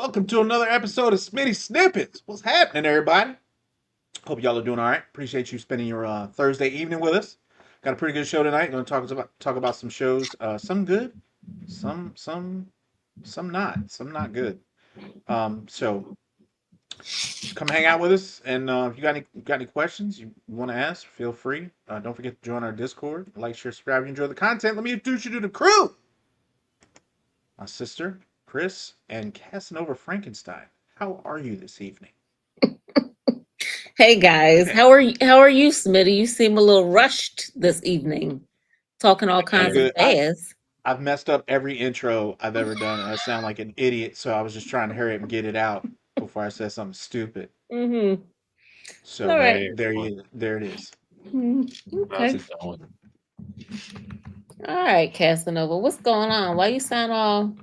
Welcome to another episode of Smitty Snippets. What's happening, everybody? Hope y'all are doing all right. Appreciate you spending your Thursday evening with us. Got a pretty good show tonight. Going to talk about some shows. Some good, some not. Some not good. So come hang out with us, and if you got any questions you want to ask, feel free. Don't forget to join our Discord. Like, share, subscribe. If you enjoy the content, let me introduce you to the crew. My sister, Chris, and Casanova Frankenstein. How are you this evening? Hey guys, how are you? How are you, Smitty? You seem a little rushed this evening, talking all I'm kinds of good. fast. I've messed up every intro I've ever done, and I sound like an idiot. So I was just trying to hurry up and get it out before I said something stupid. Mm-hmm. All So right. Hey, everyone. there it is. How's Okay. it going? All right, Casanova, what's going on? Why you sound all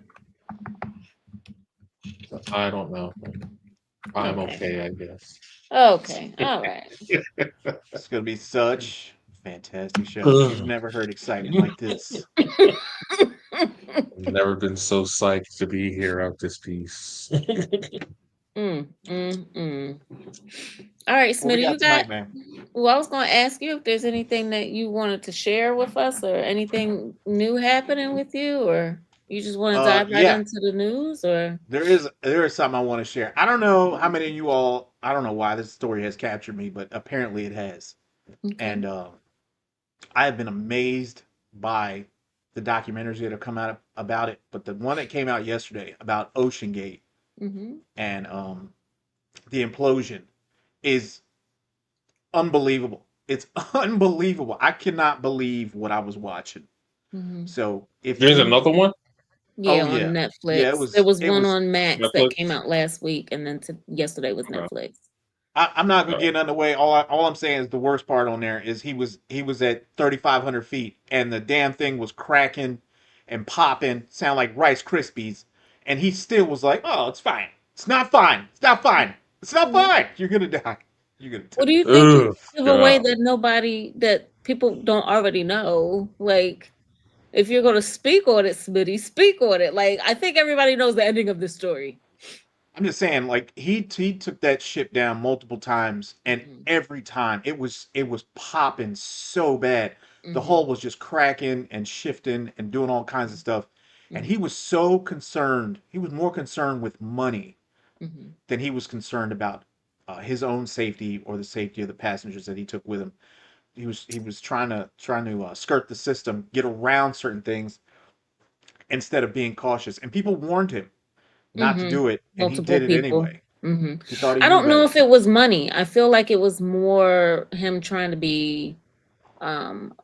I don't know. I'm okay? okay, I guess. Okay. All right. It's gonna be such a fantastic show. You've Ugh. never heard excitement like this. I've never been so psyched to be here out this piece. Mm. All right, What we Smitty, got you got. tonight, man? Well, I was going to ask you if there's anything that you wanted to share with us, or anything new happening with you, or you just want to dive right Yeah, into the news, or. there is something I want to share. I don't know how many of you all. I don't know why this story has captured me, but apparently it has. Okay. And I have been amazed by the documentaries that have come out about it. But the one that came out yesterday about Ocean Gate Mm-hmm. and the implosion is unbelievable. It's unbelievable. I cannot believe what I was watching. Mm-hmm. So if There's you, another one? oh Yeah, on yeah, yeah, Netflix. There was it one was. on Max that came Netflix? out last week, and then yesterday was Okay. Netflix. I'm not gonna All get underway. All I'm saying is the worst part on there is he was at 3,500 feet and the damn thing was cracking and popping, sound like Rice Krispies, and he still was like, "Oh, it's fine. It's not fine. It's not fine. It's not Mhm. fine. You're gonna die. You're gonna What do die." you think you right. Ugh, give away God. that people don't already know? Like, if you're gonna speak on it, Smitty, speak on it. Like, I think everybody knows the ending of the story. I'm just saying, like he took that ship down multiple times, and Mm-hmm. every time it was popping so bad. The Mm-hmm. hull was just cracking and shifting and doing all kinds of stuff. And he Mm-hmm. was so concerned. He was more concerned with money Mm-hmm. than he was concerned about his own safety or the safety of the passengers that he took with him. He was trying to skirt the system, get around certain things instead of being cautious. And people warned him not to Mm-hmm. do it, and he Multiple did it people. anyway. Mm-hmm. He thought he I knew don't know better. if it was money. I feel like it was more him trying to be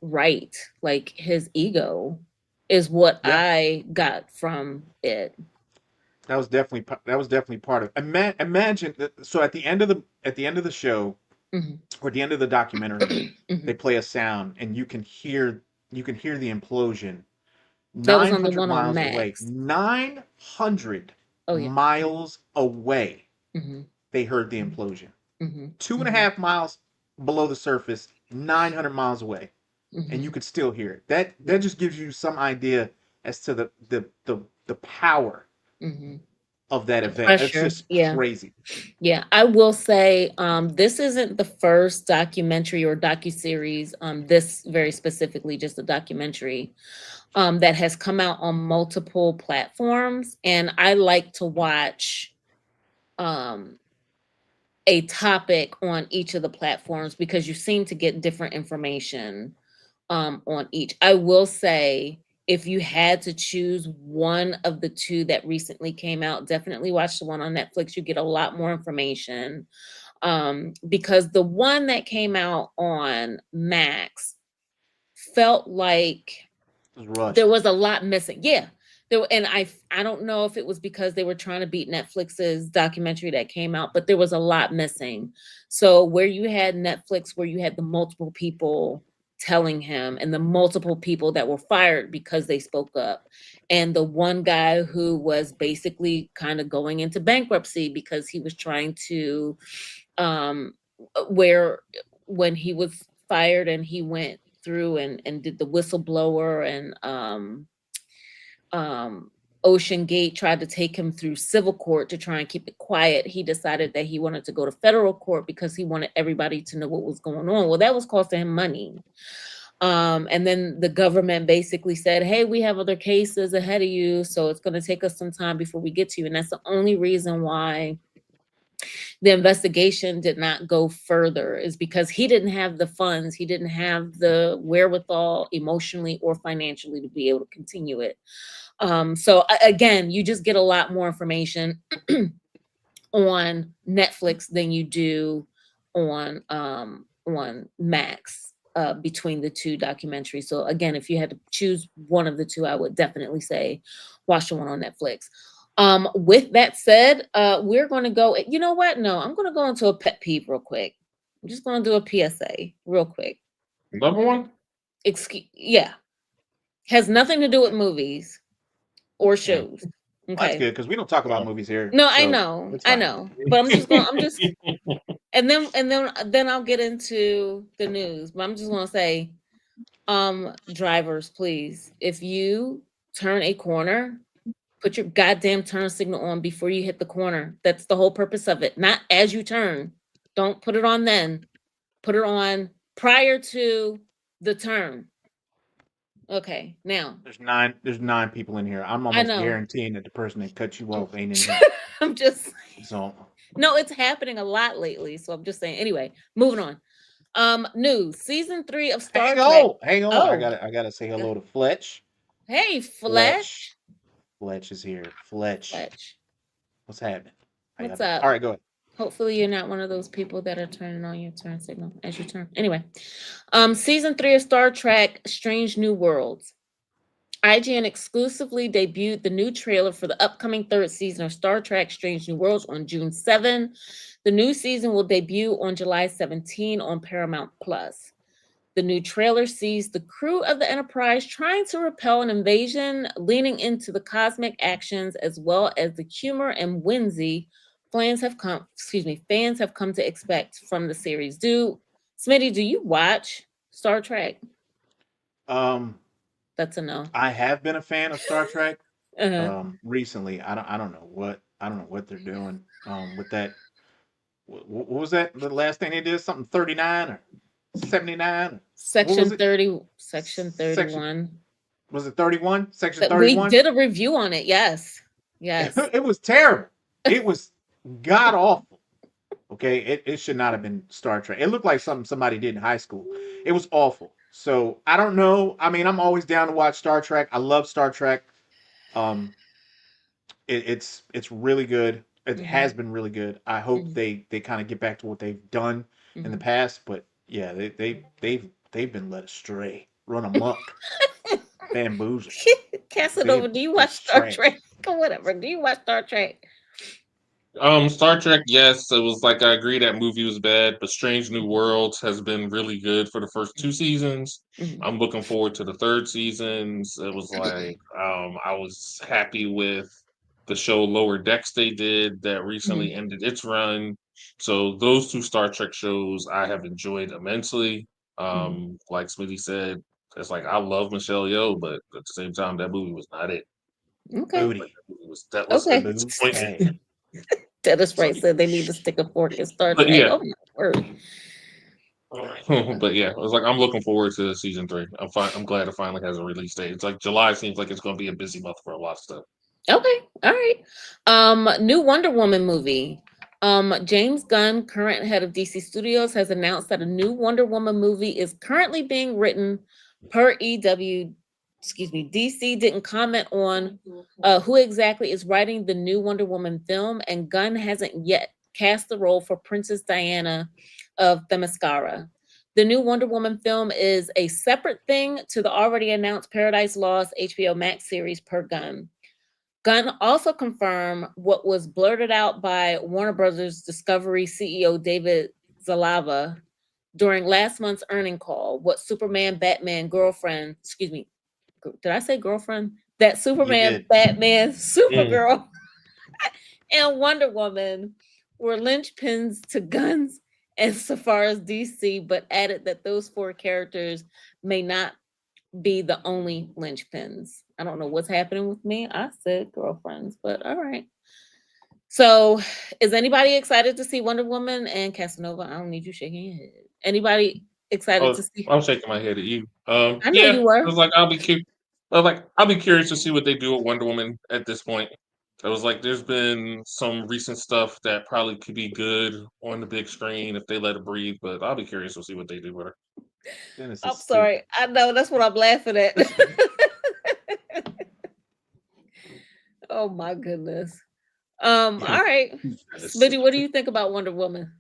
right, like his ego is what Yeah, I got from it. that was definitely part of. Imagine that. So at the end of the show Hmm. or at the end of the documentary, they Hmm. play a sound, and you can hear the implosion That was on the 900 one on miles away. Max. 900 Oh yeah. miles away, Hmm. they heard the implosion. Hmm. Two and a Hmm. half miles below the surface, 900 miles away, and you Hmm. could still hear it. That just gives you some idea as to the power Hmm. of that The event. It's pressure. just Yeah. crazy. Yeah. I will say, this isn't the first documentary or docuseries, this very specifically just a documentary, that has come out on multiple platforms. And I like to watch um a topic on each of the platforms because you seem to get different information on each. I will say, if you had to choose one of the two that recently came out, definitely watch the one on Netflix. You get a lot more information, because the one that came out on Max felt like It was there rushed. was a lot missing. Yeah. And I don't know if it was because they were trying to beat Netflix's documentary that came out, but there was a lot missing. So where you had Netflix, where you had the multiple people telling him and the multiple people that were fired because they spoke up, and the one guy who was basically kind of going into bankruptcy because he was trying to, um where when he was fired and he went through and did the whistleblower and um Ocean Gate tried to take him through civil court to try and keep it quiet, he decided that he wanted to go to federal court because he wanted everybody to know what was going on. Well, that was costing him money. And then the government basically said, hey, we have other cases ahead of you, so it's going to take us some time before we get to you. And that's the only reason why the investigation did not go further, is because he didn't have the funds, he didn't have the wherewithal emotionally or financially to be able to continue it. So again, you just get a lot more information on Netflix than you do on Max, between the two documentaries. So again, if you had to choose one of the two, I would definitely say watch the one on Netflix. With that said, we're going to go. You know what? No, I'm going to go into a pet peeve real quick. I'm just going to do a PSA real quick. Number one? Yeah, has nothing to do with movies or shows. Well, that's Okay. good because we don't talk about Oh. movies here. No, I so know, it's I fine. know, but I'm just, and then I'll get into the news. But I'm just gonna say, drivers, please, if you turn a corner, put your goddamn turn signal on before you hit the corner. That's the whole purpose of it. Not as you turn. Don't put it on then. Put it on prior to the turn. Okay, now There's nine people in here. I'm I almost know. guaranteeing that the person that cut you off ain't in here. I'm just So no, it's happening a lot lately. So I'm just saying. Anyway, moving on. News. Season 3 of Star hang Trek. on, hang on. Oh, I gotta say hello to Fletch. hey, Fletch. Fletch. Fletch is here. Fletch. Fletch. What's happening? How What's y'all doing? up? All right, go ahead. Hopefully you're not one of those people that are turning on your turn signal as you turn. Anyway, season 3 of Star Trek Strange New Worlds. IGN exclusively debuted the new trailer for the upcoming third season of Star Trek Strange New Worlds on June 7. The new season will debut on July 17 on Paramount Plus. The new trailer sees the crew of the Enterprise trying to repel an invasion, leaning into the cosmic actions as well as the humor and whimsy fans have come to expect from the series. Smitty, do you watch Star Trek? Um, That's a no. I have been a fan of Star Trek. Uh-huh. Recently, I don't know what they're doing. With that, what was that? The last thing they did, something 39 or 79. What was Section it? 30, Section Section 31. was it 31? Section But we 31. did a review on it. Yes. Yes. It was terrible. It was god awful. Okay, it should not have been Star Trek. It looked like something somebody did in high school. It was awful. So I don't know. I mean, I'm always down to watch Star Trek. I love Star Trek. Um, it's really good. It has Mhm, been really good. I hope mhm, they kind of get back to what they've done in the mhm. past. But yeah, they've been led astray, run amok, bamboozled. Casanova, do you watch It's Star trash. Trek or whatever? Do you watch Star Trek? Star Trek, yes, it was like I agree that movie was bad, but Strange New Worlds has been really good for the first two seasons. Mhm, I'm looking forward to the third seasons. It was like I was happy with the show Lower Decks they did that recently mhm, ended its run. So those two Star Trek shows I have enjoyed immensely. mhm. Like Smitty said, it's like I love Michelle Yeoh, but at the same time, that movie was not it. Okay. Like Booty, that was a Okay. disappointment. booty. Dennis So, Wright said they need to stick a fork in Star but Trek. yeah, Oh my word. but yeah, it was like I'm looking forward to season 3. I'm fine. I'm glad it finally has a release date. It's like July seems like it's going to be a busy month for a lot of stuff. Okay. All right. New Wonder Woman movie. James Gunn, current head of DC Studios, has announced that a new Wonder Woman movie is currently being written per EW. Excuse me. DC didn't comment on who exactly is writing the new Wonder Woman film, and Gunn hasn't yet cast the role for Princess Diana of Themyscira. The new Wonder Woman film is a separate thing to the already announced Paradise Lost HBO Max series per Gunn. Gunn also confirmed what was blurted out by Warner Brothers Discovery CEO David Zalava during last month's earning call. What Superman, Batman, girlfriend, excuse me, did I say girlfriend? That You Superman, did. Batman, Mm. Supergirl, and Wonder Woman were linchpins to Gunn's and Safara's DC, but added that those four characters may not be the only linchpins. I don't know what's happening with me. I said girlfriends, but all right. So, is anybody excited to see Wonder Woman and Casanova? I don't need you shaking your head. Anybody excited Oh, to see? I'm shaking my head at you. I know Yeah, you I were. was like, I'll be curious to see what they do with Wonder Woman at this point. I was like, there's been some recent stuff that probably could be good on the big screen if they let it breathe, but I'll be curious to see what they do with her. Dennis is I'm stupid. sorry. I know that's what I'm laughing at. Oh my goodness. All right. Yes. Smitty, what do you think about Wonder Woman?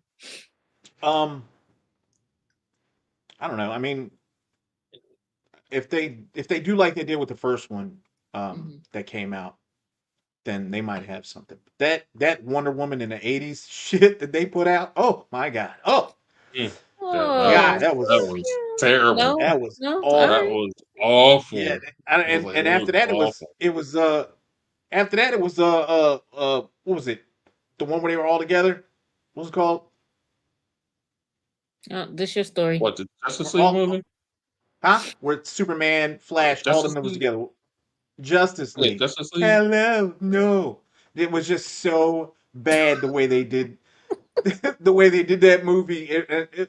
Um, I don't know. I mean, if they do like they did with the first one, Mhm. that came out, then they might have something. That Wonder Woman in the '80s shit that they put out, oh my god, oh Mm, god, Oh, that was terrible. no, that was no. All That right. awful. was Yeah, awful. I was like, and it was after that awful. after that it was what was it? The one where they were all together. What's it called? This your story. What, the Justice We're League all movie? huh? Where Superman, Flash, all them Justice that was League? together. Justice Yeah, League. Justice League. Hello, no. It was just so bad the way they did the way they did that movie.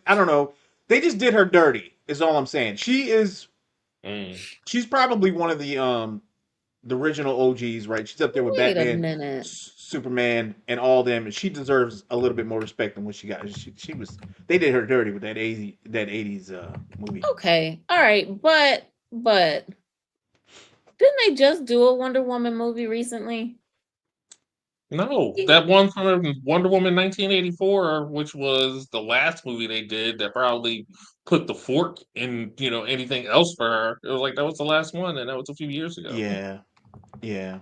I don't know. They just did her dirty. Is all I'm saying. Mm. She's probably one of the original OGs, right? She's up there with Wait a Batman, minute. Superman, and all them, and she deserves a little bit more respect than what she got. She was they did her dirty with that '80s movie. Okay. All right. But didn't they just do a Wonder Woman movie recently? No, that one from Wonder Woman 1984, which was the last movie they did that probably put the fork in, anything else for her. It was like that was the last one, and that was a few years ago. Yeah, yeah,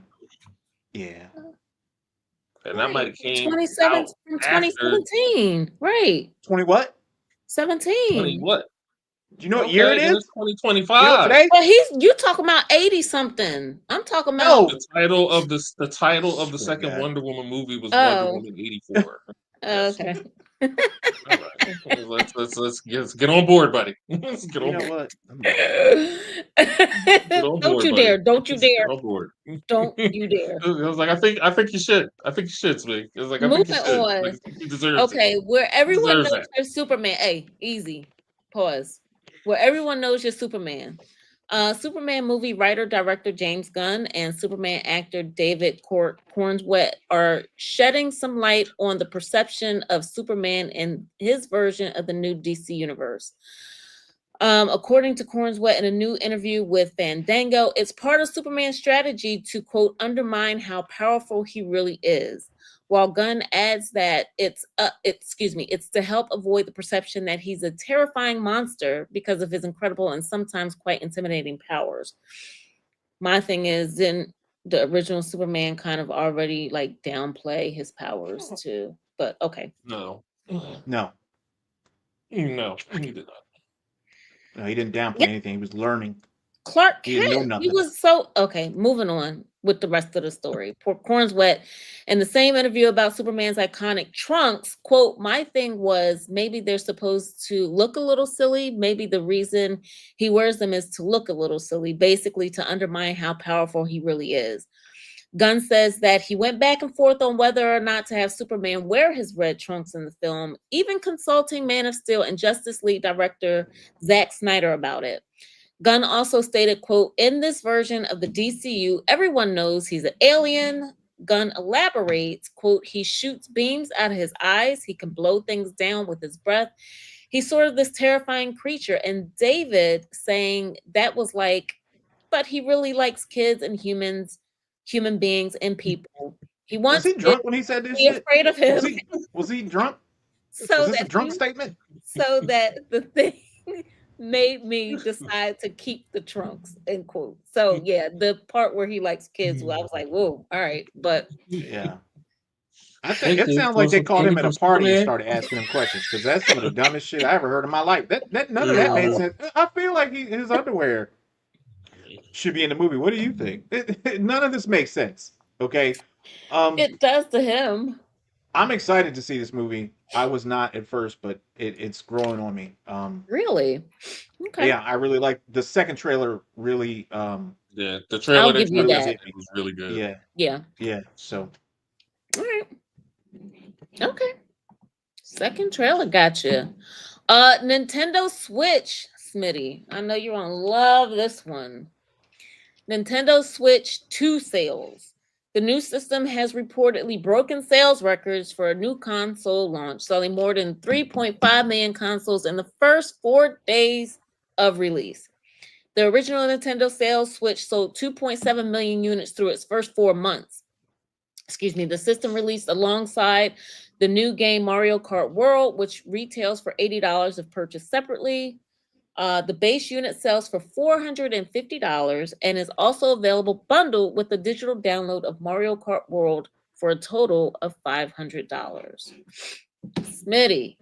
yeah. And that might Right. have came 27 out from after 2017. Right. 20 what? 20 17. what? Do you know what year Okay, it then it's is? You know 2025. today? But you talking about 80 something. I'm talking about No. The title of the Swear to second God. Wonder Woman movie was Wonder oh, Woman 84. Yes. okay. All right. Let's get on board, buddy. Let's get You on know board. what? Get on Don't board, you buddy. dare. Don't you Let's get dare. on board. Don't you dare. I was like, I think you should. I think you should, Smig. It was like, I think you Moving should. Like, on. he deserves it. Okay, where He everyone deserves knows that. you're Superman. Hey, easy. Pause. Where everyone knows you're Superman. Superman movie writer director James Gunn and Superman actor David Cornswet are shedding some light on the perception of Superman in his version of the new DC universe. According to Cornswet in a new interview with Fandango, it's part of Superman's strategy to quote undermine how powerful he really is. While Gunn adds that it's to help avoid the perception that he's a terrifying monster because of his incredible and sometimes quite intimidating powers. My thing is, didn't the original Superman kind of already like downplay his powers too? But okay. No. No. No, he did not. No, he didn't downplay anything. He was learning. Clark He didn't know Kent, he nothing. was so okay. Moving on with the rest of the story. Corn's wet. In the same interview about Superman's iconic trunks, quote, my thing was maybe they're supposed to look a little silly. Maybe the reason he wears them is to look a little silly, basically to undermine how powerful he really is. Gunn says that he went back and forth on whether or not to have Superman wear his red trunks in the film, even consulting Man of Steel and Justice League director Zack Snyder about it. Gunn also stated, quote, in this version of the DCU, everyone knows he's an alien. Gunn elaborates, quote, he shoots beams out of his eyes. He can blow things down with his breath. He's sort of this terrifying creature. And David saying that was like, but he really likes kids and human beings and people. He Was wants he kids drunk when he said to this be shit? afraid of Was him he drunk? Was so this a that drunk statement? the thing made me decide to keep the trunks, end quote. So yeah, the part where he likes kids, well, I was like, whoa, all right. But Yeah. I think Hey, it kid, sounds want like they some called candy him at a from party and Superman? started asking him questions because that's some of the dumbest shit I ever heard in my life. That none of that made no, sense. I feel like his underwear should be in the movie. What do you think? None of this makes sense. Okay. Um. it does to him. I'm excited to see this movie. I was not at first, but it's growing on me. Really? Okay. Yeah, I really like the second trailer. Really, Yeah, the trailer I'll that give you you really guys that. did. seen was really good. Yeah, Yeah. yeah. So All right. Okay. Second trailer got you. Nintendo Switch, Smitty. I know you're gonna love this one. Nintendo Switch 2 sales. The new system has reportedly broken sales records for a new console launch, selling more than 3.5 million consoles in the first 4 days of release. The original Nintendo sales Switch sold 2.7 million units through its first 4 months. Excuse me. The system released alongside the new game Mario Kart World, which retails for $80 if purchased separately. The base unit sells for $450 and is also available bundled with the digital download of Mario Kart World for a total of $500. Smitty.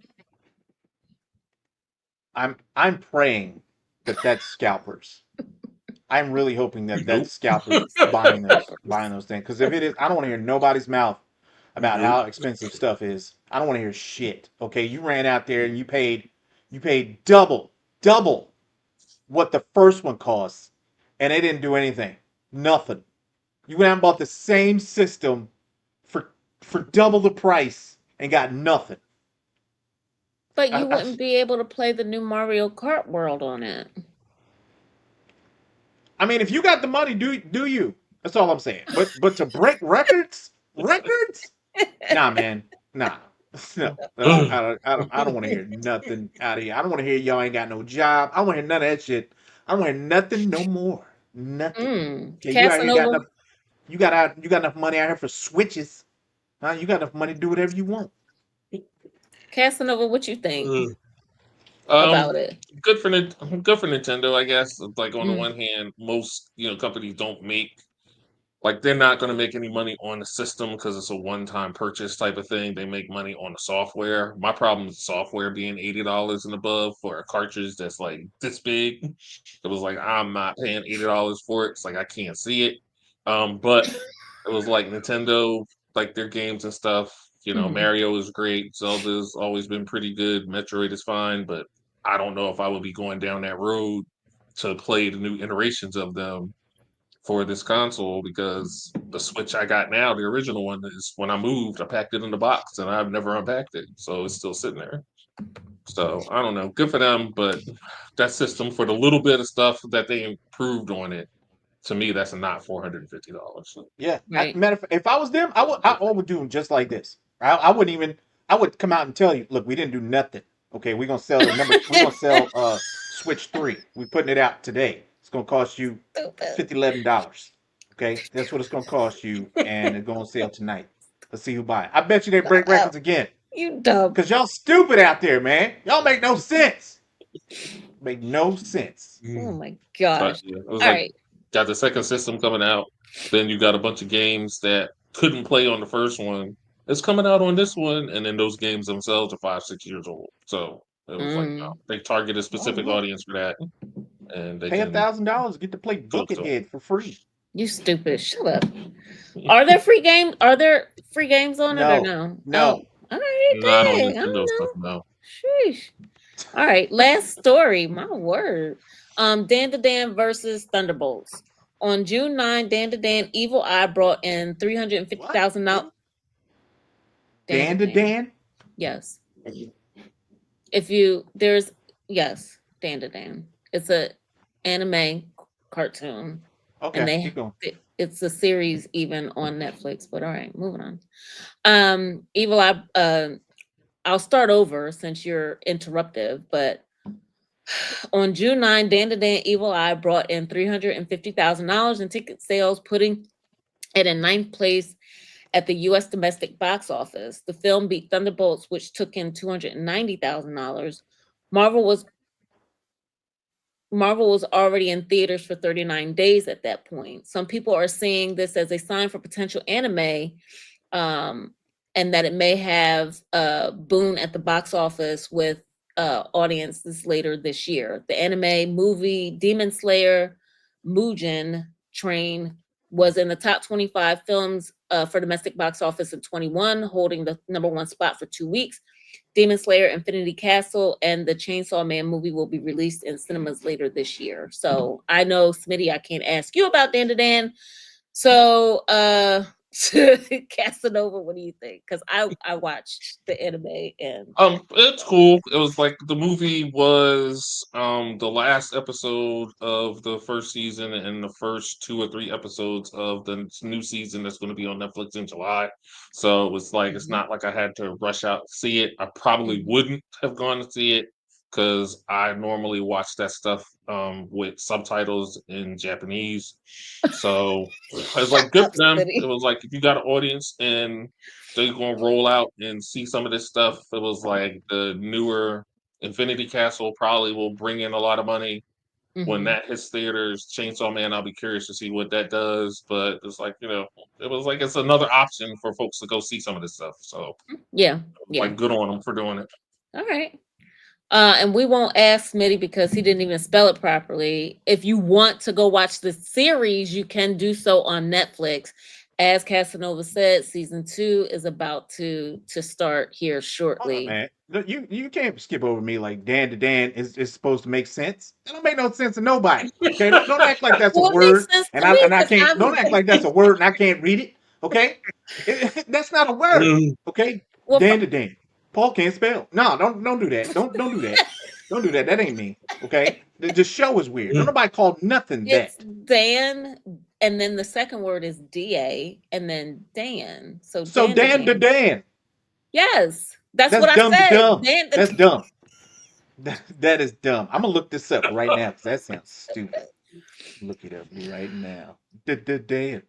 I'm praying that that's scalpers. I'm really hoping that Nope. that's scalpers buying those things. Because if it is, I don't want to hear nobody's mouth about Nope. how expensive stuff is. I don't want to hear shit. Okay, you ran out there and you paid double what the first one costs, and they didn't do anything. Nothing. You went out and bought the same system for double the price and got nothing. But I, you I, wouldn't be able to play the new Mario Kart World on it. I mean, if you got the money, do you? That's all I'm saying. But to break records? Nah, man, nah. No, Ugh. I don't want to hear nothing out of here. I don't want to hear y'all ain't got no job. I don't want to hear none of that shit. I don't want to hear nothing no more. Nothing. Okay, you out here got Casanova. enough. You got enough money out here for switches. Huh? You got enough money to do whatever you want. Casanova, what you think Ugh. about Um, it? good for Nintendo, I guess. Like on the Mm, one hand, most companies don't make like they're not going to make any money on the system because it's a one-time purchase type of thing. They make money on the software. My problem is software being $80 and above for a cartridge that's like this big. It was like I'm not paying $80 for it. It's like I can't see it. But it was like Nintendo, like their games and stuff. mhm. Mario is great. Zelda's always been pretty good. Metroid is fine, but I don't know if I would be going down that road to play the new iterations of them for this console because the Switch I got now, the original one, is when I moved, I packed it in the box and I've never unpacked it. So it's still sitting there. So I don't know. Good for them, but that system for the little bit of stuff that they improved on it, to me, that's not $450. Yeah. Right. Matter of fact, if I was them, I would do them just like this. I wouldn't even. I would come out and tell you, look, we didn't do nothing. Okay, we're gonna sell the number. We're gonna sell Switch 3. We're putting it out today. It's gonna cost you Stupid. $11. Okay, that's what it's gonna cost you, and it's gonna sell tonight. Let's see who buy it. I bet you they break records again. You dumb. Cause y'all stupid out there, man. Y'all make no sense. Make no sense. Oh Mm. my But gosh. yeah, it was All like right. got the second system coming out. Then you got a bunch of games that couldn't play on the first one. It's coming out on this one, and then those games themselves are 5, 6 years old. So it was like, no, Mm. they target a Oh specific yeah. audience for that, and they Pay can $1,000, get to play go Book to Ahead for free. You stupid. Shut up. Are there free games? Are there free games on it or No, no? Oh, no. all right. not on Dang. I Nintendo don't stuff know. now. Sheesh. All right. Last story. My word. Dan to Dan versus Thunderbolts. On June 9, Dan to Dan Evil Eye brought in What? $350,000. Dan to Dan to Dan. Dan? Yes. If you there's yes, Dan to Dan. It's a anime cartoon, and Okay, keep going. it's a series even on Netflix. But all right, moving on. Evil Eye. I'll start over since you're interruptive. But on June 9, Dan to Dan Evil Eye brought in $350,000 in ticket sales, putting it in ninth place at the U.S. domestic box office. The film beat Thunderbolts, which took in $290,000. Marvel was Marvel was already in theaters for 39 days at that point. Some people are seeing this as a sign for potential anime, um, and that it may have a boon at the box office with audiences later this year. The anime movie Demon Slayer Mugen Train was in the top 25 films for domestic box office in 21, holding the #1 spot for 2 weeks. Demon Slayer, Infinity Castle, and the Chainsaw Man movie will be released in cinemas later this year. So I know, Smitty, I can't ask you about Dan to Dan. So Casanova, what do you think? Because I watched the anime and It's cool. It was like the movie was the last episode of the first season and the first 2 or 3 episodes of the new season that's going to be on Netflix in July. So it was like it's Mhm. not like I had to rush out to see it. I probably Mhm. wouldn't have gone to see it because I normally watch that stuff with subtitles in Japanese. So it's like Shut good up, for them. It Smitty. was like if you got an audience and they're gonna roll out and see some of this stuff. It was like the newer Infinity Castle probably will bring in a lot of money when Mhm. that hits theaters. Chainsaw Man, I'll be curious to see what that does. But it's like, it was like it's another option for folks to go see some of this stuff. So Yeah, yeah. like good on them for doing it. All right. And we won't ask Smitty because he didn't even spell it properly. If you want to go watch the series, you can do so on Netflix. As Casanova said, season 2 is about to start here Hold on, shortly. man. Look, you can't skip over me like Dan to Dan is supposed to make sense. It don't make no sense to nobody. Okay, don't act like that's a Well, it makes word, sense and to I me and I because can't. Don't I'm act like that's a word and I can't read it. Okay, that's not a word. Mm. Okay, well. Dan to Dan. Paul can't spell. No, don't do that. Don't do that. Don't do that. That ain't me. Okay, the show is weird. Don't nobody call nothing It's that. Dan, and then the second word is DA, and then Dan. So So Dan to Dan to Dan. Dan. Yes, that's That's what I dumb to said. dumb. Dan That's to dumb. That is dumb. I'm gonna look this up right now because that sounds stupid. Look it up right now. Dan.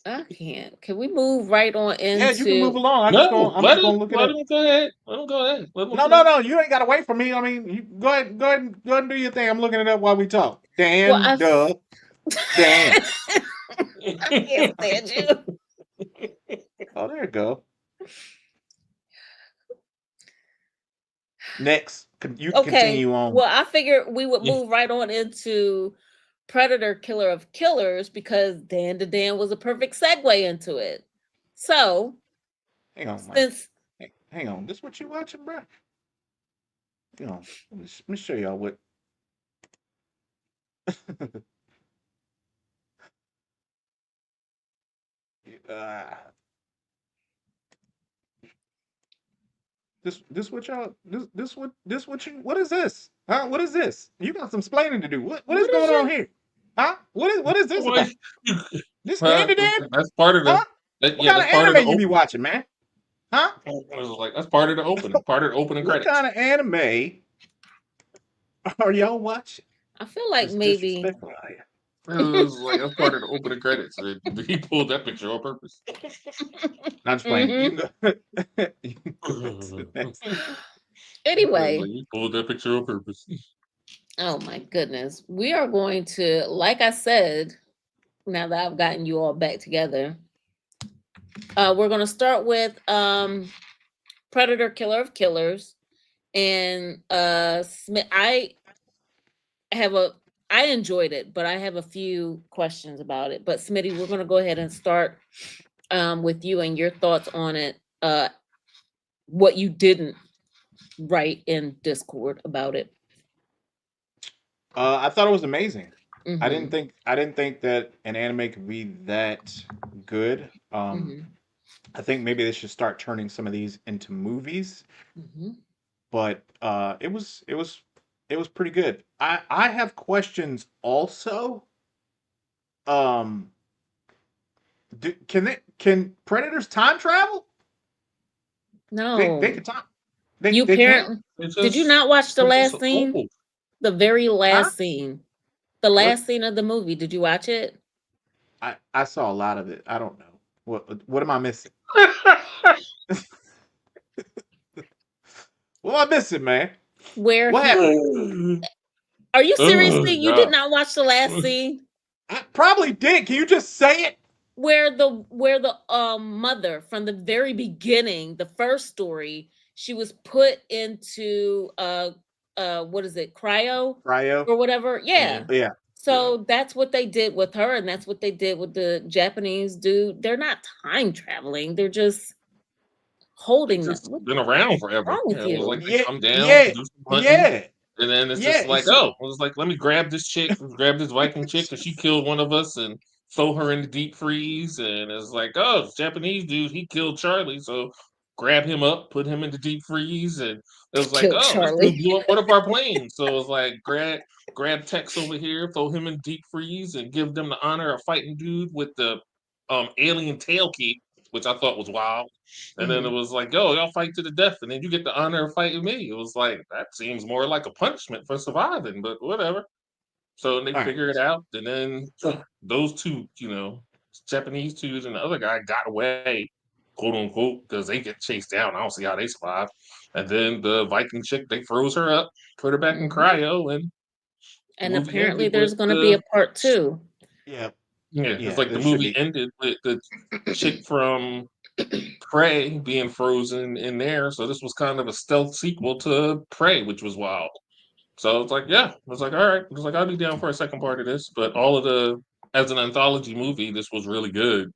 I can't. Can we move right on Yeah, you can move into? along. No, I'm just gonna look it let up. him go ahead. Let him go ahead. Let him look No, it no, up. no. You ain't gotta wait for me. I mean, you go ahead and do your thing. I'm looking it up while we talk. Well, Dan, duh, Dan. I can't stand you. Oh, there you go. Next, you can Okay. continue on. Well, I figured we would move right on into Predator Killer of Killers because Dan to Dan was a perfect segue into it. So, Hang on, Mike. since Hang on. This what you watching, bro? Hang on. Let me show y'all what. uh, this what y'all this what you what is this? Huh? What is this? You got some explaining to do. What is what is going on your here? Huh? What is this Why about? This Dan uh, to Dan? that's part of Huh? What kind of that's part of the anime you be open. watching, man? Huh? I was like, that's part of the opening What credits. kind of anime are y'all watching? I feel like This maybe disrespectful out here. It was like that's part of the opening credits. He pulled that picture on purpose. Not just playing. hmm You can go. You can go to the next. Anyway, Like he pulled that picture on purpose. oh my goodness. We are going to, like I said, now that I've gotten you all back together, we're going to start with Predator Killer of Killers. And Smith, have a I enjoyed it, but I have a few questions about it. But Smitty, we're going to go ahead and start with you and your thoughts on it. What you didn't write in Discord about it. I thought it was amazing. Mm-hmm. I didn't think that an anime could be that good. Mm-hmm. I think maybe they should start turning some of these into movies. Mm-hmm. But it was pretty good. I have questions also. Um, can predators time travel? They No, can time you they can. parent. It's Did you just not watch the it's just last scene? old. The very Huh? last scene. The What? last scene of the movie. Did you watch it? I saw a lot of it. I don't know. What am I missing? What am I missing, man? Where What he happened? Are you seriously? Oh You did god. not watch the last scene? I probably did. Can you just say it? Where the mother from the very beginning, the first story, she was put into what is it, cryo Cryo? or whatever. Yeah. Mm. Yeah. So that's what they did with her, and that's what they did with the Japanese dude. They're not time traveling. They're just They holding them. just What's been around forever. wrong with It was you? like they Yeah, come down, yeah, do some hunting, yeah, and then it's just yeah. like, oh, it was like, let me grab this chick, grab this Viking chick, because she killed one of us, and throw her in the deep freeze. And it's like, oh, this Japanese dude, he killed Charlie, so grab him up, put him in the deep freeze. And it was like, Killed oh, this dude Charlie. blew up one of our planes. So it was like, grab Tex over here, throw him in deep freeze, and give them the honor of fighting dude with the alien tail key, which I thought was wild. And then it Mhm. was like, yo, y'all fight to the death, and then you get the honor of fighting me. It was like, that seems more like a punishment for surviving, but whatever. So they All right. figure it out, and then those two, Japanese dudes and the other guy got away, quote unquote, because they get chased down. I don't see how they survive. And then the Viking chick, they froze her up, put her back in Mhm. cryo, and the And movie apparently ended with there's going to be a part 2. Yeah, yeah, it's yeah. like the There should movie be. ended with the chick from Prey being frozen in there. So this was kind of a stealth sequel to Prey, which was wild. So it's like, yeah, I was like, all right, I was like, I'll be down for a second part of this. But all of as an anthology movie, this was really good.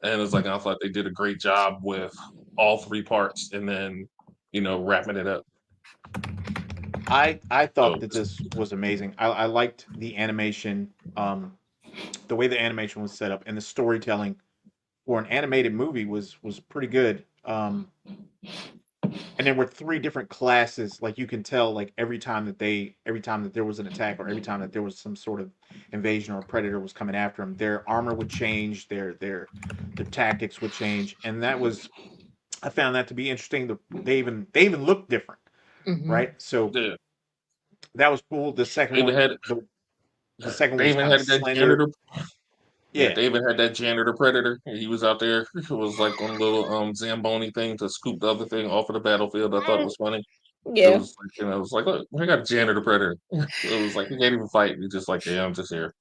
And it's like, I thought they did a great job with all three parts and then, wrapping it up. I thought So, that this was amazing. I liked the animation, the way the animation was set up, and the storytelling for an animated movie was pretty good. And there were three different classes. Like you can tell, like every time that there was an attack, or every time that there was some sort of invasion or a predator was coming after them, their armor would change, their tactics would change, and that was I found that to be interesting. They even looked different, Mhm. right? So yeah, that was cool. they even had The second one they was even kind of had that slender. janitor. Yeah, Yeah. they even had that janitor predator. He was out there. It was like on a little Zamboni thing to scoop the other thing off of the battlefield. I thought it Mm, was funny. It yeah. was like, it was like, look, I got a janitor predator. It was like, he can't even fight. He's just like, yeah, I'm just here.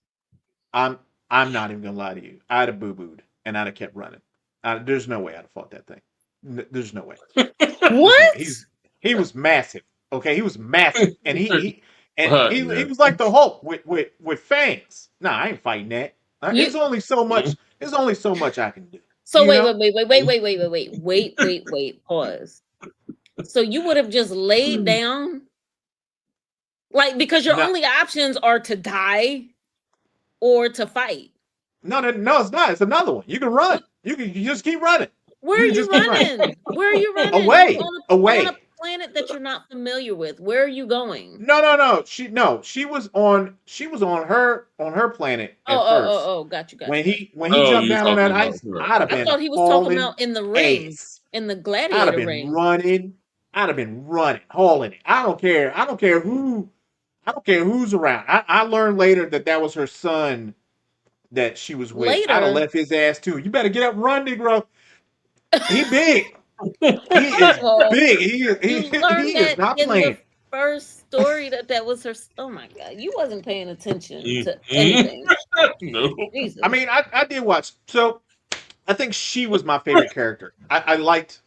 I'm I'm not even gonna lie to you. I'd have boo booed and I'd have kept running. There's no way I'd have fought that thing. There's no way. There's no way. What? He was massive. Okay, he was massive, and he Yeah. was like the Hulk with fangs. Nah, I ain't fighting that. You It's only so much. There's only so much I can do. So You wait, know? wait, wait, wait, wait, wait, wait, wait, wait, wait, wait, wait, pause. So you would have just laid down? Like, because your No, only options are to die or to fight. no, no, no. It's not. It's another one. You can run. You just keep running. Where You are can you just keep running. running? Where are you running? You Away, on a away. planet that you're not familiar with. Where are you going? No, no, no. She was on her planet Oh, at oh, oh, first. oh, got you, got When you, got he you. when he Oh, jumped you're down on talking that about ice, her. I'd have I been thought he was talking hauling about in the ring, ass. in the I'd have gladiator been ring. running. I'd have been running, hauling it. I don't care. I don't care who. I don't care who's around. I learned later that that was her son that she was with. I'd have Later, left his ass too. You better get up and run, Negro. He big. He is well, big. you He learned is that not in the playing. first story that was her. Oh my God, you wasn't paying attention to Mhm. anything. No. I Jesus. mean, I did watch. So I think she was my favorite character. I liked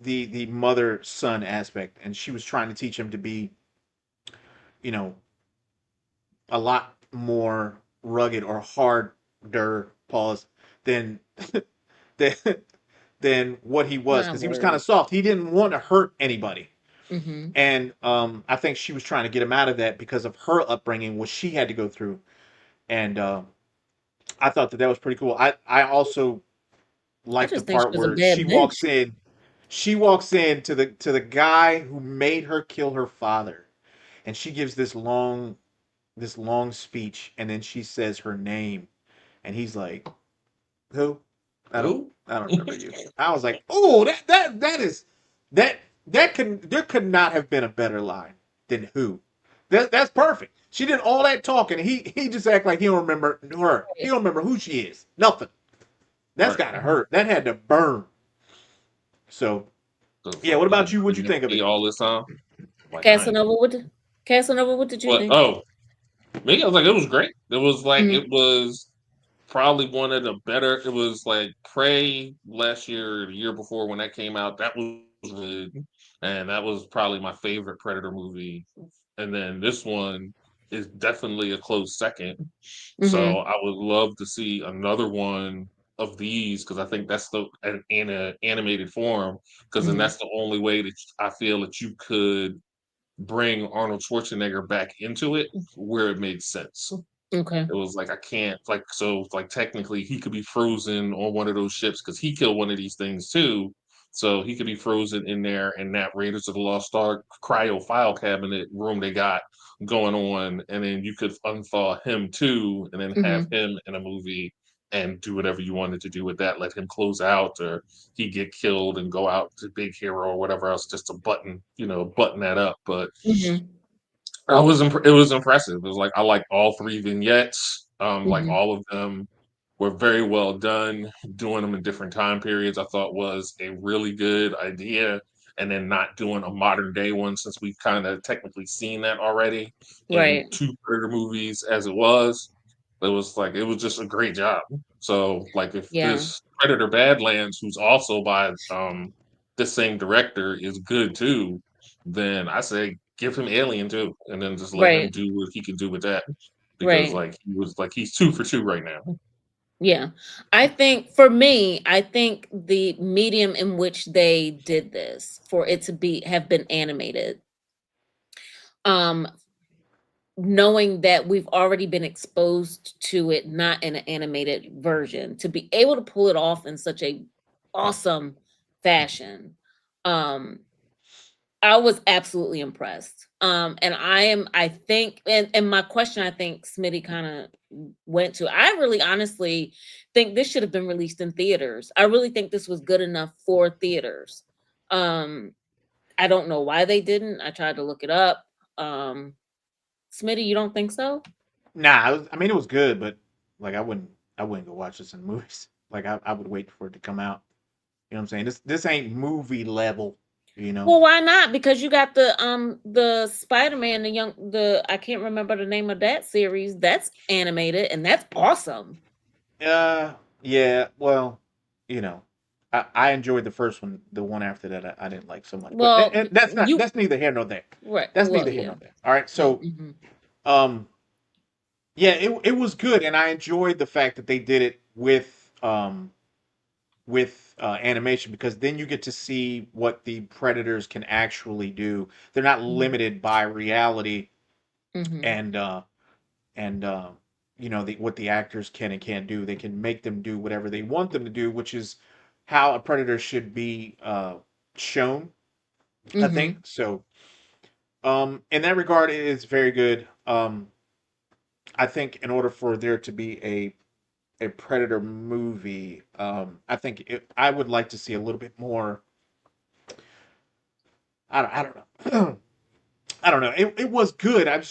the mother son aspect, and she was trying to teach him to be, you know, a lot more rugged or harder pause than than than what he was, My because he was kind word. of soft. He didn't want to hurt anybody, Mm-hmm. and I think she was trying to get him out of that because of her upbringing, what she had to go through, and I thought that that was pretty cool. I also I like the just think she part was a where bad bitch. she walks in to the guy who made her kill her father, and she gives this long speech, and then she says her name, and he's like, who? Who? I don't remember you. I was like, oh, that is that there could not have been a better line than who. That's perfect. She did all that talking. He just act like he don't remember her. He don't remember who she is. Nothing. That's Right. gotta hurt. That had to burn. So So it's yeah, like, what you've about been you? What'd you pretending think to of me it? all this time. Like, I ain't. Casanova, Casanova, what did you What? think? Oh, me? I was like, it was great. It was like, Mhm. it was probably one of the better. It was like Prey last year, or the year before when that came out. That was good, and that was probably my favorite Predator movie and then this one is definitely a close second. Mm-hmm. So I would love to see another one of these because I think that's in a animated form because then Mm-hmm. that's the only way that I feel that you could bring Arnold Schwarzenegger back into it where it made sense. Okay. It was like I can't like technically he could be frozen on one of those ships because he killed one of these things too. So he could be frozen in there in that Raiders of the Lost Ark cryo file cabinet room they got going on, and then you could unthaw him too, and then have Mm-hmm. him in a movie and do whatever you wanted to do with that. Let him close out, or he get killed and go out to big hero or whatever else, just to button that up. But Mm-hmm. it was impressive. It was like I like all three vignettes. Like Mm-hmm. all of them were very well done. Doing them in different time periods, I thought was a really good idea. And then not doing a modern day one since we've kind of technically seen that already in Right. two Predator movies as it was. It was just a great job. So like if Yeah. this Predator Badlands, who's also by the same director, is good too, then I say give him Alien too, and then just let him Right. do what he can do with that because Right. like he's 2 for 2 right now. Yeah. I think for me, I think the medium in which they did this for it to be have been animated, um, knowing that we've already been exposed to it not in an animated version, to be able to pull it off in such a awesome fashion. Um, I was absolutely impressed. And I think, and my question, I think Smitty kind of went to, I really honestly think this should have been released in theaters. I really think this was good enough for theaters. Um, I don't know why they didn't. I tried to look it up. Smitty, you don't think so? Nah, I mean it was good, but like I wouldn't go watch this in movies. Like I would wait for it to come out. You know what I'm saying? This ain't movie level. You know? Well, why not? Because you got the Spider-Man, the I can't remember the name of that series. That's animated and that's awesome. Uh, yeah. Well, you know, I enjoyed the first one. The one after that, I didn't like so much. But Well, you that's neither here nor there. right. That's Well, neither here yeah. nor there. All right. Yeah. So, um, yeah, it was good, and I enjoyed the fact that they did it with animation because then you get to see what the predators can actually do. They're not Mhm. limited by reality Mhm. and and you know what the actors can and can't do. They can make them do whatever they want them to do, which is how a predator should be shown. I think Mhm. so. In that regard, it is very good. I think in order for there to be a predator movie, I would like to see a little bit more. I don't know. I don't know. It was good. It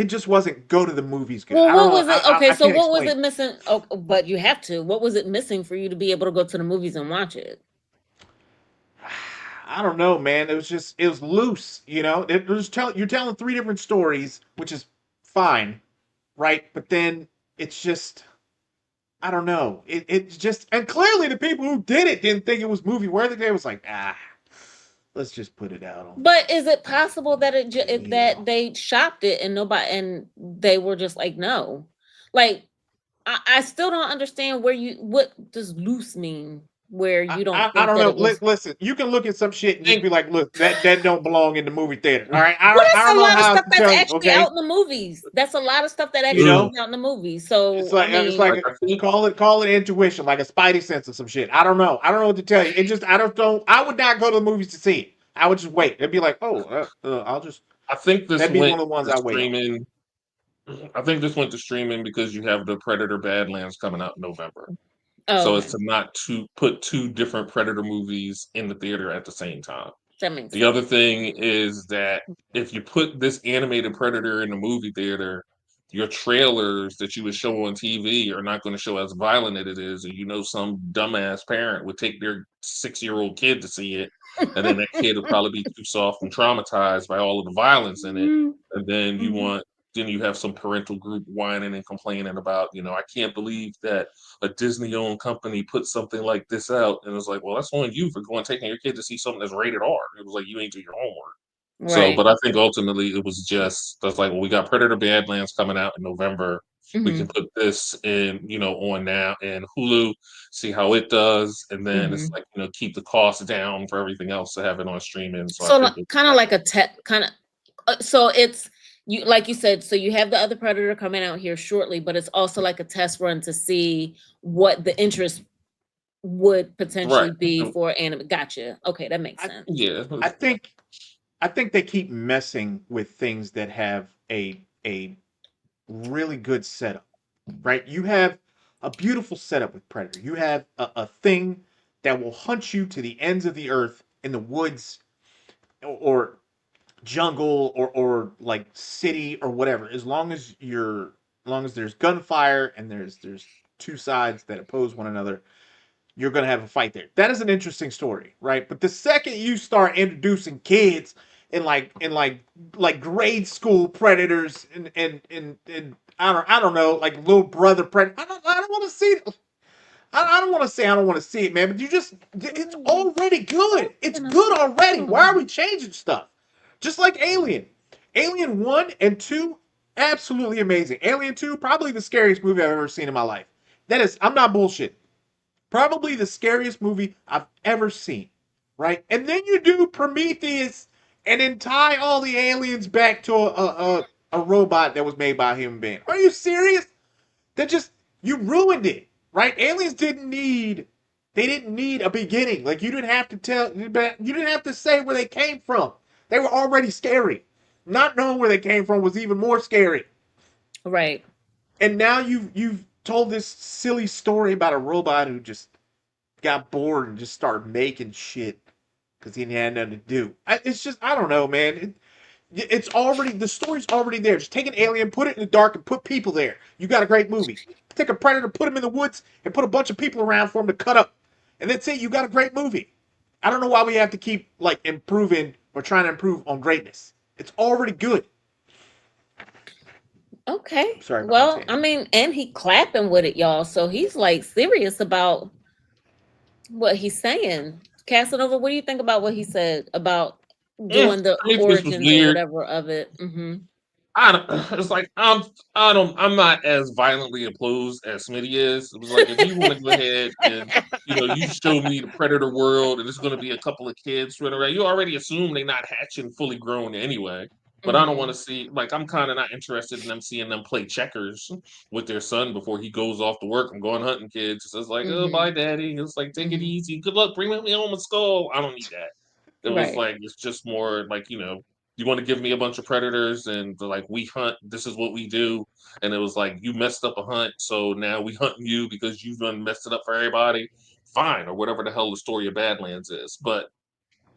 just wasn't go to the movies good. Well, I don't what know. was it? Okay, I so can't what was explain. it missing? Oh, but you have to. What was it missing for you to be able to go to the movies and watch it? I don't know, man. It was loose, you know. You're telling three different stories, which is fine, right? But then it's just I don't know. It's just and clearly the people who did it didn't think it was movie worthy. They was like, let's just put it out But is it possible that that Vimeo. they shopped it and nobody and they were just like no, like I still don't understand what does loose mean where you don't I think don't that know. it was. Listen, you can look at some shit and just I be like, look, that don't belong in the movie theater. All right, Well, I that's don't a know lot of how else stuff to that's tell you. actually out Okay, in the movies. That's a lot of stuff that you actually know, comes out in the movies. So I it's mean, like like I think call it intuition, like a spidey sense or some shit. I don't know. I don't know what to tell you. It just don't. I would not go to the movies to see it. I would just wait. It'd be like, oh, I'll just. I think this That'd be one went of the ones to I wait on. streaming. I think this went to streaming because you have the Predator Badlands coming out in November. oh, So as okay, to not to put two different Predator movies in the theater at the same time. that makes The other sense. thing is that if you put this animated Predator in the movie theater, your trailers that you would show on TV are not going to show as violent as it is. And you know, some dumbass parent would take their 6-year-old kid to see it. And then that kid would probably be too soft and traumatized by all of the violence in it. Mhm, And mhm. then you have some parental group whining and complaining about, I can't believe that a Disney owned company put something like this out. And it's like, well, that's on you for taking your kid to see something that's rated R. It was like, you ain't do your homework. So, Right. but I think ultimately it was just that's like, well, we got Predator Badlands coming out in November. We can Mhm. put this in, on now and Hulu, see how it does, and then it's Mhm. like, keep the cost down for everything else to have it on streaming. So I So think it was kind of that. like a kind of so it's you like you said, so you have the other Predator coming out here shortly, but it's also like a test run to see what the interest would Right. potentially be for anime. Gotcha. Okay, that makes I sense. Yeah. I think I think they keep messing with things that have a really good setup, right? You have a beautiful setup with Predator. You have a thing that will hunt you to the ends of the earth in the woods or jungle or like city or whatever. As long as there's gunfire and there's two sides that oppose one another, you're gonna have a fight there. That is an interesting story, right? But the second you start introducing kids and like grade school predators and I don't know, like little brother predator, I don't want to see it. I don't want to say I don't want to see it, man, but it's already good. It's good already. Why are we changing stuff? Just like Alien. Alien 1 and 2, absolutely amazing. Alien 2, probably the scariest movie I've ever seen in my life. That is, I'm not bullshit. Probably the scariest movie I've ever seen, right? And then you do Prometheus and then tie all the aliens back to a robot that was made by a human being. Are you serious? That just you ruined it, right? Aliens didn't need a beginning. Like you didn't have to say where they came from. They were already scary. Not knowing where they came from was even more scary. Right. And now you've told this silly story about a robot who just got bored and just started making shit because he had nothing to do. It's just I don't know, man. It's already the story's already there. Just take an alien, put it in the dark, and put people there. You got a great movie. Take a predator, put him in the woods, and put a bunch of people around for him to cut up, and that's it. You got a great movie. I don't know why we have to keep like improving or trying to improve on greatness. It's already good. Okay. Sorry about my Well, I tangent. mean, and he clapping with it, y'all. So he's like serious about what he's saying. Casanova, what do you think about what he said about doing the Prometheus was origins or weird. whatever of it? Mm-hmm. I don't, it's like I'm not as violently opposed as Smitty is. It was like if you want to go ahead and you show me the predator world and it's going to be a couple of kids running around, you already assume they're not hatching fully grown anyway. But I don't want Mm-hmm. to see like I'm kind of not interested in them seeing them play checkers with their son before he goes off to work. I'm going hunting, kids. So it's like, oh, Mm-hmm. bye, daddy. It's like take it Mm-hmm. easy. Good luck. Bring me home a skull. I don't need that. It was Right. like it's just more like you want to give me a bunch of predators and they're like we hunt, this is what we do, and it was like you messed up a hunt, so now we hunting you because you've done messed it up for everybody. Fine, or whatever the hell the story of Badlands is. But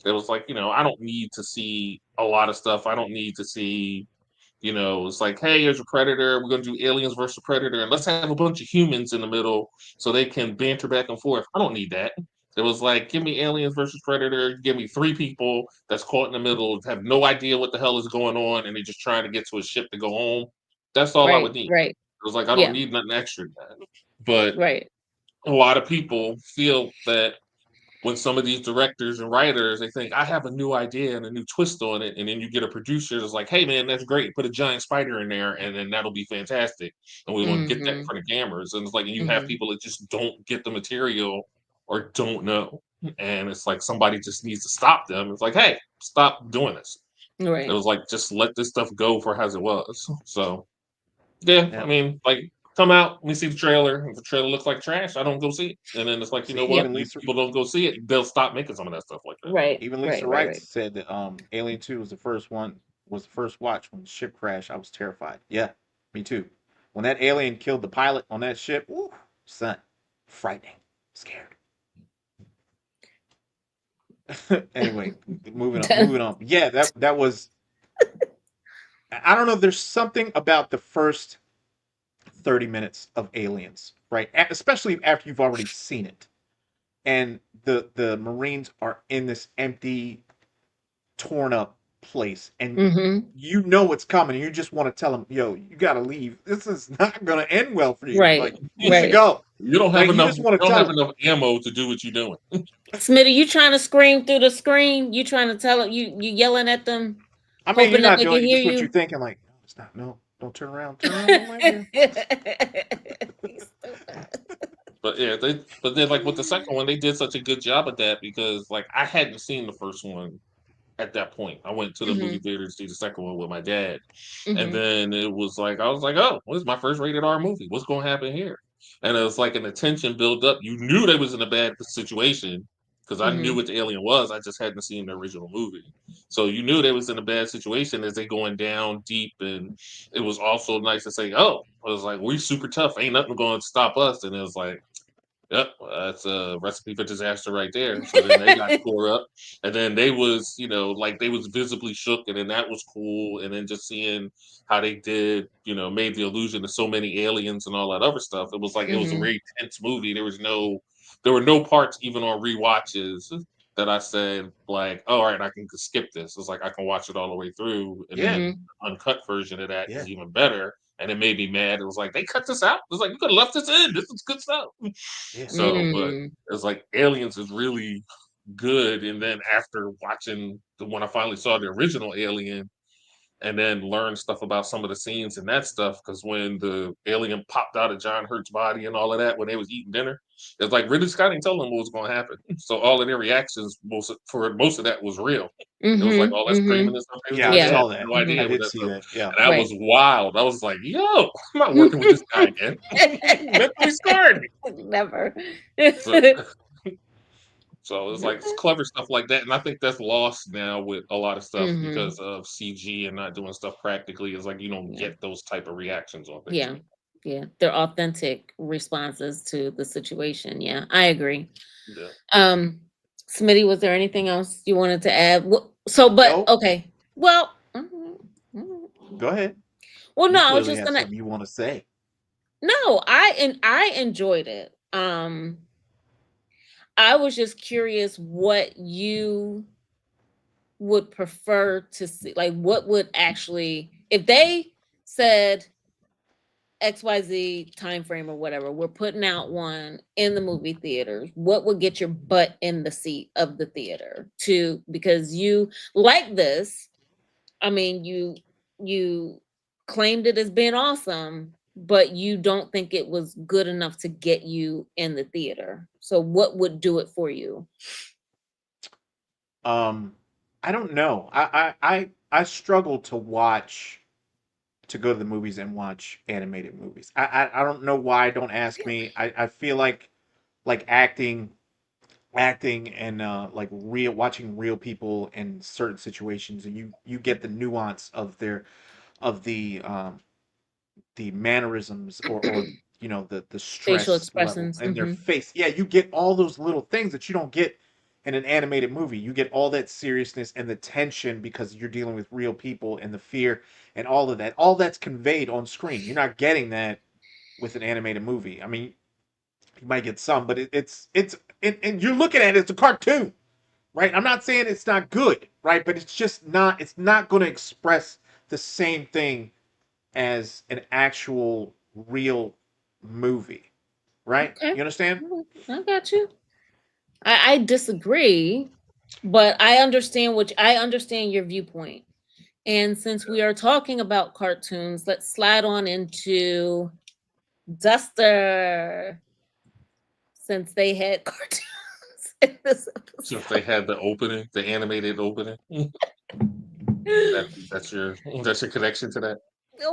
it was like I don't need to see a lot of stuff. I don't need to see it's like, hey, here's a predator. We're going to do aliens versus predator, and let's have a bunch of humans in the middle so they can banter back and forth. I don't need that. It was like, give me aliens versus predator. Give me three people that's caught in the middle, have no idea what the hell is going on, and they're just trying to get to a ship to go home. That's all I would Right. need. Right. It was like, I don't Yeah. need nothing extra than that. But Right. a lot of people feel that when some of these directors and writers they think I have a new idea and a new twist on it, and then you get a producer that's like, hey man, that's great, put a giant spider in there and then that'll be fantastic, and we want to get that in Mm-hmm. front of cameras, and it's like, and you have Mm-hmm. people that just don't get the material or don't know, and it's like somebody just needs to stop them. It's like, hey, stop doing this. It Right. was like, just let this stuff go for as it was. So yeah, I Yeah. mean, like, come out, let me see the trailer. If the trailer looks like trash, I don't go see it. And then it's like, you See, know what? Yep. If people don't go see it, they'll stop making some of that stuff like that. Right. even Right. Lisa Right. Wright Right. said that Alien 2 was the first watch when the ship crashed. I was terrified. Yeah, me too. When that alien killed the pilot on that ship, ooh, son, frightening, scared. Anyway, moving on. Yeah, that was. I don't know. There's something about the first 30 minutes of Aliens, right? Especially after you've already seen it, and the Marines are in this empty, torn up place, and Mm-hmm. you know what's coming, and you just want to tell them, "Yo, you gotta leave. This is not gonna end well for you. Right. Like, you should Right. go." You don't have Like, you enough. just You want to don't tell have them. enough ammo to do what you're doing. Smitty, you trying to scream through the screen? You trying to tell it? You yelling at them? I mean, you're hoping that not they doing can it. hear Just what you're you. thinking. Like, no, it's not. No, don't turn around. Turn around. I'm right here. He's stupid. But yeah, but then like with the second one, they did such a good job at that because like I hadn't seen the first one at that point. I went to the movie Mhm, theater to see the second one with my dad. And mhm, then it was like I was like, oh, well, this is my first rated R movie. What's gonna happen here? And it was like an attention build up. You knew they was in a bad situation because I knew mhm, what the alien was. I just hadn't seen the original movie. So you knew they was in a bad situation as they going down deep. And it was also nice to say, oh, it was like we super tough. Ain't nothing going to stop us. And it was like, yep, that's a recipe for disaster right there. So then they got tore up, and then they was, like they was visibly shook, and then that was cool. And then just seeing how they did, made the illusion to so many aliens and all that other stuff. It was like it was a mhm, very tense movie. There were no parts even on rewatches that I said like, oh, all right, I can skip this. It's like I can watch it all the way through, and Yeah. then mhm, the uncut version of that Yeah. is even better. And it made me mad. It was like they cut this out. It was like you could have left this in. This is good stuff. Yeah. So, but mm. it's like Aliens is really good. And then after watching when I finally saw the original Alien and then learned stuff about some of the scenes and that stuff, because when the alien popped out of John Hurt's body and all of that when they was eating dinner, it's like Ridley Scott didn't tell them what was going to happen. So all of their reactions, most of that was real. It was like Mhm, all that screaming mhm. and stuff they was Yeah. doing. I They Yeah. had saw that. no I Mhm. idea what did that see stuff. that. Yeah. And that Right. was wild. I was like, yo, I'm not working with this guy again. He mentally scarred me. Never. So So it's like it's clever stuff like that, and I think that's lost now with a lot of stuff Mhm. because of CG and not doing stuff practically. It's like you don't Yeah. get those type of reactions on things Yeah. anymore. Yeah. They're authentic responses to the situation. Yeah, I agree. Yeah. Um, Smitty, was there anything else you wanted to add? So, but No. okay. Well, Go ahead. well, You no, I was clearly just have gonna. something you want to say. No, I enjoyed it. I was just curious what you would prefer to see. Like, what would actually, if they said XYZ time frame or whatever, we're putting out one in the movie theaters, what would get your butt in the seat of the theater to, because you like this. I mean, you claimed it as being awesome, but you don't think it was good enough to get you in the theater. So what would do it for you? Um, I don't know. I struggle to go to the movies and watch animated movies. I don't know why. Don't ask me. I feel like acting and like real watching real people in certain situations, and you get the nuance of the mannerisms, or the Facial stress level expressions. in their Hmm. face. Yeah, you get all those little things that you don't get in an animated movie. You get all that seriousness and the tension because you're dealing with real people, and the fear and all of that. All that's conveyed on screen. You're not getting that with an animated movie. I mean, you might get some, but and you're looking at it as a cartoon, right? I'm not saying it's not good, right? But it's not going to express the same thing as an actual real movie, right? Okay. You understand? I got you. I disagree, but I understand your viewpoint. And since we are talking about cartoons, let's slide on into Duster, since they had cartoons in this Since they episode. had the animated opening, that's your connection to that.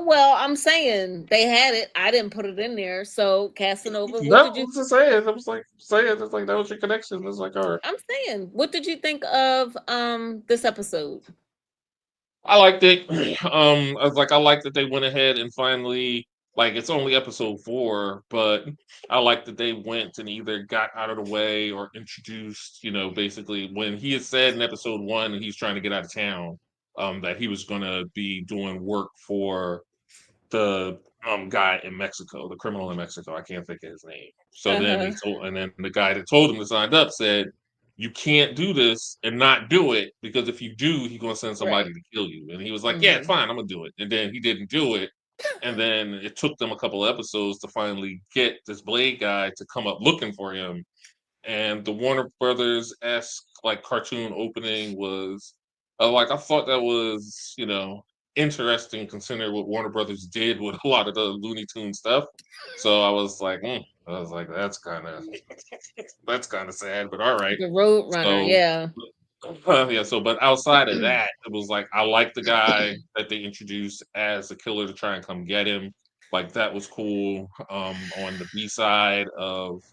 Well, I'm saying they had it. I didn't put it in there. So Casanova, what No, did I you was just saying. I was like saying it's like that was your connection. It's like all right. I'm saying, what did you think of this episode? I liked it. I like that they went ahead and finally, like, it's only episode 4, but I like that they went and either got out of the way or introduced, basically when he had said in episode 1 he's trying to get out of town, that he was gonna be doing work for the guy in Mexico, the criminal in Mexico. I can't think of his name. So then Uh-huh. and then the guy that told him to sign up said, "You can't do this and not do it because if you do, he's gonna send somebody Right. to kill you." And he was like, "Yeah, it's Hmm. fine, I'm gonna do it." And then he didn't do it. And then it took them a couple episodes to finally get this Blade guy to come up looking for him. And the Warner Brothers esque like cartoon opening was Like I thought that was, interesting considering what Warner Brothers did with a lot of the Looney Tune stuff. So I was like, that's kind of that's kind of sad, but all right. The Road Runner, So yeah. yeah, so but outside of that, it was like I like the guy that they introduced as the killer to try and come get him. Like that was cool. On the B side of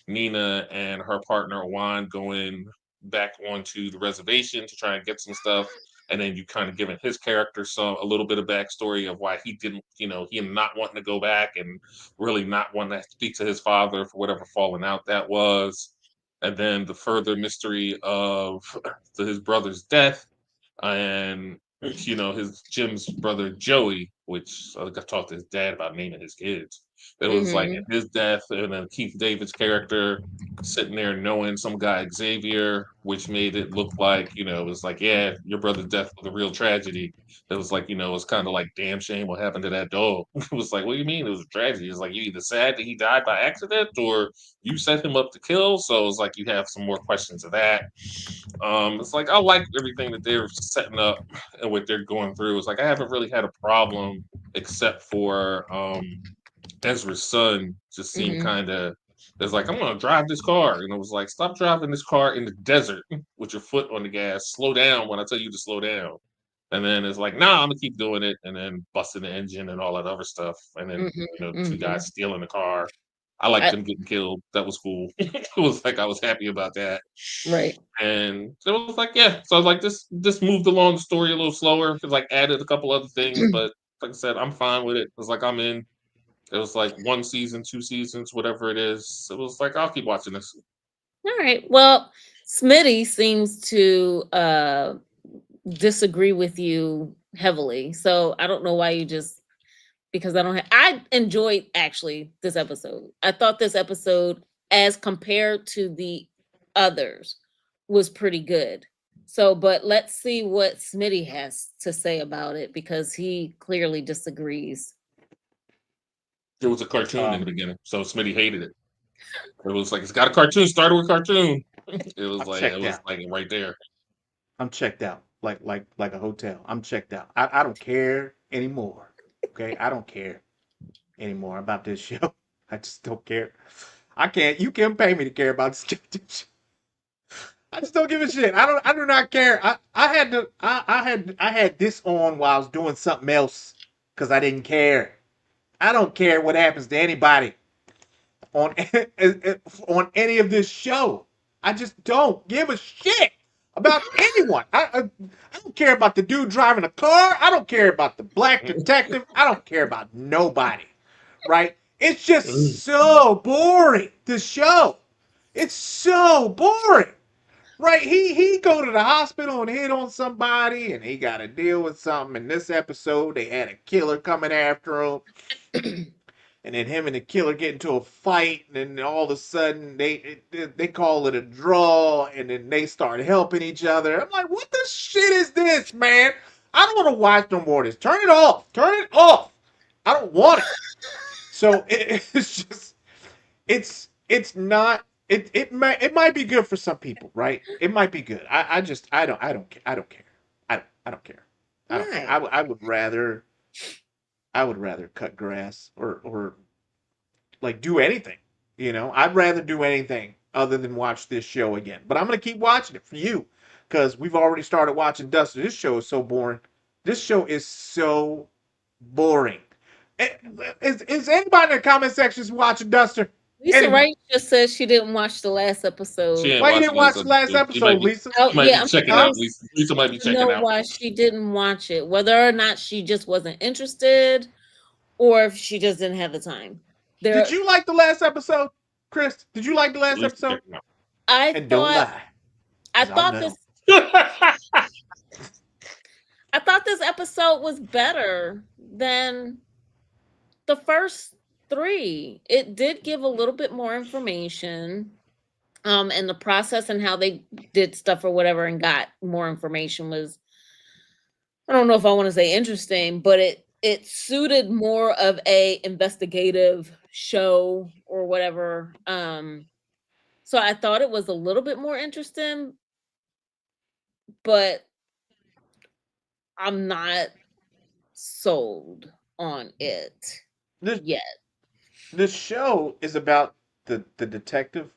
Nina and her partner Juan going back onto the reservation to try and get some stuff, and then you kind of giving his character a little bit of backstory of why he didn't, he not wanting to go back and really not wanting to speak to his father for whatever falling out that was, and then the further mystery of his brother's death, and his Jim's brother Joey, which I think I talked to his dad about naming his kids. It was like Hmm. his death, and then Keith David's character sitting there knowing some guy Xavier, which made it look like it was like, yeah, your brother's death was a real tragedy. It was like, it was kind of like, damn shame what happened to that dog. It was like, what do you mean it was a tragedy? It's like you either sad that he died by accident or you set him up to kill. So it's like you have some more questions of that. It's like I like everything that they're setting up and what they're going through. It's like I haven't really had a problem except for Ezra's son just seemed Hmm. kind of. It's like I'm gonna drive this car, and it was like stop driving this car in the desert with your foot on the gas. Slow down when I tell you to slow down. And then it's like, nah, I'm gonna keep doing it, and then busting the engine and all that other stuff. And then Hmm. two Hmm. guys stealing the car. I liked I, them getting killed. That was cool. It was like I was happy about that. right. And so it was like, yeah. So I was like, this moved along the story a little slower. It like added a couple other things, but like I said, I'm fine with it. It was like I'm in. It was like one season, 2 seasons, whatever it is. It was like I'll keep watching this. All right. Well, Smitty seems to disagree with you heavily. So I don't know why you just because I don't have I enjoyed actually this episode. I thought this episode as compared to the others was pretty good. So, but let's see what Smitty has to say about it because he clearly disagrees. It was a cartoon in the Um, beginning, so Smitty hated it. It was like it's got a cartoon. Started with cartoon. I'm checked It was out. like right there. I'm checked out. Like a hotel. I'm checked out. I don't care anymore. Okay, I don't care anymore about this show. I just don't care. I can't. You can't pay me to care about this goddamn show. I just don't give a shit. I don't. I do not care. I had to. I had this on while I was doing something else because I didn't care. I don't care what happens to anybody on on any of this show. I just don't give a shit about anyone. I don't care about the dude driving a car. I don't care about the black detective. I don't care about nobody. Right? It's just so boring. This show. It's so boring. Right? He go to the hospital and hit on somebody, and he got to deal with something. In this episode, they had a killer coming after him, and then him and the killer get into a fight, and then all of a sudden they call it a draw, and then they start helping each other. I'm like, what the shit is this, man? I don't want to watch no more of this. Turn it off. Turn it off. I don't want it. So it's just it's not it might be good for some people, right? It might be good. I just I don't care. I don't care. I don't care. Right. I would rather cut grass or like do anything. I'd rather do anything other than watch this show again. But I'm gonna keep watching it for you because we've already started watching Duster. This show is so boring. This show is so boring. Eh, is anybody in the comment sections watching Duster? Lisa Anybody? Wright just said she didn't watch the last She episode. ain't Why you watching didn't last watch the last episode. She might episode, be Lisa? Oh she might yeah, be I'm checking out. curious Lisa might be to checking know out. why she didn't watch it. Whether or not she just wasn't interested, or if she just didn't have the time. Did There, you like the last episode, Chris? Did you like the last Lisa episode? checking out. I And don't thought, lie, I because I'll thought know. this, I thought this episode was better than the first three. It did give a little bit more information, and the process and how they did stuff or whatever and got more information was, I don't know if I want to say interesting, but it suited more of a investigative show or whatever. So I thought it was a little bit more interesting, but I'm not sold on it This yet. this show is about the detective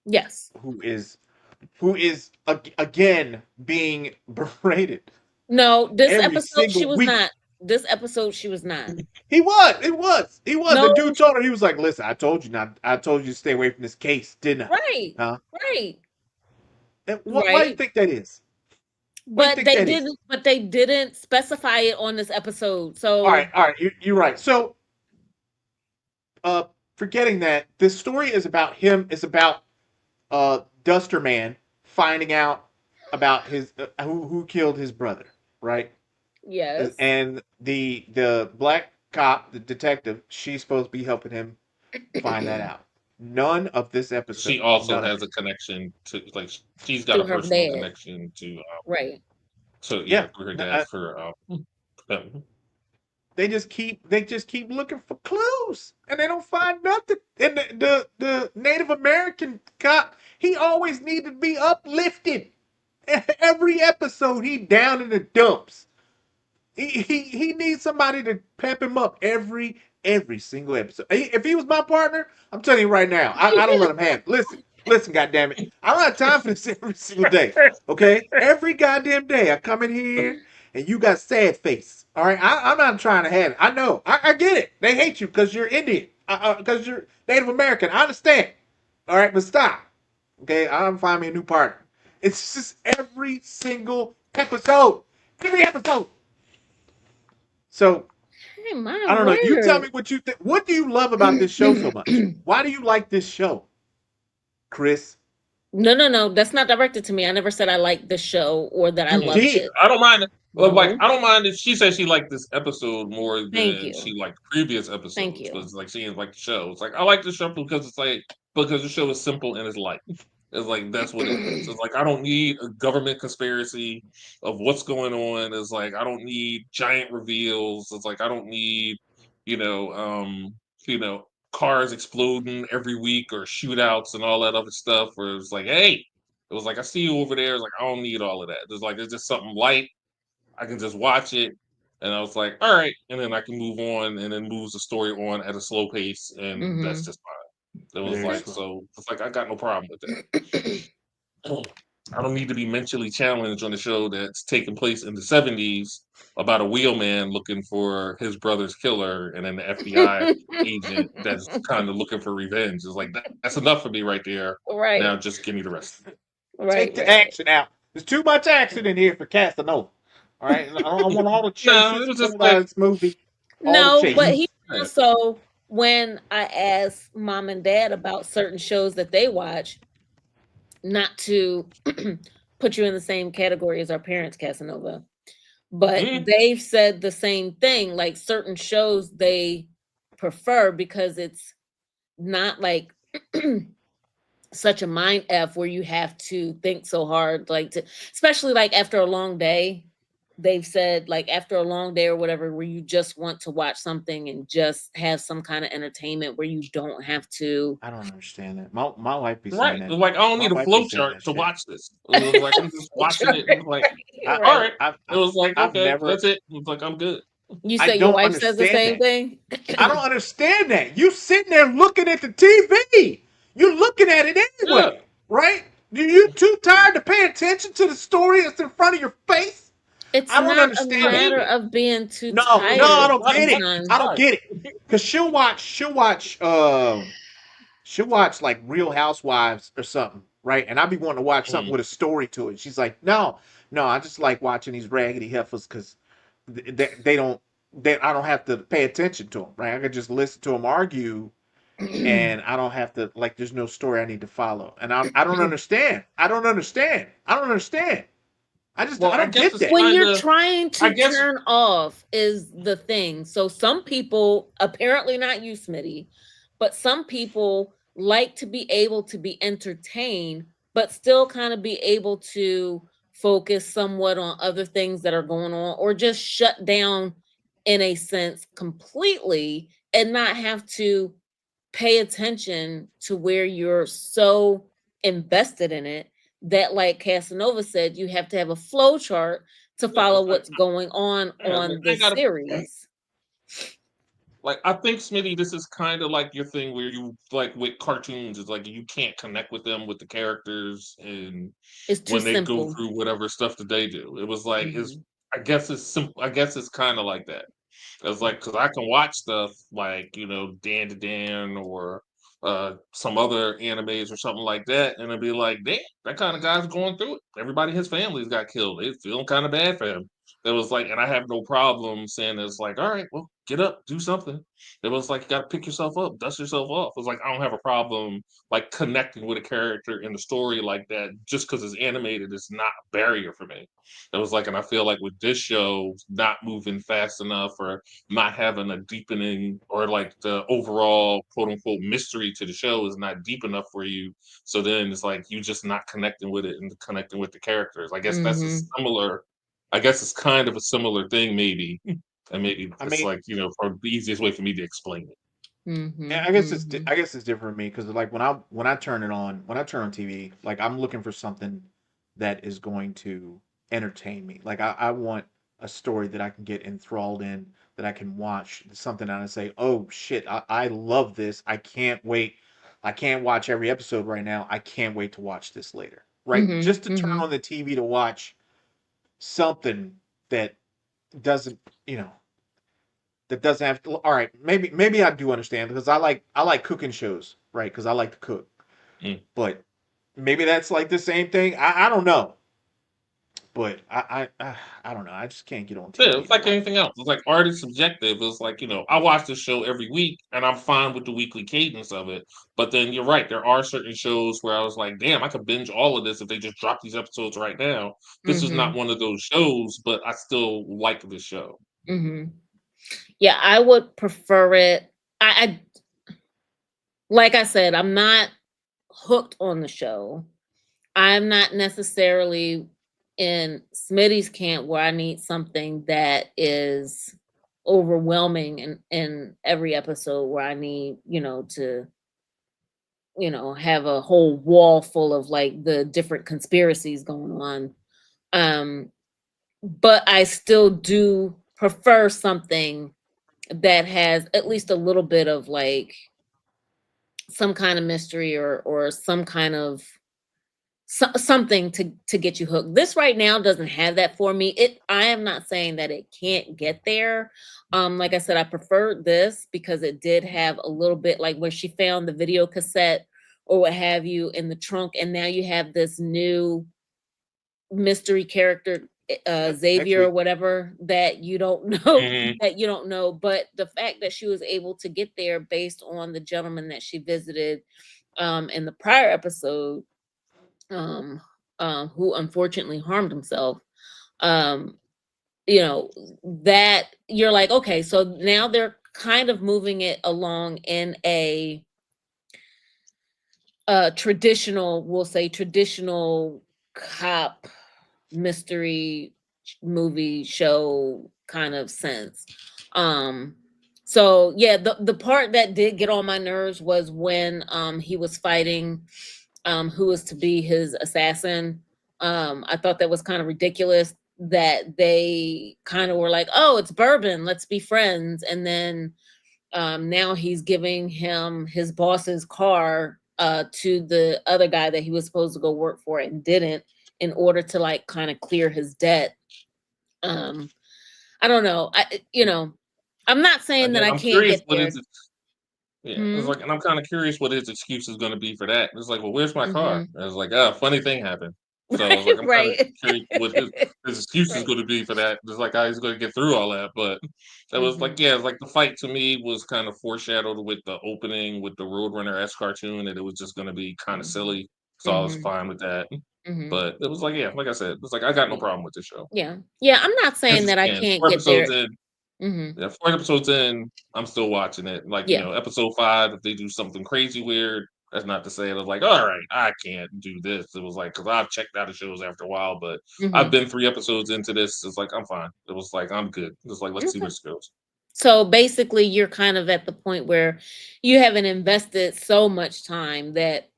Yes. again being berated No, this every episode she single was week. not. This episode she was not. He was. The No, dude told her, he was like, "Listen, I told you not. I told you to stay away from this case, didn't right. I? Huh? Right. And why do you Right. think that is? Why do you But think they that is? didn't but they didn't specify it on this episode. All right, So all right, you're right. So, uh, forgetting that this story is about him. It's about Duster Man finding out about his who killed his brother, right? yes. And the black cop, the detective, she's supposed to be helping him find that out. None of this She episode, also none of has it. a connection to like she's got To a her personal dad. connection Right. to Yeah, through her dad for they just keep looking for clues, and they don't find nothing. And the Native American cop, he always needed to be uplifted. Every episode, he down in the dumps. He needs somebody to pep him up every single episode. If he was my partner, I'm telling you right now, I don't let him have it. Listen, goddamn it, I don't have time for this every single day. Okay, every goddamn day I come in here and you got sad face. All right, I'm not trying to have it. I know, I get it. They hate you because you're Indian, because you're Native American. I understand. All right, but stop. Okay, I'm find me a new partner. It's just every single episode. Every episode. So Hey, my I don't know. You tell word. me what you think. What do you love about this show so much? Why do you like this show, Chris? No. That's not directed to me. I never said I liked the show or that I You loved did. it. I don't mind it. Well, like No. I don't mind if she said she liked this episode more Thank than you. she liked previous Thank episodes you. because like she didn't like the show. It's like I like the show because it's like because the show is simple and it's light. It's like that's what it is. It's like I don't need a government conspiracy of what's going on. It's like I don't need giant reveals. It's like I don't need, you know, um, you know, cars exploding every week or shootouts and all that other stuff. Where it's like, hey, it was like I see you over there. It's like I don't need all of that. It's just something light. I can just watch it, and I was like, all right, and then I can move on, and then moves the story on at a slow pace, and that's Mm-hmm. just fine. It was Very like slow. so. It's like I got no problem with that. I don't need to be mentally challenged on a show that's taking place in the '70s about a wheelman looking for his brother's killer, and then the FBI agent that's kind of looking for revenge. It's like that's enough for me right there. Right. Now just give me the rest. Right. Take the Right. action out. There's too much action in here for Casanova. All right, I want all the No, it chases was just pulled out like of this movie. All the No, but chases. he right. also, when I asked mom and dad about certain shows that they watch, not to put you in the same category as our parents, Casanova, but Mm, they've said the same thing. Like certain shows they prefer because it's not like such a mind f where you have to think so hard, like to, especially like after a long day. They've said like after a long day or whatever, where you just want to watch something and just have some kind of entertainment where you don't have to. I don't understand that. My wife be saying right. that. Like I don't My need a wife be flow saying chart that to shit. watch this. It was like I'm just watching it. And it was like, I, all Right. right. I, It I was like, I've okay, never. that's it. It was like I'm good. You I say your don't wife says the understand same that. thing? I don't understand that. You sitting there looking at the TV. You're looking at it Yeah. anyway, right? You too tired to pay attention to the story that's in front of your face? It's I don't not a I understand it. hate matter it. of being too No, no, I tired don't get it. I sometimes. don't Right. get it. Cause she'll watch like Real Housewives or something, right? And I be wanting to watch something Mm. with a story to it. She's like, no, I just like watching these raggedy heifers because they don't, I don't have to pay attention to them, right? I can just listen to them argue, and I don't have to like. There's no story I need to follow, and I don't understand. I don't understand. I don't understand. Well, I I don't guess get it's that. When kind you're of. trying I to guess. turn off is the thing. So some people, apparently not you, Smitty, but some people like to be able to be entertained, but still kind of be able to focus somewhat on other things that are going on, or just shut down in a sense completely and not have to pay attention to where you're so invested in it that, like Casanova said, you have to have a flow chart to Yeah, follow it's like, what's going on like I the ain't gotta series. like. I think Smitty, this is kind of like your thing where you like with cartoons. It's like you can't connect with them with the characters and It's too when they go simple. through whatever stuff that they do. It was like is Mhm. I guess it's simple. I guess it's kind of like that. It's like because I can watch stuff like Dan to Dan or some other animes or something like that, and it'd be like, damn, that kind of guy's going through it. Everybody, his families got killed. They feeling kind of bad for him. It was like, and I have no problem saying it's like, all right, well, get up, do something. It was like you got to pick yourself up, dust yourself off. It was like I don't have a problem like connecting with a character in the story like that just because it's animated is not a barrier for me. It was like, and I feel like with this show not moving fast enough or not having a deepening or like the overall quote unquote mystery to the show is not deep enough for you. So then it's like you just not connecting with it and connecting with the characters. I guess that's a Mhm. similar, I guess it's kind of a similar thing, maybe. And maybe I it's mean, like, for the easiest way for me to explain it. yeah, Mhm. I guess Mhm. I guess it's different for me because like when I turn it on when I turn on TV, like I'm looking for something that is going to entertain me. Like I want a story that I can get enthralled in, that I can watch, something that I say, oh shit, I love this. I can't wait. I can't watch every episode right now. I can't wait to watch this later. Right? Mhm. Just to turn Mhm. on the TV to watch something that doesn't, you know, that doesn't have to, all right, maybe I do understand because I like cooking shows, right? Because I like to cook. Mm. But maybe that's like the same thing. I don't know. But I don't know. I just can't get on Yeah, TV it's to like watch. anything else. It's like art is subjective. It's like, I watch this show every week and I'm fine with the weekly cadence of it. But then you're right, there are certain shows where I was like, damn, I could binge all of this if they just drop these episodes right now. This is not Mhm. one of those shows, but I still like this show. Mhm. Yeah, I would prefer it. I like I said, I'm not hooked on the show. I'm not necessarily in Smitty's camp where I need something that is overwhelming in every episode where I need, to, have a whole wall full of like the different conspiracies going on. Um, but I still do prefer something that has at least a little bit of like some kind of mystery or some kind of something to get you hooked. This right now doesn't have that for me. I am not saying that it can't get there. Like I said, I preferred this because it did have a little bit like where she found the video cassette or what have you in the trunk, and now you have this new mystery character, Yep, next Xavier or week. whatever, that you don't know Hmm. that you don't know. But the fact that she was able to get there based on the gentleman that she visited in the prior episode, um, who unfortunately harmed himself. Um, you know, that you're like, okay, so now they're kind of moving it along in a traditional, we'll say traditional cop mystery movie show kind of sense. Um, so yeah, the part that did get on my nerves was when he was fighting who was to be his assassin. I thought that was kind of ridiculous that they kind of were like, "Oh, it's Bourbon, let's be friends," and then now he's giving him his boss's car to the other guy that he was supposed to go work for and didn't, in order to like kind of clear his debt. Um, I don't know. I'm not saying that Again, I I'm can't curious get what there. is it. Yeah, it's Hmm. like, and I'm kind of curious what his excuse is going to be for that. It's like, well, where's my car? Hmm. And it's like, ah, funny thing happened. So it's Right, like, I'm kind of right. curious what his excuse is Right. going to be for that. It's like how he's going to get through all that. But that was like, Hmm. yeah, it's like the fight to me was kind of foreshadowed with the opening with the Roadrunner S cartoon, and it was just going to be kind of Hmm. silly. So I was Hmm. fine with that. Hmm. But it was like, yeah, like I said, it's like I got no Yeah. problem with this show. Yeah. Yeah. I'm not As saying it that I stands, can't four get episodes there. in, Hmm. yeah, 4 episodes in, I'm still watching it. Like, Yeah. episode 5, if they do something crazy weird, that's not to say it was like, all right, I can't do this. It was like, because I've checked out of shows after a while, but I've Hmm. been 3 episodes into this. It's like, I'm fine. It was like, I'm good. It's like, let's see where Okay. this goes. So basically, you're kind of at the point where you haven't invested so much time that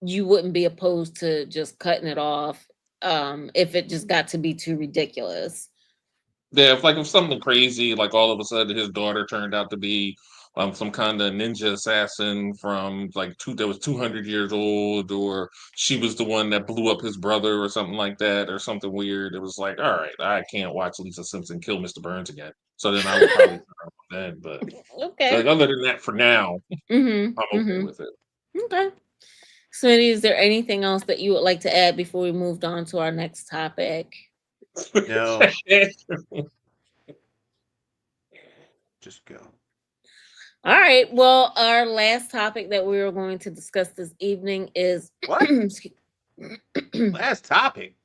you wouldn't be opposed to just cutting it off if it just got to be too ridiculous. Yeah, if something crazy, like all of a sudden his daughter turned out to be some kind of ninja assassin from like that was 200 years old, or she was the one that blew up his brother or something like that, or something weird. It was like, all right, I can't watch Lisa Simpson kill Mr. Burns again. So then I would probably turn off then. But Okay. like other than that, for now, Mm-hmm. I'm okay Mm-hmm. with it. Okay. Smitty, is there anything else that you would like to add before we moved on to our next topic? No, just go. All right. Well, our last topic that we are going to discuss this evening is What? Last topic.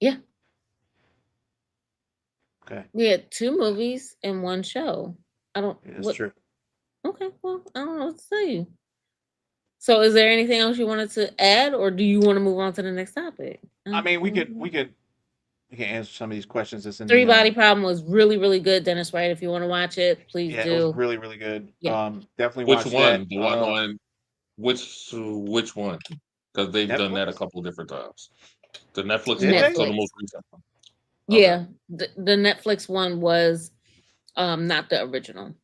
yeah, Okay, we had two movies and one show. I don't yeah, that's what true. okay, well, I don't know what to say. So is there anything else you wanted to add, or do you want to move on to the next topic? I mean, we could Mhm. we can answer some of these questions that's in Three the Body Problem was really, really good, Dennis Wright. If you want to watch it, please yeah, it was do. really really good. Yeah. Definitely Which watch that. one? The one on which one? Because they've done that a Netflix. couple of different times. The Netflix Did one, they? so the Netflix. most recent one. Okay. Yeah. The Netflix one was not the original.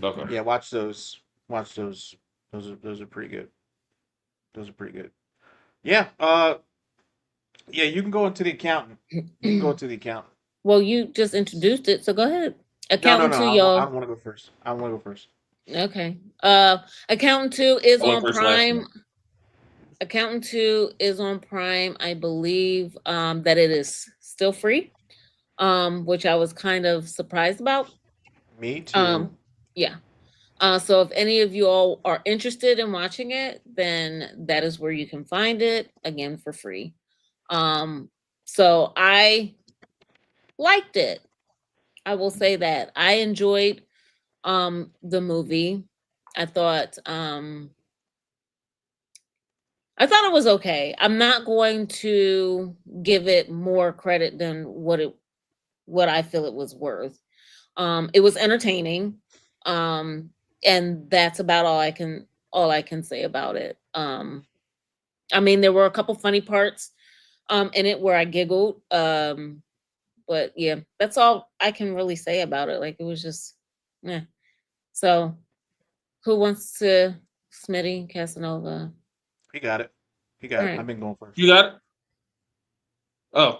Okay. Yeah, watch those. Watch those. Those are pretty good. Those are pretty good. Yeah. Yeah. You can go into the accountant. You can go into the accountant. Well, you just introduced it, so go ahead. No, no, Accountant no. 2, I don't y'all. want to go first. I don't want to go first. Okay. Accountant 2 is I went on first last time. Prime. Accountant 2 is on Prime. I believe that it is still free. Which I was kind of surprised about. Me too. Um, yeah. So if any of you all are interested in watching it, then that is where you can find it again for free. Um, so I liked it. I will say that I enjoyed the movie. I thought it was okay. I'm not going to give it more credit than what I feel it was worth. It was entertaining. Um, and that's about all I can say about it. I mean, there were a couple funny parts in it where I giggled. But yeah, that's all I can really say about it. Like it was just yeah. So who wants to Smitty Casanova? He got it. He All got it. right. I've been going first. You got it? Oh,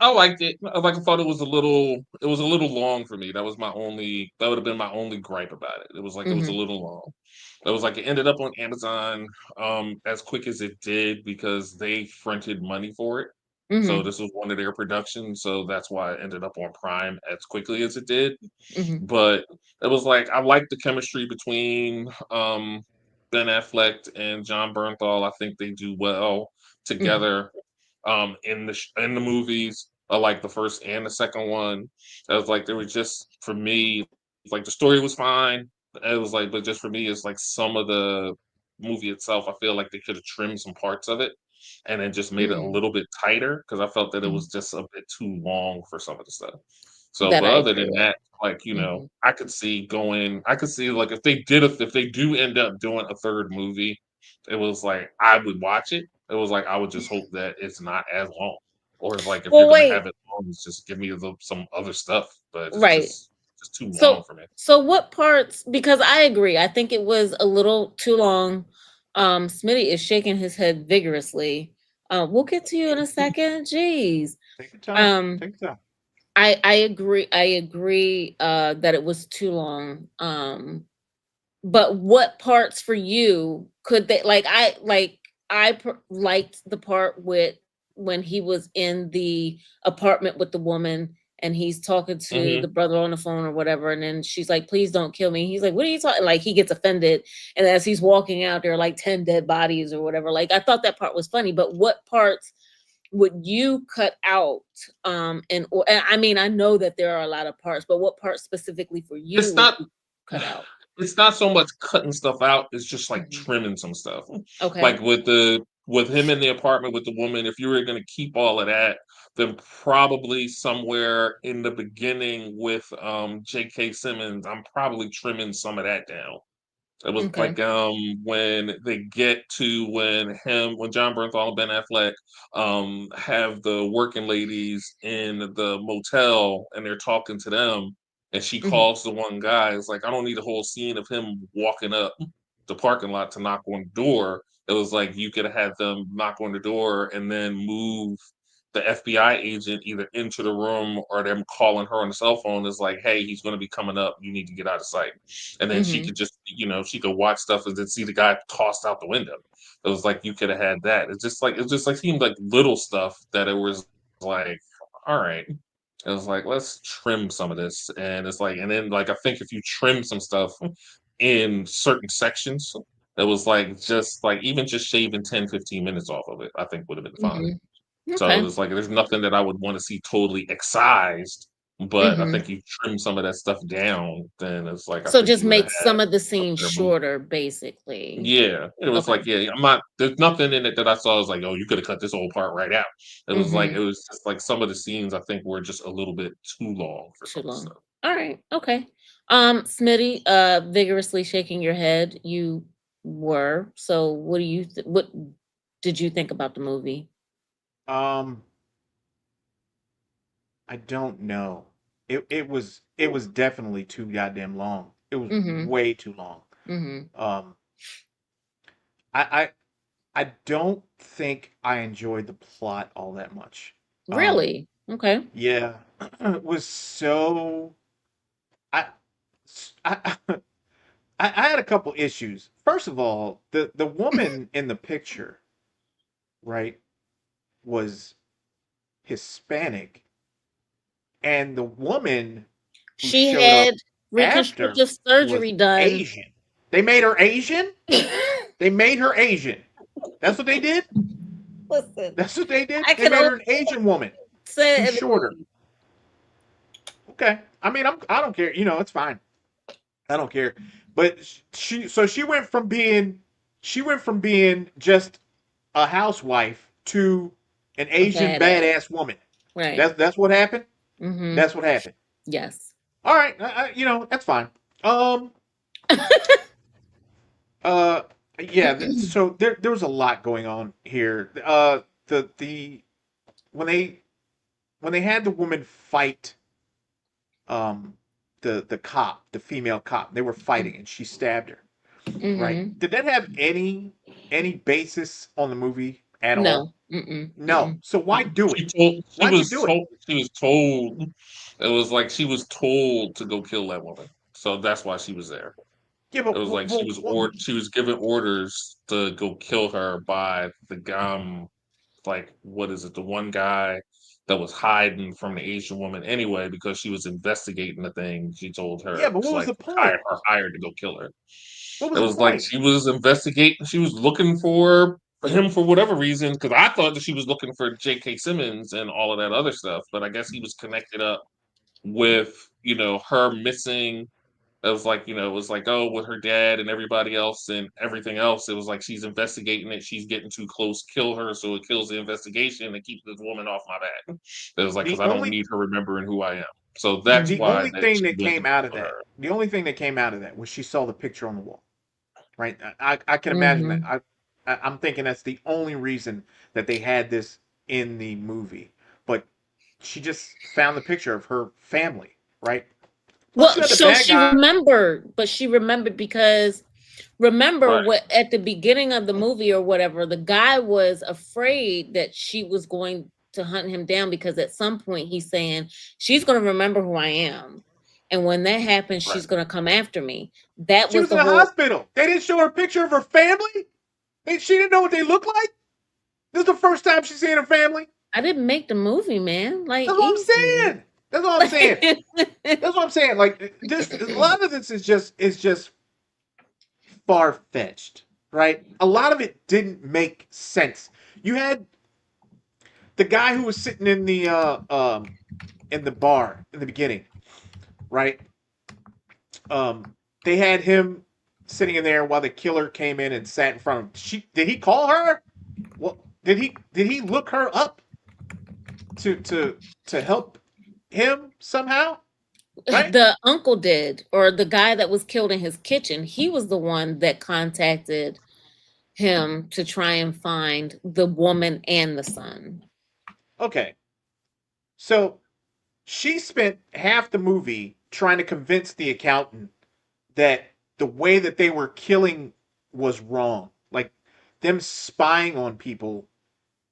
I liked it. I thought it was a little long for me. That would have been my only gripe about it. It was like it was a Mm-hmm. little long. It was like it ended up on Amazon as quick as it did because they fronted money for it. So Mm-hmm. this was one of their productions, so that's why it ended up on Prime as quickly as it did. Mm-hmm. But it was like I liked the chemistry between Ben Affleck and John Bernthal. I think they do well Mm-hmm. together in the movies. I like the first and the second one. I was like, they were just for me, like the story was fine. It was like, but just for me, it's like some of the movie itself. I feel like they could have trimmed some parts of it and then just made it a Mm-hmm. little bit tighter because I felt that it Mm-hmm. was just a bit too long for some of the stuff. So, That but I other agree than with. that, like Mm-hmm. I could see like if they do end up doing a third movie, it was like I would watch it. It was like I would just hope that it's not as long, or it's like if you're Well, gonna have wait. it long, it's just give me some other stuff. But it's Right. just too long So for me. so what parts because I agree. I think it was a little too long. Smitty is shaking his head vigorously. We'll get to you in a second. Jeez. Take your time. Um Take your time. I agree. I agree that it was too long. But what parts for you could they liked the part with when he was in the apartment with the woman and he's talking to Hmm. the brother on the phone or whatever, and then she's like, please don't kill me. He's like, what are you talking, like he gets offended, and as he's walking out there are like 10 dead bodies or whatever. Like I thought that part was funny, but what parts would you cut out? And I mean, I know that there are a lot of parts, but what parts specifically for you It's would not. you cut out? It's not so much cutting stuff out. It's just like Mhm. trimming some stuff. Okay. Like with him in the apartment with the woman. If you were going to keep all of that, then probably somewhere in the beginning with J.K. Simmons, I'm probably trimming some of that down. It was Okay. like when they get to when John Bernthal and Ben Affleck have the working ladies in the motel and they're talking to them and she Mhm. calls the one guy. It's like I don't need a whole scene of him walking up the parking lot to knock on the door. It was like you could have had them knock on the door and then move the FBI agent either into the room or them calling her on the cell phone is like, hey, he's going to be coming up. You need to get out of sight. And then she Mhm. could just, she could watch stuff and then see the guy tossed out the window. It was like you could have had that. It just like seemed like little stuff that it was like, all right. It was like, let's trim some of this. And it's like, and then like I think if you trim some stuff in certain sections, it was like just like even just shaving 10, 15 minutes off of it, I think would have been fine. Mhm. So Okay. it's like there's nothing that I would want to see totally excised, but I Mhm. think you trim some of that stuff down, then it's like I So think just you would have make had some of the a scenes better movie. shorter, basically. Yeah, it was Okay. like, yeah, I'm not. There's nothing in it that I saw. I was like, oh, you could have cut this whole part right out. It was like it Mhm. was just like some of the scenes I think were just a little bit too long for Too some long. stuff. All right. Okay. Smitty, vigorously shaking your head. You were. So what did you think about the movie? Um, I don't know. It was definitely too goddamn long. It was Mhm. way too long. Mhm. Um, I I don't think I enjoyed the plot all that much. Really? Okay. Yeah, it was so I I I had a couple issues. First of all, the woman in the picture, right, was Hispanic, and the woman who She showed up had after reconstructive was surgery done. Asian. They made her Asian? They made her Asian. That's what they did? Listen, That's what they did? I They can made only her an Asian woman say who's it in the shorter. movie. Okay. I mean, I don't care. It's fine. I don't care. But she went from being just a housewife to an A Asian badass. badass woman. Right. That's what happened. Mhm. That's what happened. Yes. All right, that's fine. Um, uh, yeah. So there was a lot going on here. The when they had the woman fight um the female cop, they were fighting and she stabbed her. Right? Mhm. Did that have any basis on the movie at all? No. Mm-mm. No. Mm-mm. So why Mm-mm. do it? Why'd you do it? She was told it was like she was told to go kill that woman. So that's why she was there. Yeah, It was like she was given orders to go kill her by the like what is it, the one guy that was hiding from the Asian woman anyway because she was investigating the thing. She told yeah, her but to what was like the point? hired to go kill her. What was It the was like point? she was investigating. She was looking for him for whatever reason. Because I thought that she was looking for J.K. Simmons and all of that other stuff. But I guess he was connected up with her missing. It was like it was like oh with her dad and everybody else and everything else. It was like she's investigating it. She's getting too close. Kill her so it kills the investigation and keeps this woman off my back. It was like because The I don't only need her remembering who I am. So that's the why only that thing she that went to came out of kill that, her. the only thing that came out of that was she saw the picture on the wall. Right? I can imagine that. Mhm. I'm thinking that's the only reason that they had this in the movie. But she just found the picture of her family, right? Plus, Well, you had the so bad she guy. remembered, but she remembered because remember Right. what at the beginning of the movie or whatever, the guy was afraid that she was going to hunt him down because at some point he's saying, she's going to remember who I am. And when that happens, Right. she's going to come after me. That She was was in the the whole, hospital. They didn't show her a picture of her family. She didn't know what they looked like. This is the first time she's seen her family. I didn't make the movie, man. Like, That's what I'm easy. saying. That's what I'm saying. That's what I'm saying. Like this, a lot of this is just far fetched, right? A lot of it didn't make sense. You had the guy who was sitting in the bar in the beginning, right? They had him sitting in there while the killer came in and sat in front of him. Did he call her? Well, did he look her up to help him somehow? right? The uncle did, or the guy that was killed in his kitchen. He was the one that contacted him to try and find the woman and the son. Okay, so she spent half the movie trying to convince the accountant that the way that they were killing was wrong. Like them spying on people,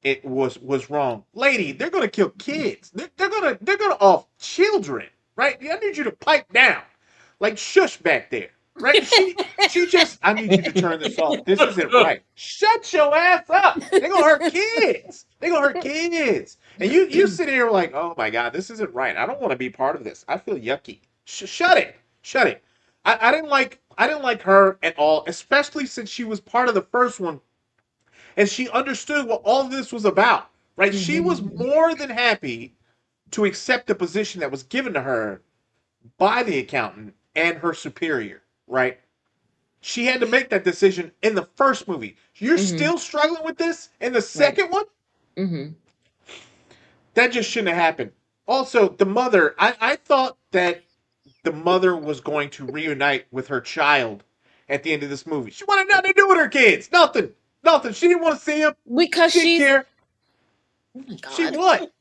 it was wrong. Lady, they're gonna kill kids. They're gonna off children, right? I need you to pipe down, like shush back there, right? She just, I need you to turn this off. This isn't right. Shut your ass up. They're gonna hurt kids. They're gonna hurt kids. And you sit here like, oh my god, this isn't right. I don't want to be part of this. I feel yucky. Shut it. Shut it. I didn't like her at all, especially since she was part of the first one and she understood what all of this was about, right? She was Mhm. more than happy to accept the position that was given to her by the accountant and her superior, right? She had to make that decision in the first movie. You're Mhm. still struggling with this in the Right. second one? Mhm. That just shouldn't have happened. Also, the mother, I thought that the mother was going to reunite with her child at the end of this movie. She wanted nothing to do with her kids. Nothing. Nothing. She didn't want to see him. Because She didn't she's, care. oh my She god. what?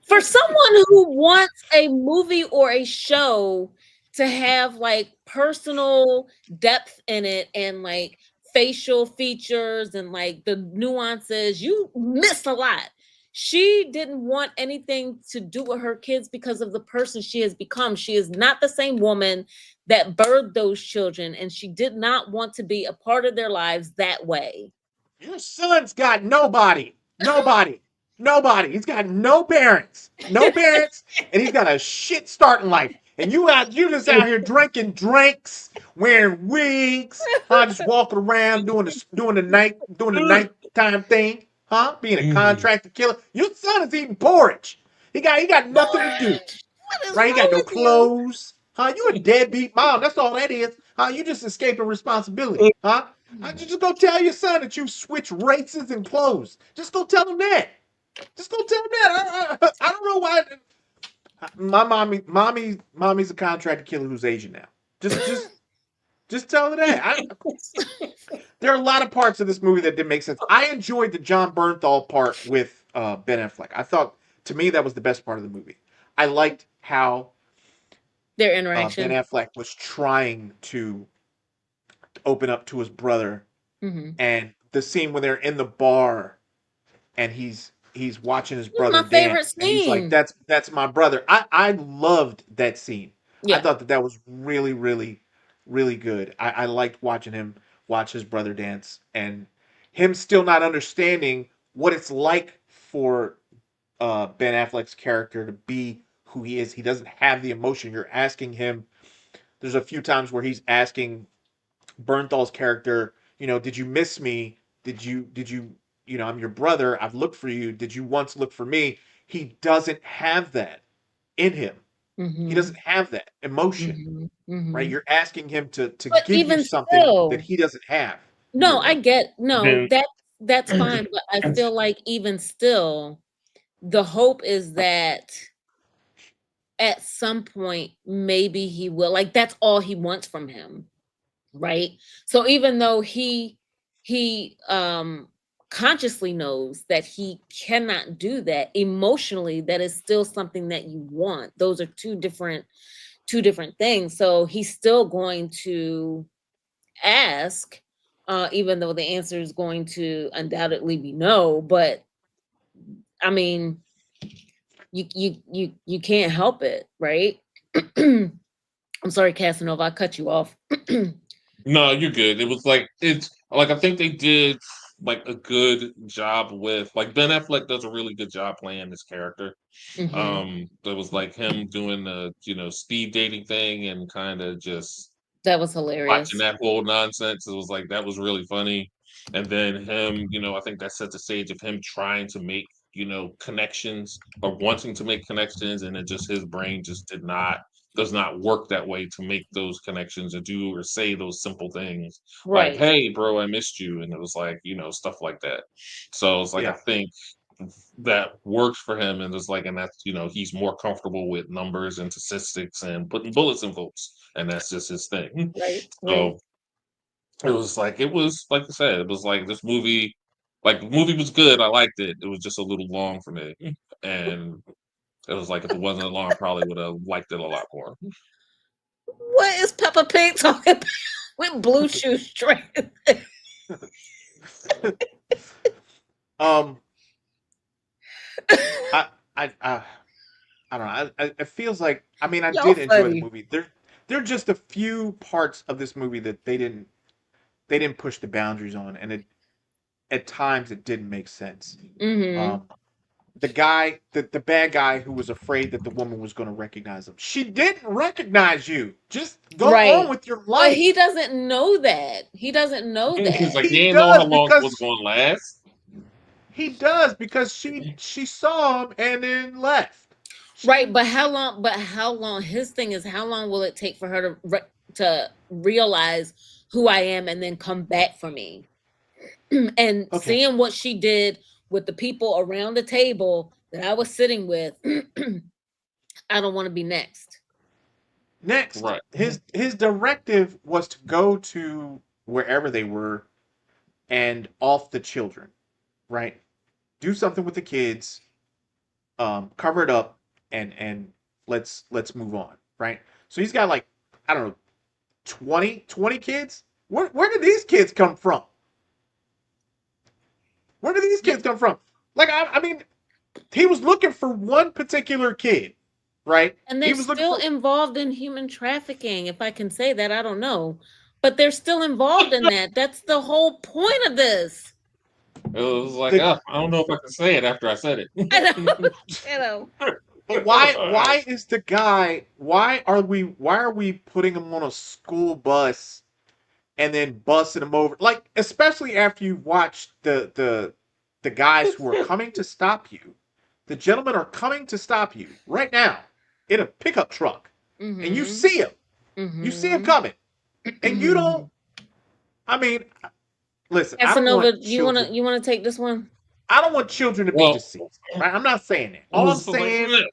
For someone who wants a movie or a show to have like personal depth in it and like facial features and like the nuances, you missed a lot. She didn't want anything to do with her kids because of the person she has become. She is not the same woman that birthed those children, and she did not want to be a part of their lives that way. Your son's got nobody. Nobody. Nobody. He's got no parents. No parents. And he's got a shit start in life. And you just out here drinking drinks, wearing wigs, huh? Just walking around doing the nighttime thing, huh? Being a Mm. contractor killer. Your son is eating porridge. He got nothing to do. What is Right? He got wrong no with you? clothes. Huh? You a deadbeat mom. That's all that is. Huh? You just escaping responsibility. Huh? You just go tell your son that you switch races and clothes. Just go tell him that. Just go tell him that. I don't know why. My mommy's a contractor killer who's Asian now. Just tell her that. There are a lot of parts of this movie that didn't make sense. I enjoyed the John Bernthal part with Ben Affleck. I thought, to me, that was the best part of the movie. I liked how Their Ben interaction. Affleck was trying to open up to his brother, Mhm. and the scene when they're in the bar and he's watching his This is brother my favorite dance, and he's like, scene. "That's my brother." I loved that scene. I Yeah. thought that was really really really good. I liked watching him watch his brother dance and him still not understanding what it's like for Ben Affleck's character to be who he is. He doesn't have the emotion. You're asking him. There's a few times where he's asking Bernthal's character, did you miss me? I'm your brother. I've looked for you. Did you once look for me? He doesn't have that in him. He doesn't Mhm. have that emotion, Mhm. right? Mhm. You're asking him to But give you even something that still, he doesn't have. no, I get no, Then that's fine, but I feel like even still, the hope is that at some point maybe he will, like that's all he wants from him, right? So even though he consciously knows that he cannot do that, emotionally that is still something that you want. Those are two different things. So he's still going to ask, even though the answer is going to undoubtedly be no. But I mean, you can't help it, right? I'm sorry, Casanova, I cut you off. no, you're good. It was like it's like I think they did like a good job with like Ben Affleck does a really good job playing this character. Hmm. There was like him doing the speed dating thing and kind of just That was watching hilarious. that whole nonsense. It was like that was really funny. And then him, I think that set the stage of him trying to make, connections or wanting to make connections, and it just his brain just does not work that way to make those connections or do or say those simple things like, Right. "Hey, bro, I missed you," and it was like, stuff like that. So it's like I Yeah, think. that works for him, and it's like, and that's he's more comfortable with numbers and statistics and putting bullets in folks, and that's just his thing. Right, right. So it was like I said, it was like this movie, like the movie was good. I liked it. It was just a little long for me, and it was like if it wasn't long, I probably would have liked it a lot more. What is Peppa Pig talking about with blue shoestrings? um, I, I don't know. It feels like, I mean, I Y'all did enjoy the funny. movie. There are just a few parts of this movie that they didn't push the boundaries on, and at times it didn't make sense. Mm-hmm. Um, the bad guy who was afraid that the woman was going to recognize him. She didn't recognize you. Just go on Right. with your But he life. doesn't know that. He doesn't know He's that. like, He he didn't know how does long it was because going to last. she saw him and then left. Right, She but how long his thing is how long will it take for her to realize who I am and then come back for me? And okay. seeing what she did with the people around the table that I was sitting with, I don't want to be next. Next, Right. his directive was to go to wherever they were and off the children, right? Do something with the kids, cover it up, and let's move on, right? So he's got like, I don't know, 20 kids. Where did these kids come from? Where did these Yeah. kids come from? Like, I mean, he was looking for one particular kid, right? And He they're was looking still for involved in human trafficking, if I can say that, I don't know. But they're still involved in that. That's the whole point of this. It was like, the. I don't know if I can say it after I said I know. it. You know. But why is the guy? Why are we putting him on a school bus and then busting him over? Like, especially after you've watched the guys who are coming to stop you. The gentlemen are coming to stop you right now in a pickup truck, and you Mm-hmm. see him. You see him Mm-hmm. coming, and you don't. I mean, listen. I don't Casanova, want children. you wanna take this one? I don't want children to be Well, deceased. Right? I'm not saying that. it All I'm was like, saying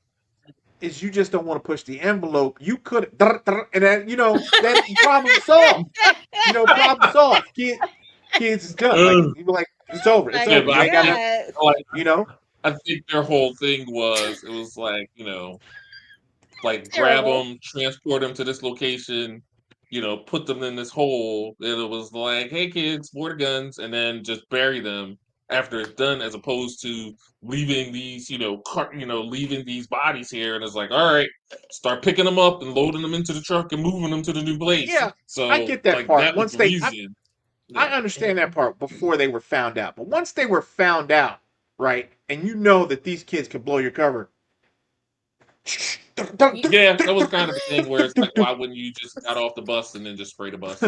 is you just don't want to push the envelope. You could, and then that problem solved. Problem solved. Kids is done. Like uh, you be like, it's over. It's My yeah, over. but You ain't got to. God. like, You know. I think their whole thing was, it was like, like grab Terrible. them, transport them to this location, put them in this hole. And it was like, hey kids, water guns, and then just bury them after it's done, as opposed to leaving these, leaving these bodies here. And it's like, all right, start picking them up and loading them into the truck and moving them to the new place. Yeah, I So get that like part. that was Once the they, reason. I Yeah. understand that part before they were found out. But once they were found out, right, and you know that these kids could blow your cover. You, Yeah, that was kind of a thing where it's like, why wouldn't you just got off the bus and then just spray the bus?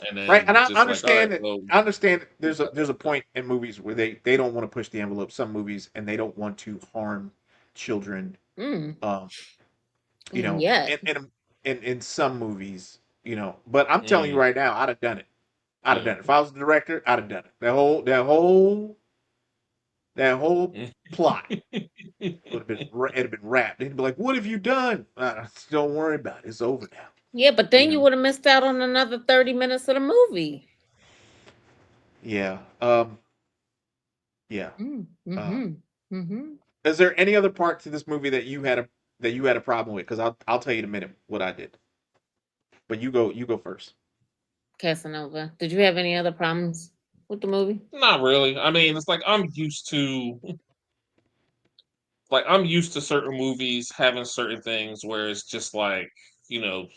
And Right, and then I just like, all right, understand that. well, I understand that there's a point in movies where they don't want to push the envelope. Some movies, and they don't want to harm children. mm, Um, and yet. in some movies, But I'm telling you mm, right now, I'd have done it. I'd have yeah. done it. If I was the director, I'd have done it. That whole plot would have been it'd have been wrapped. They'd be like, "What have you done?" Don't worry about it. It's over now. Yeah, but You then you know. would have missed out on another 30 minutes of the movie. Yeah. Yeah. Mm, Uh, mm-hmm. Mm-hmm. is there any other part to this movie that you had a problem with? Because I'll tell you in a minute what I did. But you go first. Casanova. Did you have any other problems with the movie? Not really. I mean, it's like I'm used to certain movies having certain things where it's just like,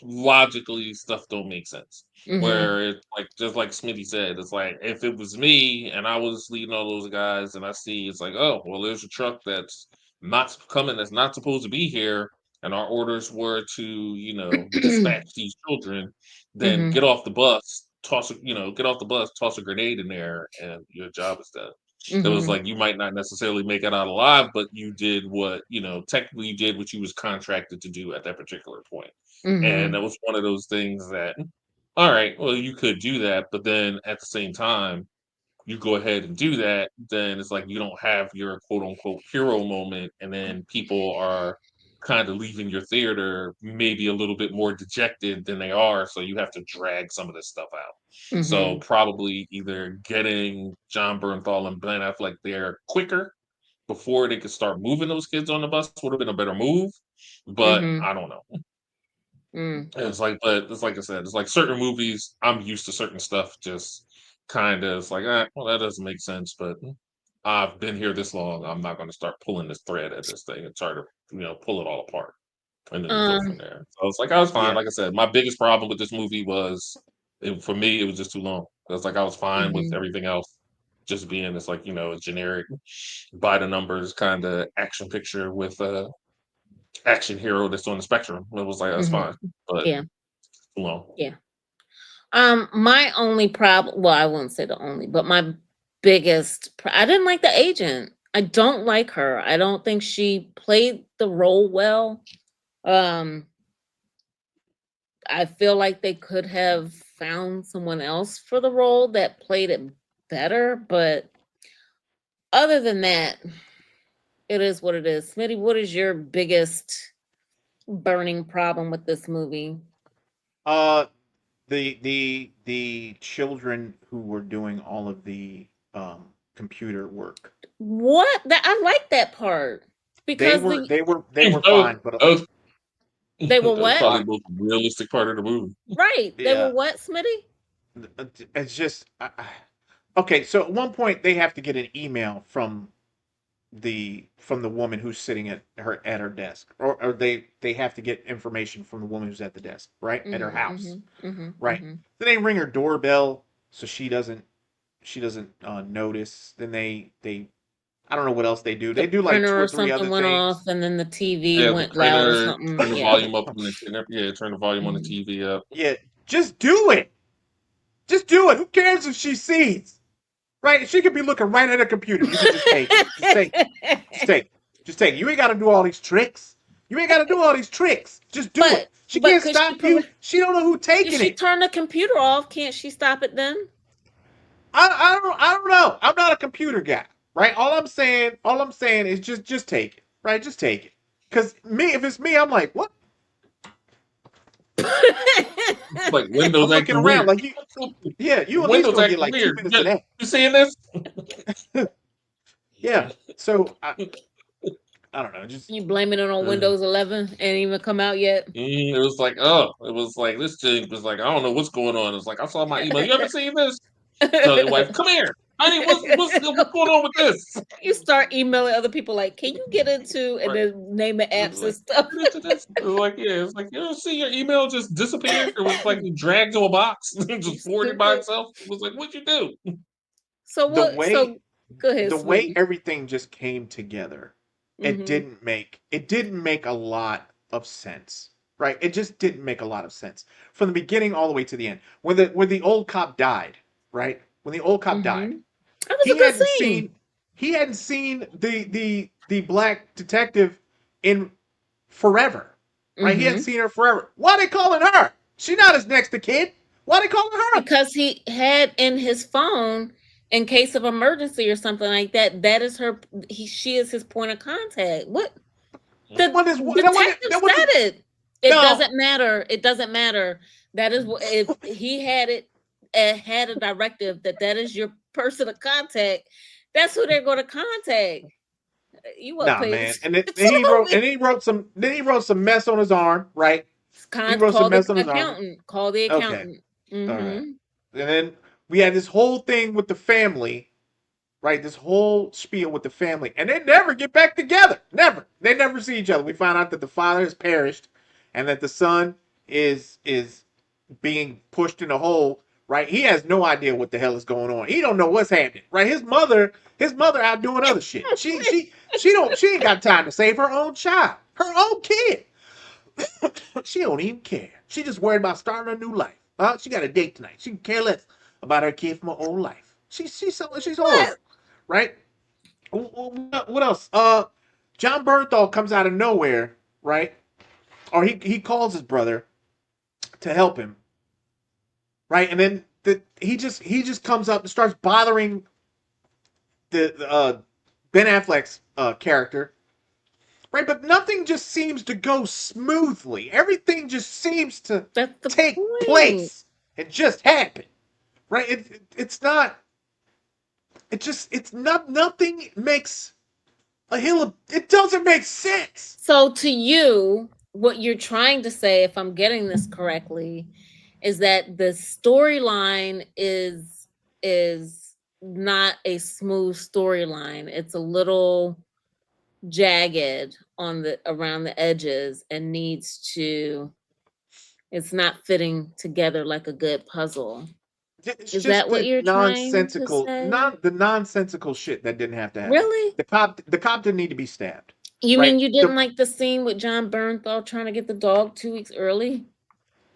logically stuff don't make sense. Mm-hmm. Where it's like, just like Smitty said, it's like if it was me and I was leading all those guys and I see it's like, oh, well, there's a truck that's not coming, that's not supposed to be here, and our orders were to, dispatch these children, then Mm-hmm. get off the bus, toss a grenade in there, and your job is done. It was Mm-hmm. like you might not necessarily make it out alive, but you did what, technically you did what you was contracted to do at that particular point. And Mm-hmm. that was one of those things that, all right, well, you could do that, but then at the same time, you go ahead and do that, then it's like you don't have your quote unquote hero moment, and then people are kind of leaving your theater maybe a little bit more dejected than they are, so you have to drag some of this stuff out. So Mm-hmm. probably either getting John Bernthal and Ben Affleck there quicker before they could start moving those kids on the bus would have been a better move, but Mm-hmm. I don't know. Mm. It's like, but it's like I said, it's like certain movies, I'm used to certain stuff, just kind of, it's like, well, that doesn't make sense, but I've been here this long. I'm not going to start pulling this thread at this thing and try to, pull it all apart and then go from Um. there. So it's like, I was fine. Yeah. Like I said, my biggest problem with this movie was, for me, it was just too long. It's like, I was fine with Mhm. everything else just being this, like, a generic by the numbers kind of action picture with a action hero that's on the spectrum. It was like, that's Mhm. fine, but Yeah. too long. Yeah. My only problem, well, I wouldn't say the only, but my I didn't like the agent. I don't like her. I don't think she played the role well. Um, I feel like they could have found someone else for the role that played it better, but other than that, it is what it is. Smitty, what is your biggest burning problem with this movie? Uh, the children who were doing all of the computer work, What? That I like that part they because were the they were That was, fine, but that was, they were that was what? probably uh, the most realistic part of the movie. Right. They were yeah, what, Smitty? it's just okay. So at one point they have to get an email from the woman who's sitting at her desk, or they have to get information from the woman who's at the desk, right, at her Mhm. house, Mhm. Mhm. right. Mhm. Then they ring her doorbell, so she doesn't notice. Then they I don't know what else they do. The They do like two printer or or three something other went off, things. and then the TV Yeah, the went loud or printer, something. turn the Yeah. volume up on turn the volume on the Mhm. TV up. Yeah, just do it. Just do it. Who cares if she sees? Right? She could be looking right at her computer. You could just take it. Just take it. Just take it. Just take it. You ain't got to do all these tricks. You ain't got to do all these tricks. Just do it. She but can't could she stop you. She don't know who if taking she it. turned the computer off? Can't she stop it then? I don't know. I'm not a computer guy. Right? All I'm saying is just take it. Right? Just take it. Cause me, if it's me, I'm like, what? Like I'm Windows looking acting around weird. like you. Yeah, you at least Windows gonna get acting like two weird. minutes of that. You seeing this? Yeah. So I don't know. Just You blaming it on Uh, Windows 11? Ain't even come out yet. it was like, it was like this thing was like, I don't know what's going on. It's like I saw my email. You ever seen this? Tell your wife, come here, honey. What's going on with this? You start emailing other people like, can you get into and Right. then name the It's apps and like, stuff? get into this. It's like, yeah, it's like you don't see your email just disappeared. It was like dragged to a box, You just forwarded by stupid. itself. It was like, what'd you do? So the what? way So go ahead, the way Smitty. everything just came together, Mm-hmm. it didn't make a lot of sense. Right? It just didn't make a lot of sense. From the beginning all the way to the end. When the old cop died, right? When the old cop died, Mm-hmm. That was a he good hadn't scene. seen the black detective in forever. Right? He hadn't Mm-hmm. seen her forever. Why they calling her? She not his next to kid. Why they calling her? Because he had in his phone in case of emergency or something like that. That is her. She is his point of contact. What the What is detective that said wasn't it. It no. doesn't matter. It doesn't matter. That is what if he had it. Had a directive that is your person of contact. That's who they're going to contact. You up Nah, paying man. attention to the movie? He wrote some mess on his arm, right? He wrote some Call the mess on his arm. accountant. Call the Okay. accountant. All right. Mm-hmm. And then we had this whole thing with the family, right? This whole spiel with the family. And they never get back together. Never. They never see each other. We find out that the father has perished and that the son is being pushed in a hole, right? He has no idea what the hell is going on. He don't know what's happening, right? His mother out doing other shit. She ain't got time to save her own child, her own kid. She don't even care. She just worried about starting a new life. She got a date tonight. She can care less about her kid from her own life. She's What? horrible, right? What else? John Bernthal comes out of nowhere, right? Or he calls his brother to help him, right? And then he just comes up and starts bothering the Ben Affleck's character, right? But nothing just seems to go smoothly. Everything just seems to That's the take point. place and just happen, right? It's not. It's not. Nothing makes a hill of. It doesn't make sense. So to you, what you're trying to say, if I'm getting this correctly, is that the storyline is not a smooth storyline. It's a little jagged on the around the edges and needs to it's not fitting together like a good puzzle. It's Is just that what the you're trying to nonsensical, say? not the nonsensical shit that didn't have to happen. Really? The cop didn't need to be stabbed, You mean right? you didn't like the scene with John Bernthal trying to get the dog 2 weeks early?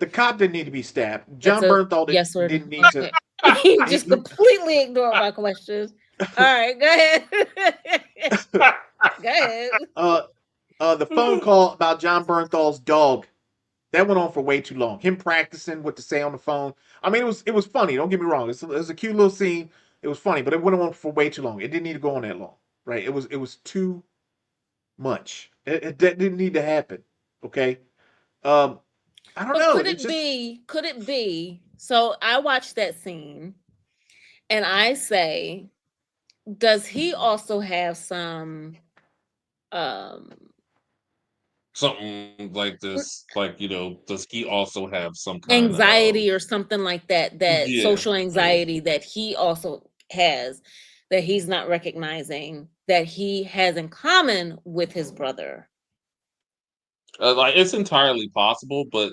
The cop didn't need to be stabbed. That's John a Bernthal yes or no. didn't need to. Okay. You just He, completely ignored my questions. All right, go ahead. Go ahead. the phone call about John Bernthal's dog that went on for way too long. Him practicing what to say on the phone. I mean, it was funny. Don't get me wrong. It was a cute little scene. It was funny, but it went on for way too long. It didn't need to go on that long, right? It was too much. That didn't need to happen. Okay. Um, I don't But know. It's just could it be? So I watched that scene and I say, does he also have some um Something like this, like, does he also have some kind of anxiety or something like that, that yeah, social anxiety that he also has, that he's not recognizing, that he has in common with his brother? like it's entirely possible, but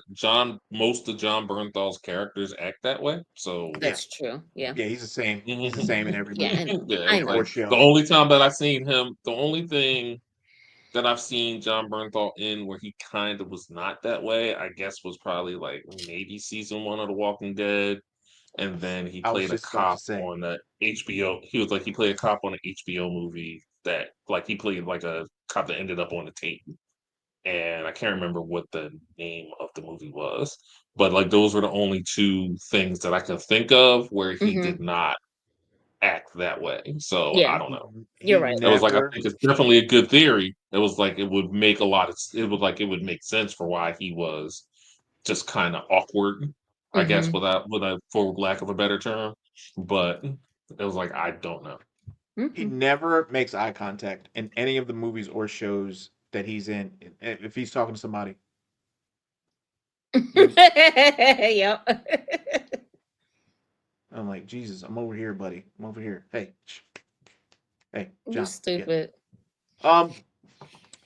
most of John Bernthal's characters act that way, so yeah, That's true. Yeah. yeah. He's the same. He's the yeah, same in every Yeah, I movie know. I it's know. like or the show. only time that I've seen him, the only thing that I've seen John Bernthal in where he kind of was not that way, I guess, was probably like maybe season one of The Walking Dead, and then he I was played a just about to cop say. on the HBO. He played a cop on an HBO movie that like he played like a cop that ended up on the tape, and I can't remember what the name of the movie was, but like those were the only two things that I can think of where he did Hmm. not act that way. So I Yeah, don't He know. you're he right. It was like I never. think it's definitely a good theory. It was like it would make a lot of it would like it would make sense for why he was just kind of awkward, I guess, Hmm. without for lack of a better term. But it was like I don't know. He Hmm. never makes eye contact in any of the movies or shows that he's in. If he's talking to somebody, he, Yep. I'm like, Jesus, I'm over here, buddy. I'm over here. Hey, hey, You John. Yeah. stupid. Um.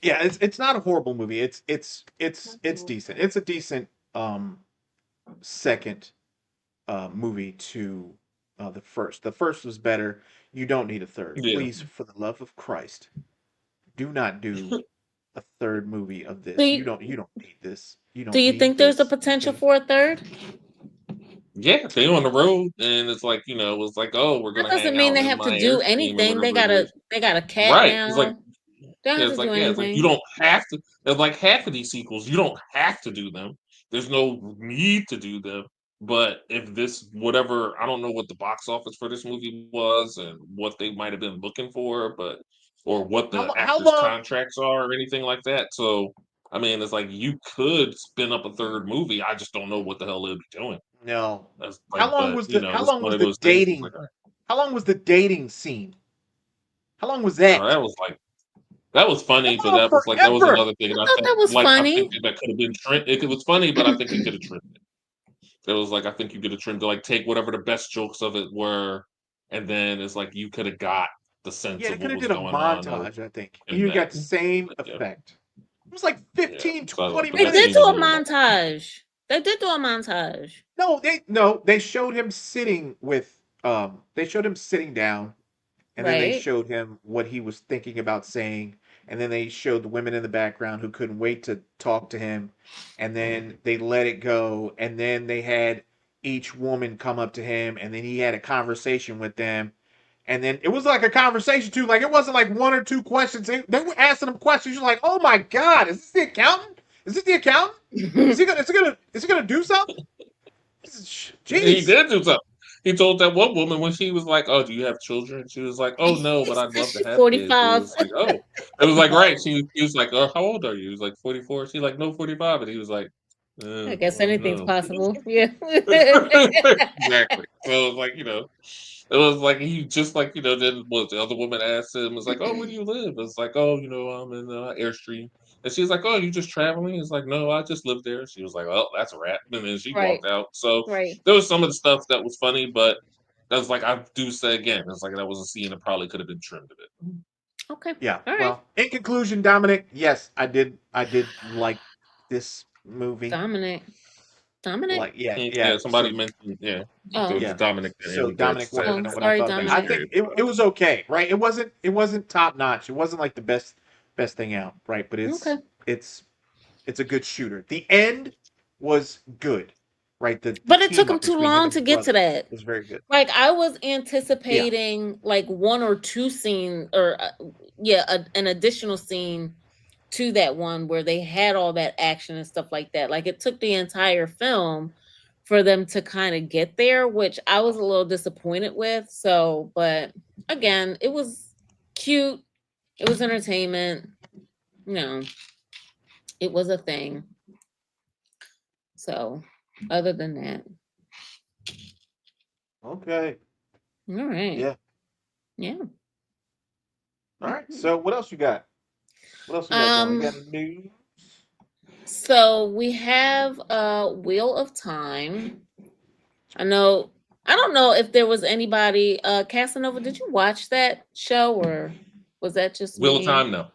Yeah. It's not a horrible movie. It's decent. It's a decent second movie to the first. The first was better. You don't need a third. Yeah. Please, for the love of Christ, do not do a third movie of Do this. you, You don't need this. You do don't you need think there's a this. potential Okay. for a third? Yeah, they on the road and it's like, it was like, oh, we're That gonna hang doesn't mean out they in have to my do Airstream or anything. whatever it is. They got a cat Right. It's like now. They don't yeah, have it's to like do yeah, it's like you anything. don't have to. It's like half of these sequels, you don't have to do them. There's no need to do them. But if this whatever, I don't know what the box office for this movie was and what they might have been looking for, but or what the How actors' long? contracts are or anything like that. So I mean, it's like you could spin up a third movie. I just don't know what the hell they'd be doing. No. That's like, but How it's long one was of the those things. It's like, dating? How long was the dating scene? How long was that? that was like. That was That funny, went but on that was forever. another thing, and I thought that was I think funny. that could have been trimmed. It was funny, but I think you could have trimmed it. It was like I think you could have trimmed to like take whatever the best jokes of it were, and then it's like you could have got the sense Yeah, they of could what have was did a going on montage, I think. And in you that. got the same But yeah, effect. It was like yeah. 15, So, 20 but They that did scene do was a a minutes. little long. montage. They did do a montage. No, they showed him sitting with they showed him sitting down, and then they Right. showed him what he was thinking about saying, and then they showed the women in the background who couldn't wait to talk to him, and then they let it go, and then they had each woman come up to him, and then he had a conversation with them, and then it was like a conversation too. Like it wasn't like one or two questions. They were asking him questions. You're like, oh my god, is this the accountant? Is this the accountant? Is he gonna do something? He Jeez. did do something. he told that one woman when she was like, "Oh, do you have children?" She was like, "Oh no, but I'd love to She's have kids." It 45. was like, "Oh," it was like, right. He was like, "How old are you?" He was like, 44. She's like, "No, 45," and he was like, I guess well, anything's no." possible. Yeah. Exactly. So it was like, it was like he just like, then what the other woman asked him, was like, "Oh, where do you live?" It's like, "Oh, I'm in Airstream." And she's like, "Oh, you just traveling?" It's like, "No, I just live there." She was like, "Oh, that's a wrap." And then she Right. walked out. So Right. there was some of the stuff that was funny, but that's like I do say again, it's like that was a scene that probably could have been trimmed a bit. Okay. Yeah. All right. Well, in conclusion, Dominic, yes, I did like this movie. Dominic. Dominic. Like, yeah, yeah. Yeah, somebody So mentioned, there Oh. was yeah. Dominic and So he did Dominic say wanted Oh, to know what I sorry, thought about it. I Dominic. think it was okay, right? It wasn't top notch. It wasn't like the best thing out, right? But Okay. it's it's a good shooter. The end was good, right? The But it took team him up too between him long and to his get to brother that. was very good. Like I was Yeah. anticipating like one or two scene or yeah, an additional scene to that one where they had all that action and stuff like that. Like it took the entire film for them to kind of get there, which I was a little disappointed with. So, but again, it was cute. It was entertainment. No, it was a thing. So, other than that, Okay. all right. Yeah. Yeah. All right. So what else you got? What else we got going? You Um got any news? so we have Wheel of Time. I know I don't know if there was anybody Casanova, did you watch that show or was that just Wheel of me? Time, no.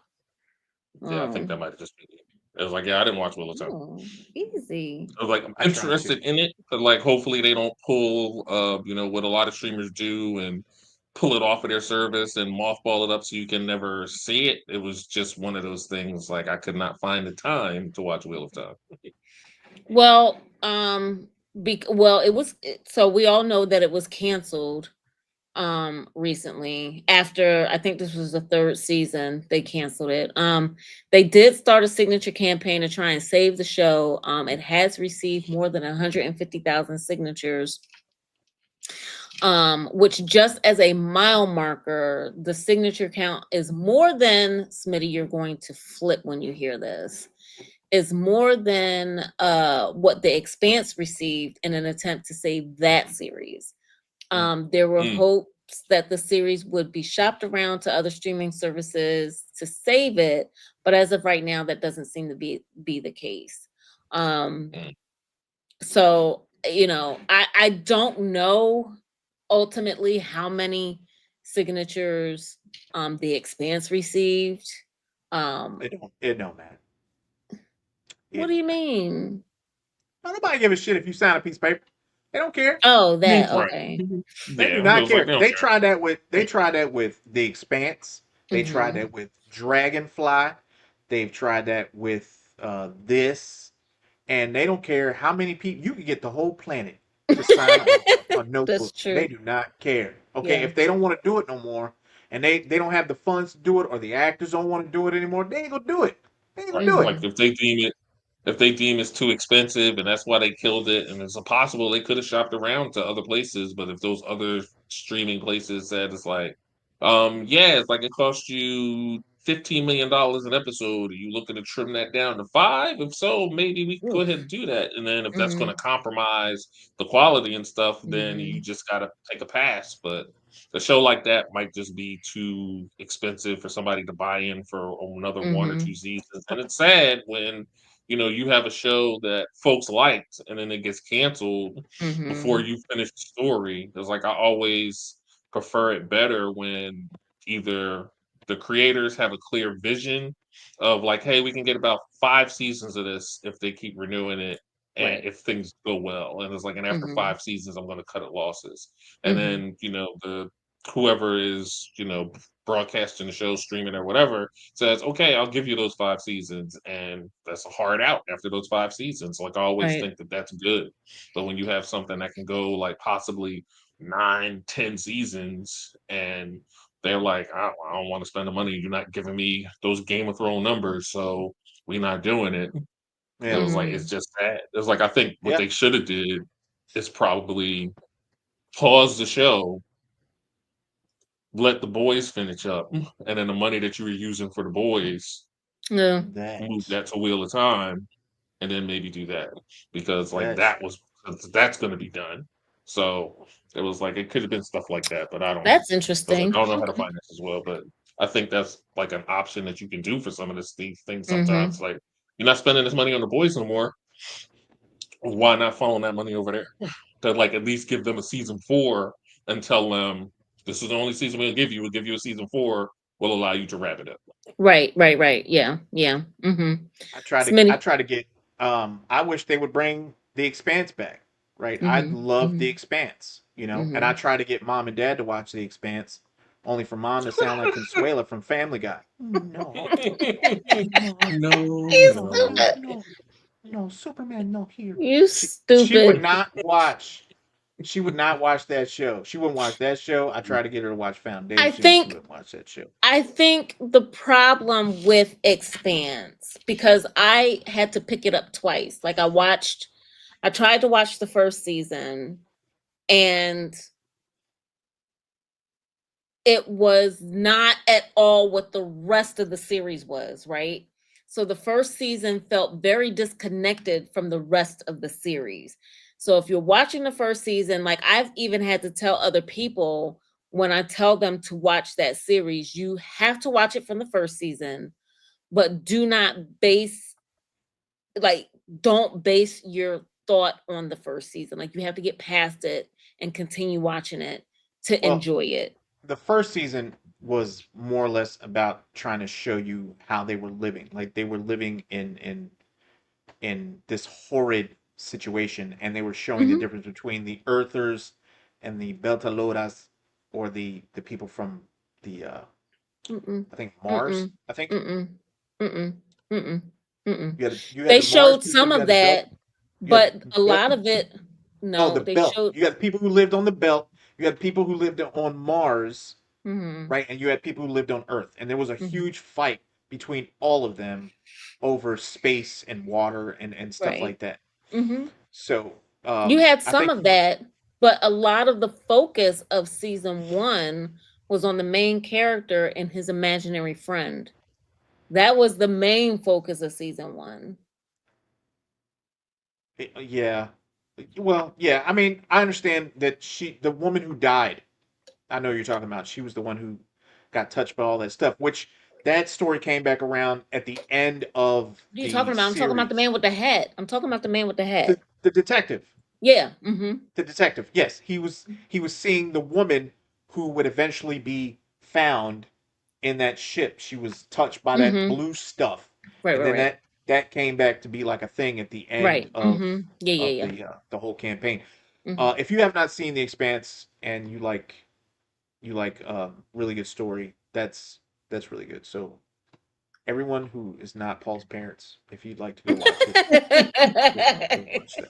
Yeah, I think Oh, that might have just be it. It was like, yeah, I didn't watch Wheel of Time. oh, easy. I was like, I'm I tried to. interested in it, but like, hopefully they don't pull, what a lot of streamers do and pull it off of their service and mothball it up so you can never see it. It was just one of those things. Like, I could not find the time to watch Wheel of Time. Well, so we all know that it was canceled recently after I think this was the third season they canceled it. They did start a signature campaign to try and save the show. It has received more than 150,000 signatures, which just as a mile marker, the signature count is more than Smitty, you're going to flip when you hear this, is more than what the Expanse received in an attempt to save that series. There were Mm, hopes that the series would be shopped around to other streaming services to save it, but as of right now, that doesn't seem to be the case. Um, mm. so I don't know ultimately how many signatures the Expanse received. Um, It don't matter. what It do you don't matter. mean? Nobody give a shit if you sign a piece of paper. They don't care. Oh, that Right. okay. They do Yeah, it not was like, care. they don't They care. tried that with The Expanse. They tried Hmm. that with Dragonfly. They've tried that with this, and they don't care how many people you can get the whole planet to sign a That's notebook. They true. do not care. Okay, Yeah. if they don't want to do it no more, and they don't have the funds to do it, or the actors don't want to do it anymore, they ain't gonna do it. They ain't gonna Right. do it. Like, if they deem it's too expensive and that's why they killed it, and it's possible they could have shopped around to other places, but if those other streaming places said it's like, yeah, it's like it cost you $15 million an episode, are you looking to trim that down to five? If so, maybe we can go ahead Oof. and do that. And then if that's going Hmm. to compromise the quality and stuff, then you Hmm. just got to take a pass. But a show like that might just be too expensive for somebody to buy in for another one or two Hmm. seasons. And it's sad when you have a show that folks liked and then it gets canceled before Hmm. you finish the story. It's like I always prefer it better when either the creators have a clear vision of like, hey, we can get about 5 seasons of this if they keep renewing it and Right. if things go well. And it's like, and after Hmm. 5 seasons, I'm going to cut it losses. And Hmm. then, the whoever is, broadcasting the show, streaming or whatever, says, okay, I'll give you those 5 seasons. And that's a hard out after those 5 seasons. Like, I always Right. think that that's good. But when you have something that can go like possibly 9, 10 seasons and they're like, I don't want to spend the money. You're not giving me those Game of Thrones numbers. So we're not doing it. It Yeah, was like, it's Hmm. just sad. It was like, I think what yeah, they should have did is probably pause the show, let the boys finish up, and then the money that you were using for the boys, Yeah. move That that to Wheel of Time, and then maybe do that because like that's that's going to be done. So it was like it could have been stuff like that, but I don't know That's because I interesting. don't know how to Okay. finance as well. But I think that's like an option that you can do for some of these things. Mm-hmm. Sometimes like you're not spending this money on the boys no more. Why not funnel that money over there to like at least give them a season 4 and tell them this is the only season we'll give you. We'll give you a season 4. We'll allow you to wrap it up. Right, right, right. Yeah, yeah. Mm-hmm. So I many. try to get I wish they would bring the Expanse back, right? I Mm-hmm. love the Mm-hmm. Expanse, you know, and I Mm-hmm. try to get mom and dad to watch the Expanse, only for mom to sound like Consuela from Family Guy. No, no, No, You no, no. stupid. no, no, Superman, no here. You She would stupid. not watch. She would not watch that show. She wouldn't watch that show. I tried to get her to watch I Foundation. She think wouldn't watch that show. I think the problem with Expanse, because I had to pick it up twice. Like I tried to watch the first season and it was not at all what the rest of the series was, right? So the first season felt very disconnected from the rest of the series. So if you're watching the first season, like I've even had to tell other people when I tell them to watch that series, you have to watch it from the first season, but do not base like don't base your thought on the first season. Like you have to get past it and continue watching it to Well, enjoy it. the first season was more or less about trying to show you how they were living. Like they were living in this horrid situation, and they were showing the Mhm. difference between the Earthers and the Beltaloras, or the people from the Mm-mm. I think Mars. Mm-mm. I think Mm-mm. Mm-mm. Mm-mm. Mm-mm. you had They the Mars showed people. some You of had the Belt. that, You had but a Belt. lot of it, Oh, the no, they Belt. showed. You had people who lived on the Belt. You had people who lived on Mars, Mm-hmm. right? And you had people who lived on Earth, and there was a Mm-hmm. huge fight between all of them over space and water and stuff Right. like that. Mm-hmm. So You had I some think of that, but a lot of the focus of season one was on the main character and his imaginary friend. That was the main focus of season one. yeah, well, yeah. I mean, I understand that the woman who died. I know you're talking about. She was the one who got touched by all that stuff. Which that story came back around at the end of What are you talking the about? I'm talking about the series. man with the hat. I'm talking about the man with the hat. The detective. Yeah. Mm-hmm. The detective. Yes, he was seeing the woman who would eventually be found in that ship. She was touched by that Mm-hmm. blue stuff, Right, and right, then right. that came back to be like a thing at the end Right. Mm-hmm. Yeah, yeah, of yeah. the whole campaign. Mm-hmm. If you have not seen The Expanse and you like really good story, that's really good. So everyone who is not Paul's parents, if you'd like to go watch it, go watch that.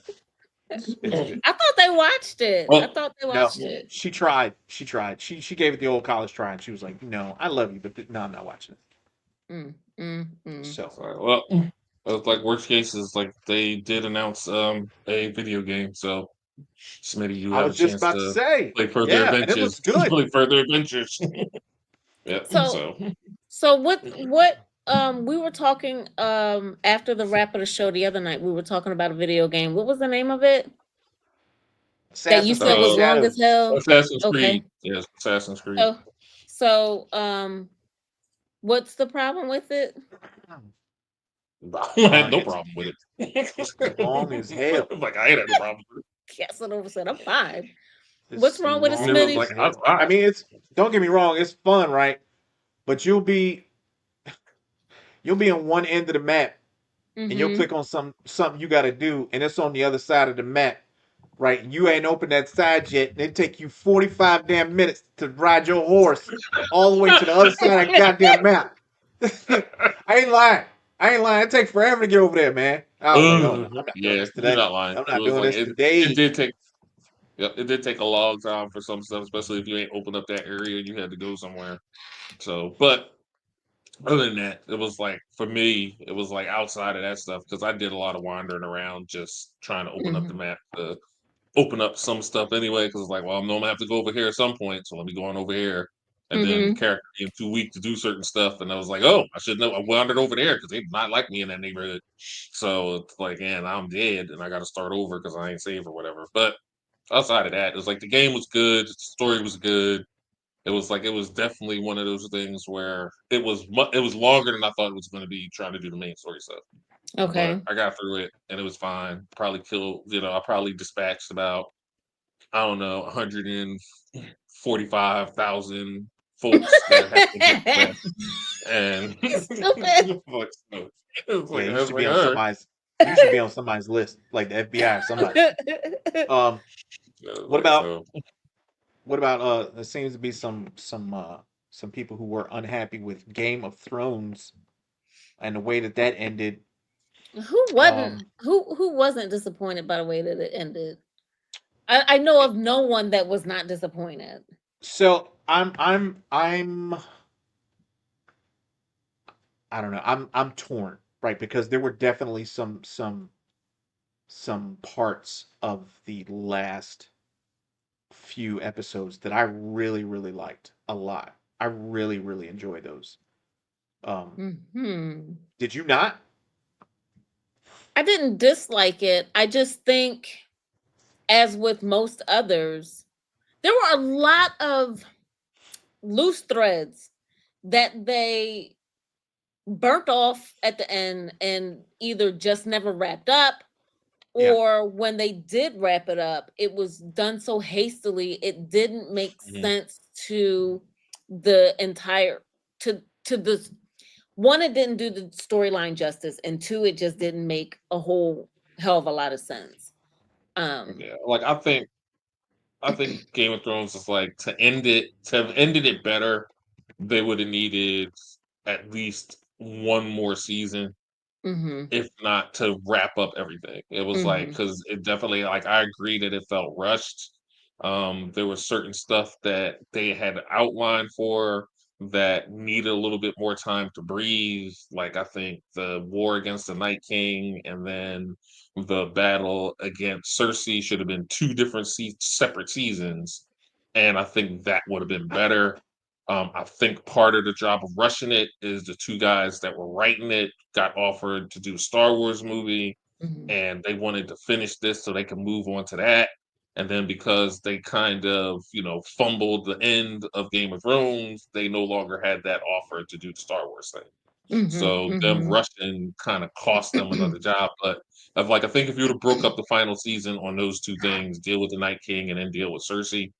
It's good. I thought they watched it. I Well, thought they No, watched it. she tried. She tried. She gave it the old college try, and she was like, "No, I love you, but no, I'm not watching it." Mm, mm, mm. So sorry. Well, it's like worst cases, like they did announce a video game, so maybe you I have was a just chance about to to say, play further yeah, and it adventures. looks good. Play further adventures. Yep. So So so what we were talking after the wrap of the show the other night, we were talking about a video game. What was the name of it that you Assassin's said Creed was long as Shadows. hell? Assassin's Creed. Okay. Yes, Assassin's Creed. So so what's the problem with it? I had no It's problem with it's long as hell. it. Like I ain't had no problem with Casanova said, I'm fine. What's It's wrong with it, it. And it was long Smitty? as like I hell. I tried. mean, it's don't get me wrong, it's fun, right? But you'll be on one end of the map, and you'll Mm-hmm. click on something you got to do, and it's on the other side of the map, right? You ain't opened that side yet, and it take you 45 damn minutes to ride your horse all the way to the other side of that goddamn map. I ain't lying. I ain't lying. It takes forever to get over there, man. I was like, oh no, I'm not doing Yeah, this you're today. not lying. I'm It not was doing like this it today. did take. Yep, it did take a long time for some stuff, especially if you ain't opened up that area and you had to go somewhere. So, but other than that, it was like for me, it was like outside of that stuff because I did a lot of wandering around, just trying to open up the Mm-hmm. map open up some stuff anyway because it's like, well, I know I'm gonna have to go over here at some point, so let me go on over here. And then the Mm-hmm. character being too weak to do certain stuff, and I was like, oh, I should know. I wandered over there because they did not like me in that neighborhood. So it's like, and I'm dead, and I got to start over because I ain't saved or whatever. But outside of that, it was like the game was good, the story was good. It was definitely one of those things where it was longer than I thought it was going to be trying to do the main story stuff. But Okay. I got through it and it was fine. Probably killed, I probably dispatched about, I don't know, 145,000 folks that have to get that. And Stupid. Yeah, I you was should be like, on all right. somebody's. You should be on somebody's list, like the FBI or somebody. Um, I was what like, about so what about there seems to be some people who were unhappy with Game of Thrones and the way that that ended. Um, Who wasn't disappointed by the way that it ended? I know of no one that was not disappointed. so I'm I don't know. I'm torn, right? Because there were definitely some parts of the last few episodes that I really liked a lot. I really enjoyed those. Um, Hmm. did you not? I didn't dislike it. I just think, as with most others, there were a lot of loose threads that they burnt off at the end and either just never wrapped up, Yeah. or when they did wrap it up, it was done so hastily it didn't make mhm. sense to the entire to the one, it didn't do the storyline justice, and two, it just didn't make a whole hell of a lot of sense. Um Yeah. Like I think Game of Thrones is like to have ended it better, they would have needed at least one more season, mhm. if not to wrap up everything. It was like Mhm. because it definitely like I agree that it felt rushed. There was certain stuff that they had outlined for that needed a little bit more time to breathe. Like I think the war against the Night King and then the battle against Cersei should have been two different separate seasons, and I think that would have been better. I think part of the job of rushing it is the two guys that were writing it got offered to do a Star Wars movie, Mhm. and they wanted to finish this so they can move on to that. And then because they kind of, fumbled the end of Game of Thrones, they no longer had that offer to do the Star Wars thing. Mhm. So them Mhm. rushing kind of cost them another job. But I think if you would have broke up the final season on those two things, deal with the Night King and then deal with Cersei,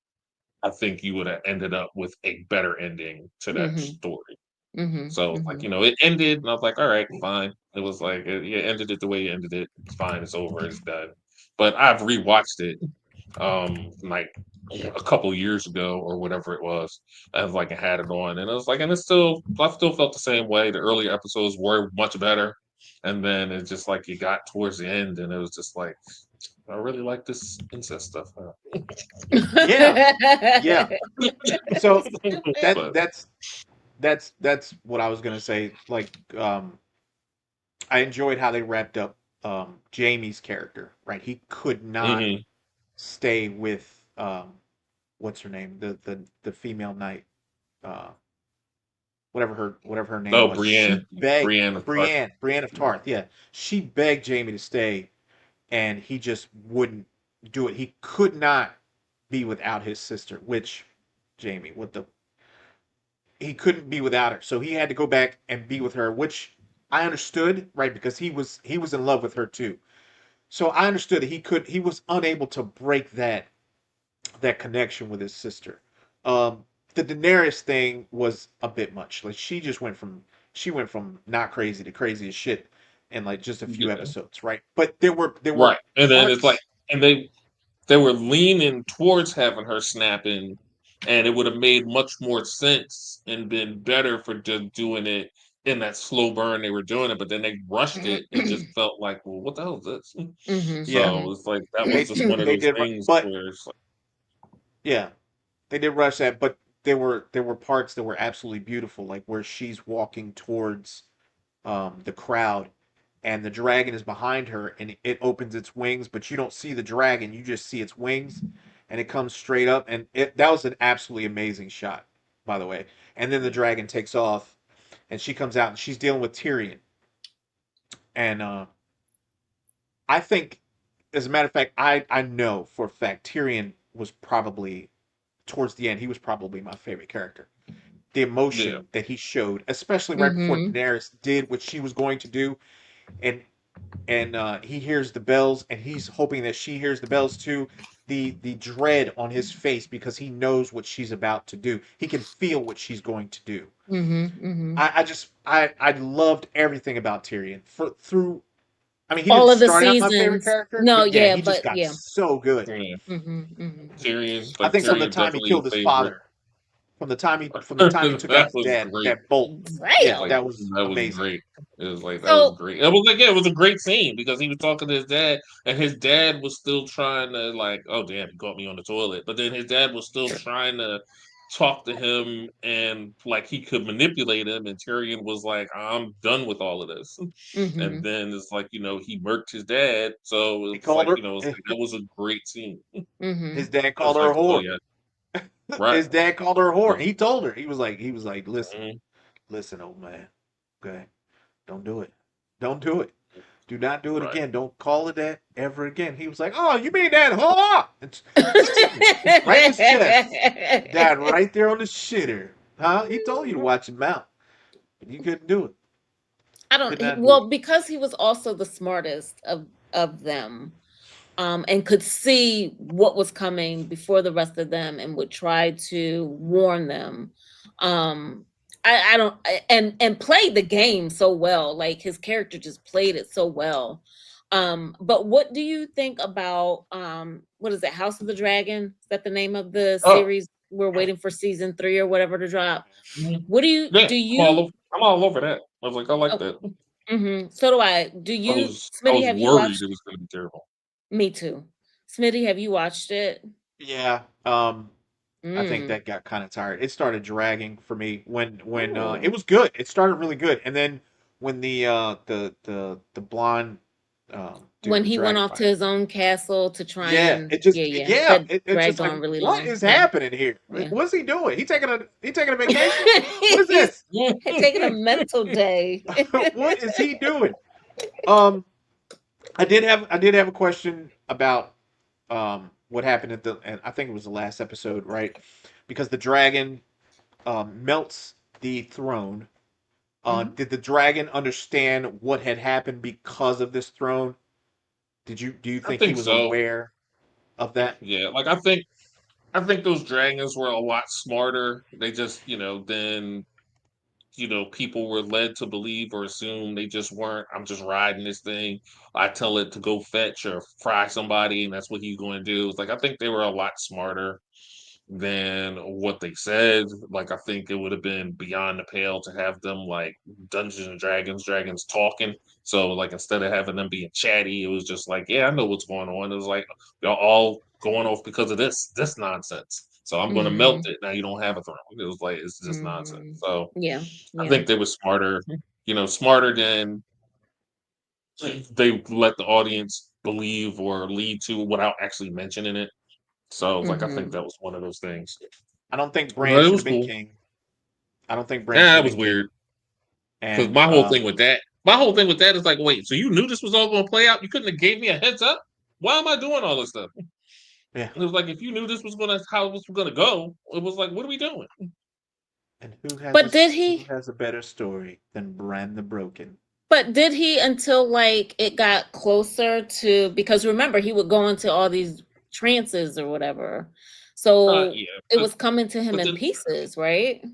I think you would have ended up with a better ending to that Mhm. story. Mhm. So, like, Mhm. it ended, and I was like, all right, fine. It was like, yeah, ended it the way you ended it. It's fine. It's over. It's done. But I've rewatched it, like a couple years ago or whatever it was. I've like had it on, and it was like, and I still felt the same way. The earlier episodes were much better, and then it's just like you got towards the end, and it was just like, I really like this incest stuff. Yeah. Yeah. So that Stupid. But that's what I was gonna say. Like, I enjoyed how they wrapped up Jamie's character. Right, he could not mhm. stay with what's her name, the female knight, uh, whatever her name Oh, was. She begged Brienne of Tarth. Brienne of Tarth. Yeah, she begged Jamie to stay, and he just wouldn't do it. He could not be without his sister, which Jamie, what the he couldn't be without her. So he had to go back and be with her, which I understood, right? Because he was in love with her too. So I understood that he was unable to break that connection with his sister. The Daenerys thing was a bit much. Like she went from not crazy to crazy as shit in like just a few Yeah. episodes, right? But there were Right. And then it's like, parts. and they were leaning towards having her snapping, and it would have made much more sense and been better for just doing it in that slow burn they were doing it, but then they rushed it and just felt like, well, what the hell is this? Mhm. Yeah, So Mhm. it's like that was they just one of they those did, things but where it's like, yeah, they did rush that. But there were parts that were absolutely beautiful, like where she's walking towards the crowd, and the dragon is behind her, and it opens its wings, but you don't see the dragon, you just see its wings, and it comes straight up, and that was an absolutely amazing shot, by the way. And then the dragon takes off, and she comes out, and she's dealing with Tyrion, and I think, as a matter of fact, I know for a fact Tyrion was probably towards the end, he was probably my favorite character. The Yeah. emotion that he showed, especially right before Mm-hmm. Daenerys did what she was going to do, and he hears the bells, and he's hoping that she hears the bells too. The dread on his face because he knows what she's about to do. He can feel what she's going to do. Mm-hmm. Mm-hmm. I loved everything about Tyrion for through. I mean, he didn't All of the start out my favorite seasons. character, No, but yeah, yeah, he just but got yeah. so good. Yeah. Mm-hmm. Mm-hmm. Tyrion, I like think from the Tyrion, time he definitely a killed his favorite. father, from the time he took out That his was dad, great. that bolt, yeah, Like Damn. that was that was amazing. great. It was like that was So great. It was like yeah, it was a great scene because he was talking to his dad, and his dad was still trying to like, oh damn, he caught me on the toilet. But then his dad was still trying to talk to him and like he could manipulate him, and Tyrion was like, I'm done with all of this. And mm-hmm. then it's like he murked his dad, so He it's called like her. it's like that was a great scene. Mm-hmm. His dad It called was her like, a oh whore. yeah, right. His dad called her a It whore. was- He told her. He was like, listen, mhm, listen, old man. Okay, don't do it. Don't do it. Do not do it right. again. Don't call it that ever again. He was like, oh, you mean that whore? It's right in his chest. Died right there on the shitter. Huh? He told you to watch him out. But you couldn't do it. I Could don't not do it. well, because he was also the smartest of them, and could see what was coming before the rest of them and would try to warn them. Um, I don't and played the game so well. Like his character just played it so well. But what do you think about what is it, House of the Dragon? Is that the name of the Oh, series? We're waiting for season 3 or whatever to drop. mhm. What do you Yeah, do you I'm all over that. I was like, I like oh, that. so do I. Do you I Smitty, was have you worried watched? it was going to be terrible. Me too. Smitty, have you watched it? Yeah. I think Mm. that got kind of tired. It started dragging for me when it Oh. was good. It started really good, and then when the blonde dude, When the he went dragon off to fighter. his own castle to try Yeah, and it just yeah. yeah, That it's just dragged like on really what long. is Yeah. happening here? Yeah. What's he doing? He taking a vacation? What is He's this? taking a mental day. What is he doing? I did have a question about what happened at the and I think it was the last episode, right? Because the dragon melts the throne. Mhm. Did the dragon understand what had happened because of this throne? Do you I think he think was so. aware of that? Yeah, like I think those dragons were a lot smarter. They just, then people were led to believe or assume they just weren't. I'm just riding this thing. I tell it to go fetch or fry somebody, and that's what he's going to do. It's like I think they were a lot smarter than what they said. Like I think it would have been beyond the pale to have them like Dungeons and dragons talking. So like instead of having them being chatty, it was just like, yeah, I know what's going on. It was like y'all all going off because of this nonsense. So I'm gonna melt Mhm. it. Now you don't have a throne. It was like it's just nonsense. Mhm. So Yeah. I Yeah. think they were smarter, smarter than they let the audience believe or lead to without actually mentioning it. So like I think Mhm. that was one of those things. I don't think Bran But it should was have been cool. king. I don't think Bran Yeah, should it have was been king. weird because And my whole thing with that is like, wait, so you knew this was all going to play out? You couldn't have gave me a heads up? Why am I doing all this stuff? yeah, And it was like, if you knew this was going to how this was going to go, it was like, what are we doing? and But did he? who has a better story than Bran the Broken? But did he until like it got closer to, because remember he would go into all these trances or whatever. So Yeah, it was coming to him but in then pieces, right?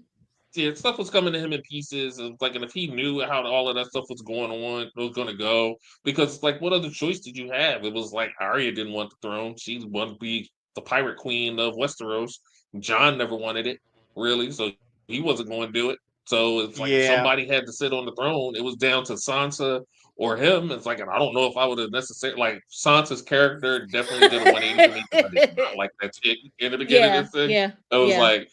yeah, stuff was coming to him in pieces. And like, and if he knew how all of that stuff was going on, it was going to go. Because like, what other choice did you have? It was like Arya didn't want the throne; she wanted to be the pirate queen of Westeros. John never wanted it, really, so he wasn't going to do it. So it's like if Yeah, somebody had to sit on the throne, it was down to Sansa or him. It's like, and I don't know if I would have necessarily like Sansa's character definitely did a 180 for me because I did not like that chick in the beginning of Yeah, this thing. yeah, I was yeah, like,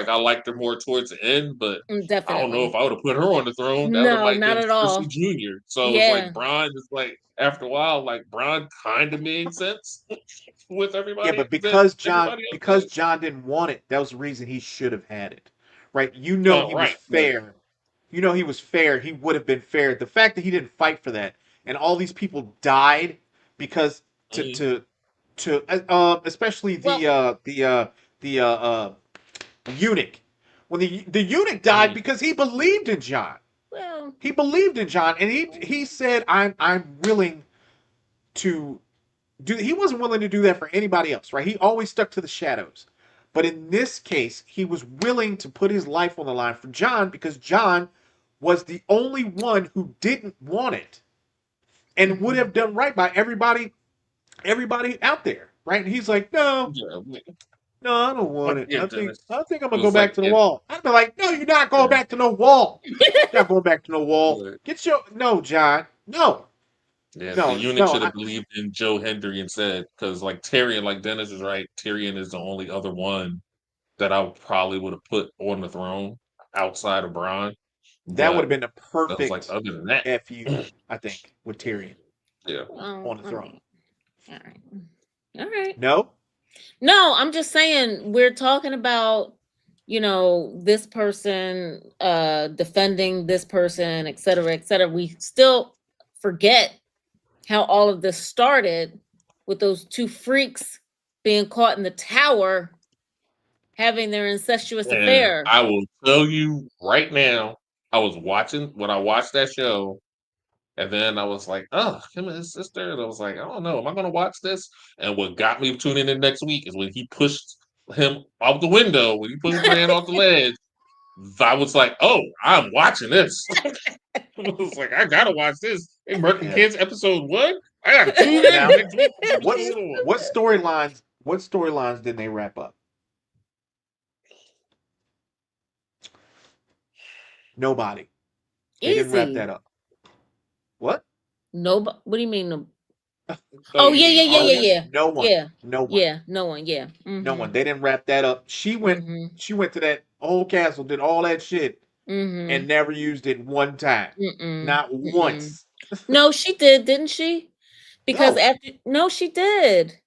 I liked her more towards the end, but I don't know if definitely. I would have put her on the throne. That would have No, might have not been at Cersei all. Jr. So it was like Yeah. Bronn is like after a while, like Bronn kind of made sense with Yeah, everybody but that everybody else Because did. John didn't want it, that was the reason he should have had it. Right? You know he was Right, but fair. You know he was fair. He would have been fair. The fact that he didn't fight for that and all these people died because mm, especially Well, the eunuch. When the eunuch died mm, because he believed in John. well, He believed in John and he said I'm willing to he wasn't willing to do that for anybody else, right? He always stuck to the shadows. But in this case, he was willing to put his life on the line for John because John was the only one who didn't want it and would mhm. have done right by everybody out there, right? And he's like, no, yeah, no, I don't want like it. yeah, Dennis. I think I'm It gonna go was back like to the yeah, wall. I'd be like, no, you're not going yeah. back to no wall. You're not going back to no wall. But Get your no, John. No, yeah, the no, eunuch no. should have believed in Joe Hendry instead, because like Tyrion, like Dennis is right. Tyrion is the only other one that I probably would have put on the throne outside of Bronn. That would But have been the I was like, perfect other than that, fu, I think, with Tyrion yeah, Well, on the I throne. mean, all right. All right. No, No, I'm just saying we're talking about, this person defending this person, et cetera, et cetera. We still forget how all of this started with those two freaks being caught in the tower having their incestuous and affair. I will tell you right now, I was watching when I watched that show. And then I was like, oh, him and his sister. And I was like, I don't know. Am I going to watch this? And what got me tuning in next week is when he pushed him out the window, when he pushed the man off the ledge. I was like, oh, I'm watching this. I was like, I got to watch this. Hey, Murking yeah. Kids episode 1. I got to tune in Now, next week for what's episode 1. what storylines? What storylines did they wrap up? Nobody. They didn't wrap Easy. that up. What? No, what do you mean? No? Oh, Oh you yeah, mean yeah, yeah, No, yeah, Arya? yeah, no one. yeah, No one. yeah. No one. Yeah. No one. Mm-hmm. They didn't wrap that up. She went. Mm-hmm. She went to that old castle, did all that shit, Mm-hmm. and never used it one time. Mm-mm. Not Mm-mm. once. No, she did, didn't she? Because No, after no, she did.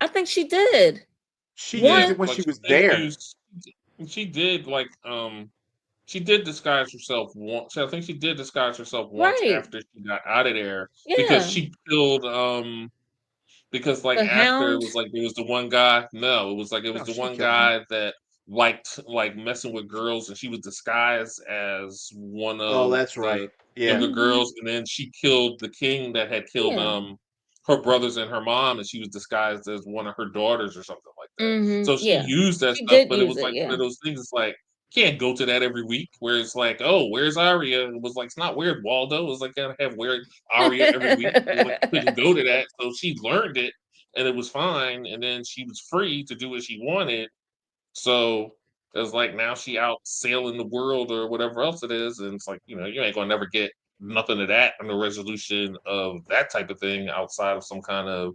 I think she did. she used Yeah, it One. when like she was she there. used, she did like she did disguise herself once. I think she did disguise herself once Right. after she got out of there because Yeah. she killed because like The after it hound. was like there was the one guy. No, it was like it was No, the she one killed him. guy that liked like messing with girls, and she was disguised as one Oh, of that's the right. Yeah. younger Mm-hmm. girls, and then she killed the king that had killed Yeah. her brothers and her mom, and she was disguised as one of her daughters or something like that. Mm-hmm. So she Yeah. used that She stuff, did but it use was it. like one Yeah. of those things. It's like can't go to that every week. Where it's like, oh, where's Arya? It was like it's not weird, Waldo. It was like gotta have weird Arya every week. It was like couldn't go to that, so she learned it and it was fine. And then she was free to do what she wanted. So it was like now she out sailing the world or whatever else it is. And it's like, you ain't gonna never get nothing of that in the resolution of that type of thing outside of some kind of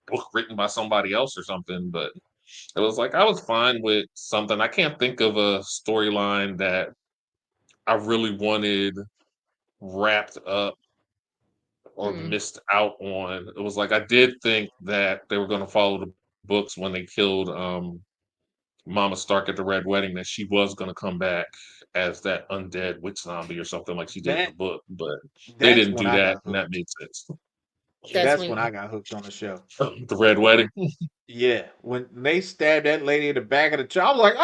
book written by somebody else or something. But it was like I was fine with something. I can't think of a storyline that I really wanted wrapped up or Mm. missed out on. It was like I did think that they were going to follow the books when they killed Mama Stark at the Red Wedding, that she was going to come back as that undead witch zombie or something like she did in the That book, but they that's didn't when do I that, got and that hooked. made sense. That's That's when when I got hooked on the show. The Red Wedding. Yeah, when they stabbed that lady in the back of the truck, I was like,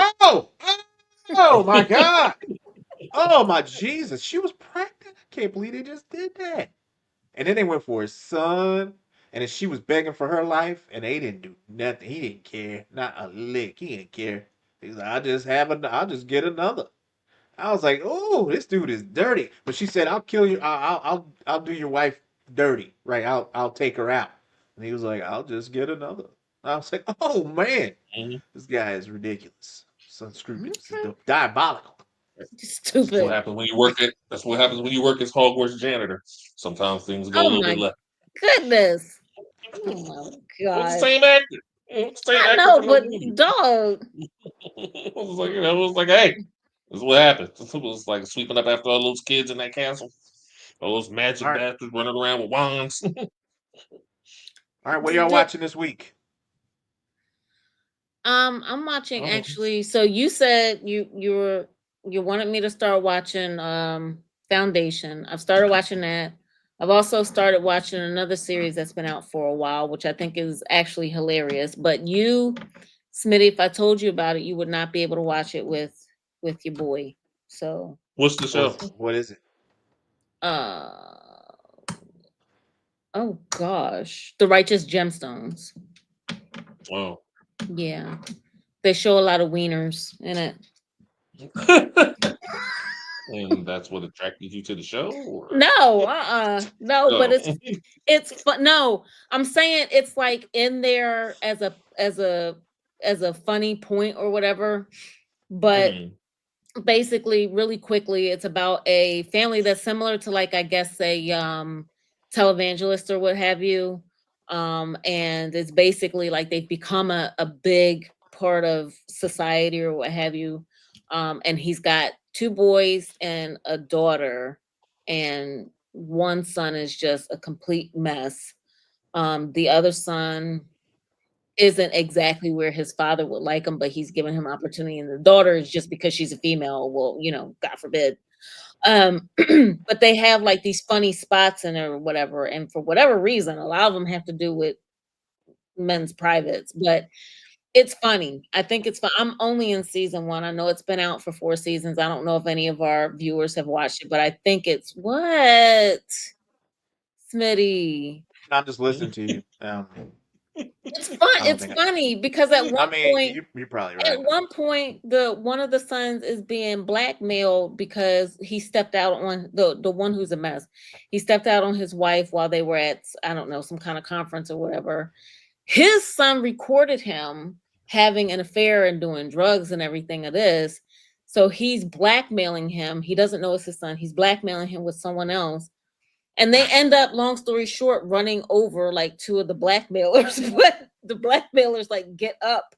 oh my God. Oh my Jesus. She was pregnant. I can't believe they just did that. And then they went for his son. And then she was begging for her life, and they didn't do nothing. He didn't care, not a lick. He didn't care. He's like, I'll just get another. I was like, oh, this dude is dirty. But she said, I'll kill you. I'll do your wife dirty, right? I'll take her out. And he was like, I'll just get another. I was like, oh man, Mhm. this guy is ridiculous. It's unscrupulous. It's okay. diabolical. That's what Stupid. happens when you work at. That's what happens when you work as Hogwarts janitor. Sometimes things go a Oh little bit my left. goodness. Oh my It was the gosh. same actor. It was the same I actor know, from the but movie. dog. It was like, it was like, hey, this is what happened. It was like sweeping up after all those kids in that castle. All those All magic right. bastards running around with wands. All right. What are y'all Did, watching this week? I'm watching Oh, actually. So you said you wanted me to start watching Foundation. I've started watching that. I've also started watching another series that's been out for a while, which I think is actually hilarious. But you, Smitty, if I told you about it, you would not be able to watch it with your boy. So what's the show? What is it? uh oh gosh. The Righteous Gemstones. Wow. Yeah. They show a lot of wieners in it. And that's what attracted you to the show, or No, no, but no? it's fun. No, I'm saying it's like in there as a funny point or whatever. But Mhm. basically, really quickly, it's about a family that's similar to, like, I guess, a televangelist or what have you. And it's basically like they've become a big part of society or what have you. And he's got two boys and a daughter, and one son is just a complete mess. The other son isn't exactly where his father would like him, but he's given him opportunity. And the daughter is just because she's a female, well, God forbid. But they have like these funny spots in it or whatever. And for whatever reason, a lot of them have to do with men's privates, but it's funny. I think it's fun. I'm only in season one. I know it's been out for 4 seasons. I don't know if any of our viewers have watched it, but I think it's what? Smitty. I'm just listening to you. It's fun. I don't It's think. funny because at I one mean, point you're probably At right. one point, the one of the sons is being blackmailed because he stepped out on the one who's a mess. He stepped out on his wife while they were at, I don't know, some kind of conference or whatever. His son recorded him having an affair and doing drugs and everything of this. So he's blackmailing him. He doesn't know it's his son. He's blackmailing him with someone else. And they end up, long story short, running over like two of the blackmailers. But the blackmailers like get up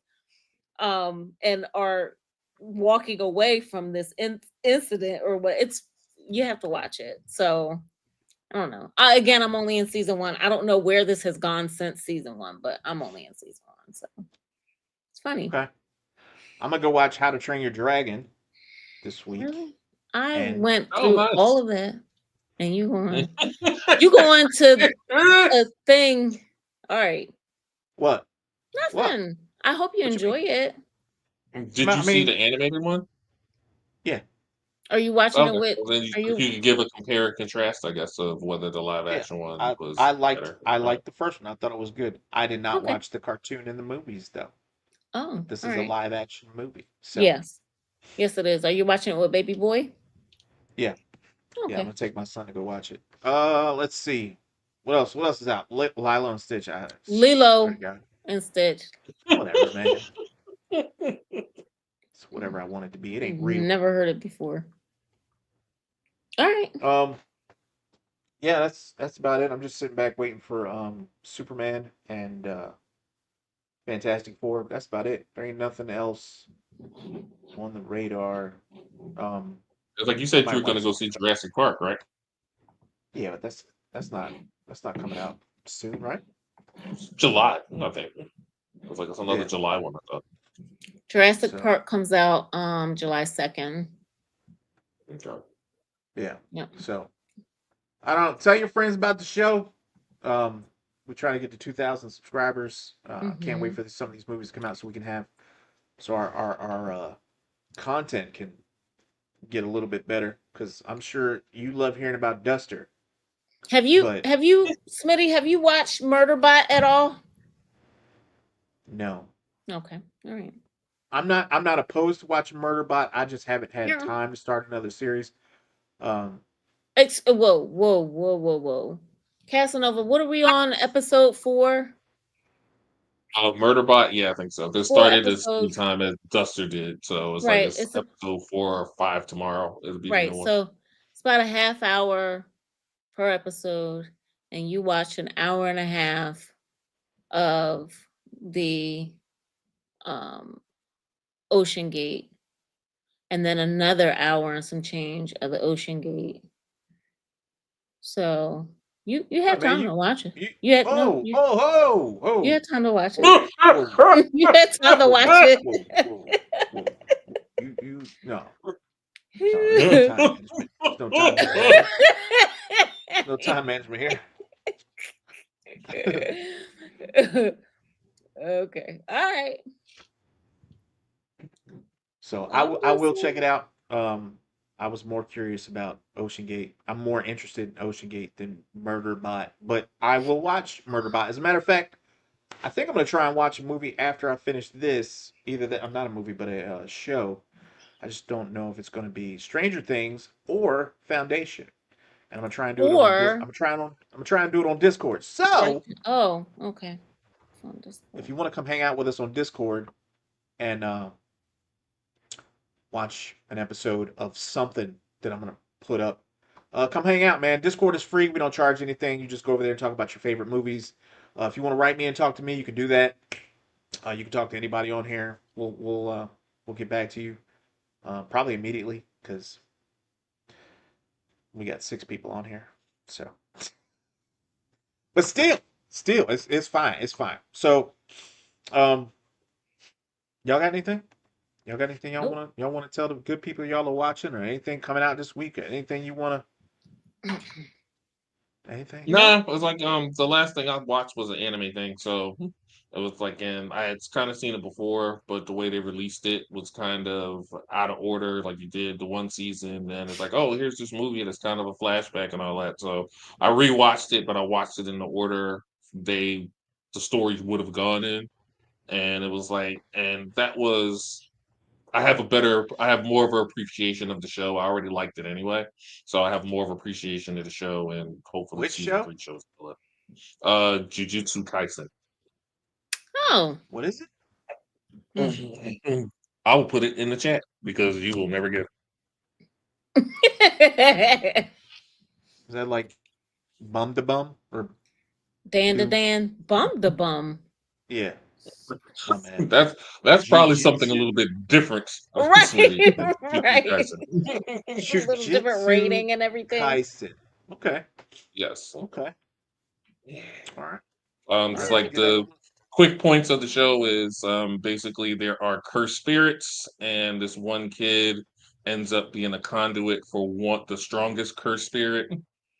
and are walking away from this incident or what. It's, you have to watch it. So I don't know. Again, I'm only in season one. I don't know where this has gone since season one, but I'm only in season one, so it's funny. Okay. I'm gonna go watch How to Train Your Dragon this week, Really, I and went Oh, through all nice. of that, and you going to a thing. All right, what? What? nothing. I hope you What you mean? enjoy it. Did you I see the mean, animated one? yeah, Are you watching it Okay, with? well then Are you you could give a compare and contrast, I guess, of whether the live yeah. action one I was I liked better. I Right. liked the first one. I thought it was good. I did not okay? watch the cartoon in the movies though. Oh, But this all is a right. live action movie, so Yes. Yes, it is. Are you watching it with baby boy? yeah, yeah. I'm Okay. gonna take my son to go watch it. Let's see. What else? What else is out? Lilo and Stitch. I swear to Lilo God. and Stitch. Whatever, man. It's whatever I want it to be. It ain't real. Never heard it before. All right. Um, yeah, that's about it. I'm just sitting back waiting for Superman and Fantastic Four. That's about it. There ain't nothing else on the radar. Um, It's like you I said you might were gonna watch. go see Jurassic Park, right? Yeah, but that's not coming out soon, right? July, I think. It was like it's another Yeah. July one, I thought. Jurassic So Park comes out July 2nd. Okay. yeah. Yep. So I don't know. Tell your friends about the show. We're trying to get to 2,000 subscribers. Can't wait Mm-hmm. for some of these movies to come out so we can have so our content can get a little bit better because I'm sure you love hearing about Duster, but Smitty, have you watched Murderbot at all? no, Okay. All right. I'm not opposed to watching Murderbot. I just haven't had Yeah. time to start another series. Um, Whoa, whoa, whoa, whoa, whoa. Casanova, what are we on? Episode 4? Murderbot, yeah, I think so. It 4 started the same episodes. time as Duster did, so it's like Right, it's it's a episode 4 or 5 tomorrow. It'll be the new right, one. so it's about a half hour per episode, and you watch an hour and a half of the Ocean Gate, and then another hour and some change of the Ocean Gate. So you All right, had man. time to watch it. You. You had no, Oh, oh, oh, you oh, had time to watch it. whoa, whoa, You had time to whoa, watch it. whoa, whoa, whoa. No, no. There's no time management. There's no time management here. No time management here. Okay. All right. So I'm I will check it listening. out. I was more curious about Ocean Gate. I'm more interested in Ocean Gate than Murderbot, but I will watch Murderbot. As a matter of fact, I think I'm gonna try and watch a movie after I finish this. Either that, I'm not a movie, but a show. I just don't know if it's gonna be Stranger Things or Foundation. And I'm gonna try and do it on this. Or I'm gonna try and do it on Discord. right. So Oh, okay. On if Discord. you want to come hang out with us on Discord and watch an episode of something that I'm gonna put up. Come hang out, man. Discord is free. We don't charge anything. You just go over there and talk about your favorite movies. If you want to write me and talk to me, you can do that. You can talk to anybody on here. We'll get back to you probably immediately because we got 6 people on here. So, but still, it's fine. It's fine. So, um, y'all got anything? Y'all got anything Nope. y'all wanna tell the good people y'all are watching or anything coming out this week or anything you wanna anything? Nah, it was like the last thing I watched was an anime thing, so it was like and I had kind of seen it before, but the way they released it was kind of out of order, like you did the one season, and it's like, oh, here's this movie that's kind of a flashback and all that. So I rewatched it, but I watched it in the order they the stories would have gone in, and it was like, and that was I have more of an appreciation of the show. I already liked it anyway, so I have more of appreciation of the show, and hopefully Which season show? 3 shows still up. Jujutsu Kaisen. Oh. What is it? I will put it in the chat because you will never get Is that like Bum to Bum or Dan to Two? Dan. Bum the bum. Yeah. My it. man. That's probably something a Jujutsu? little bit different, Smitty, Right. than Jujutsu Right. Kaisen. It's a little different Jujutsu rating and everything. Kaisen. Okay. Yes. Okay. All right. All It's right. I'll like give that a the look. quick points of the show is basically there are cursed spirits, and this one kid ends up being a conduit for the strongest cursed spirit.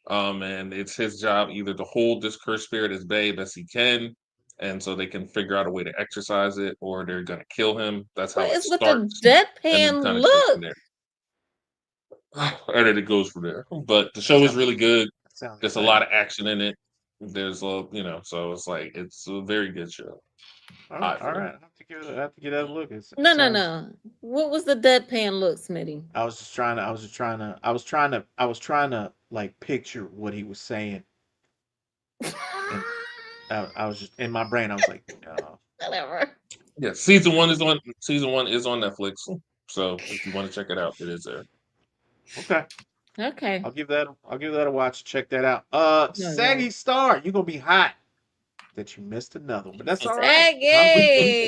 And it's his job either to hold this cursed spirit as bay best he can, and so they can figure out a way to exercise it, or they're gonna kill him. That's What how it is with the starts, and then kind deadpan of goes from look? there. And then it goes from there. But the That show is sounds really good. that sounds There's a lot exciting. of action in it. There's a so it's like it's a very good show. All right. I All feel. right. I have to give that a look. It No, no, sounds no. What was the deadpan look, Smitty? I was trying to like picture what he was saying and I was just in my brain I was like, Whatever. Yeah, season 1 is on Netflix. So if you want to check it out, it is there. okay. Okay. I'll give that a watch. Check that out. No, you won't. Saggy Star, you're gonna be hot that you missed another one, but that's all right.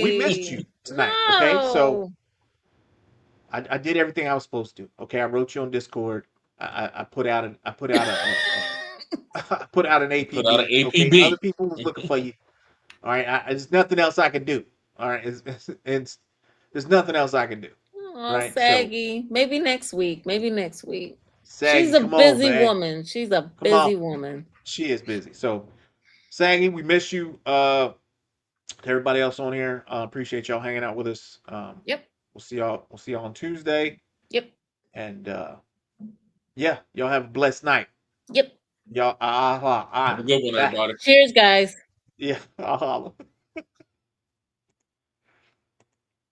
We missed Saggy. you tonight. Okay, so No. I did everything I was supposed to. Okay, I wrote you on Discord. I put out I put out an Put out an APB. Okay, other APB. people was looking for you. All right, there's nothing else I can do. All right, there's nothing else I can do. Oh, Right, so Saggy. Maybe next week. Maybe next week. She's Saggy, a come on, busy man, woman. She's a come on. busy woman. She is busy. So Saggy, we miss you. To everybody else on here, appreciate y'all hanging out with us. Yep. We'll see y'all. We'll see y'all on Tuesday. Yep. And yeah, y'all have a blessed night. Yep. Y'all, Have a good one, everybody. Cheers, guys. yeah.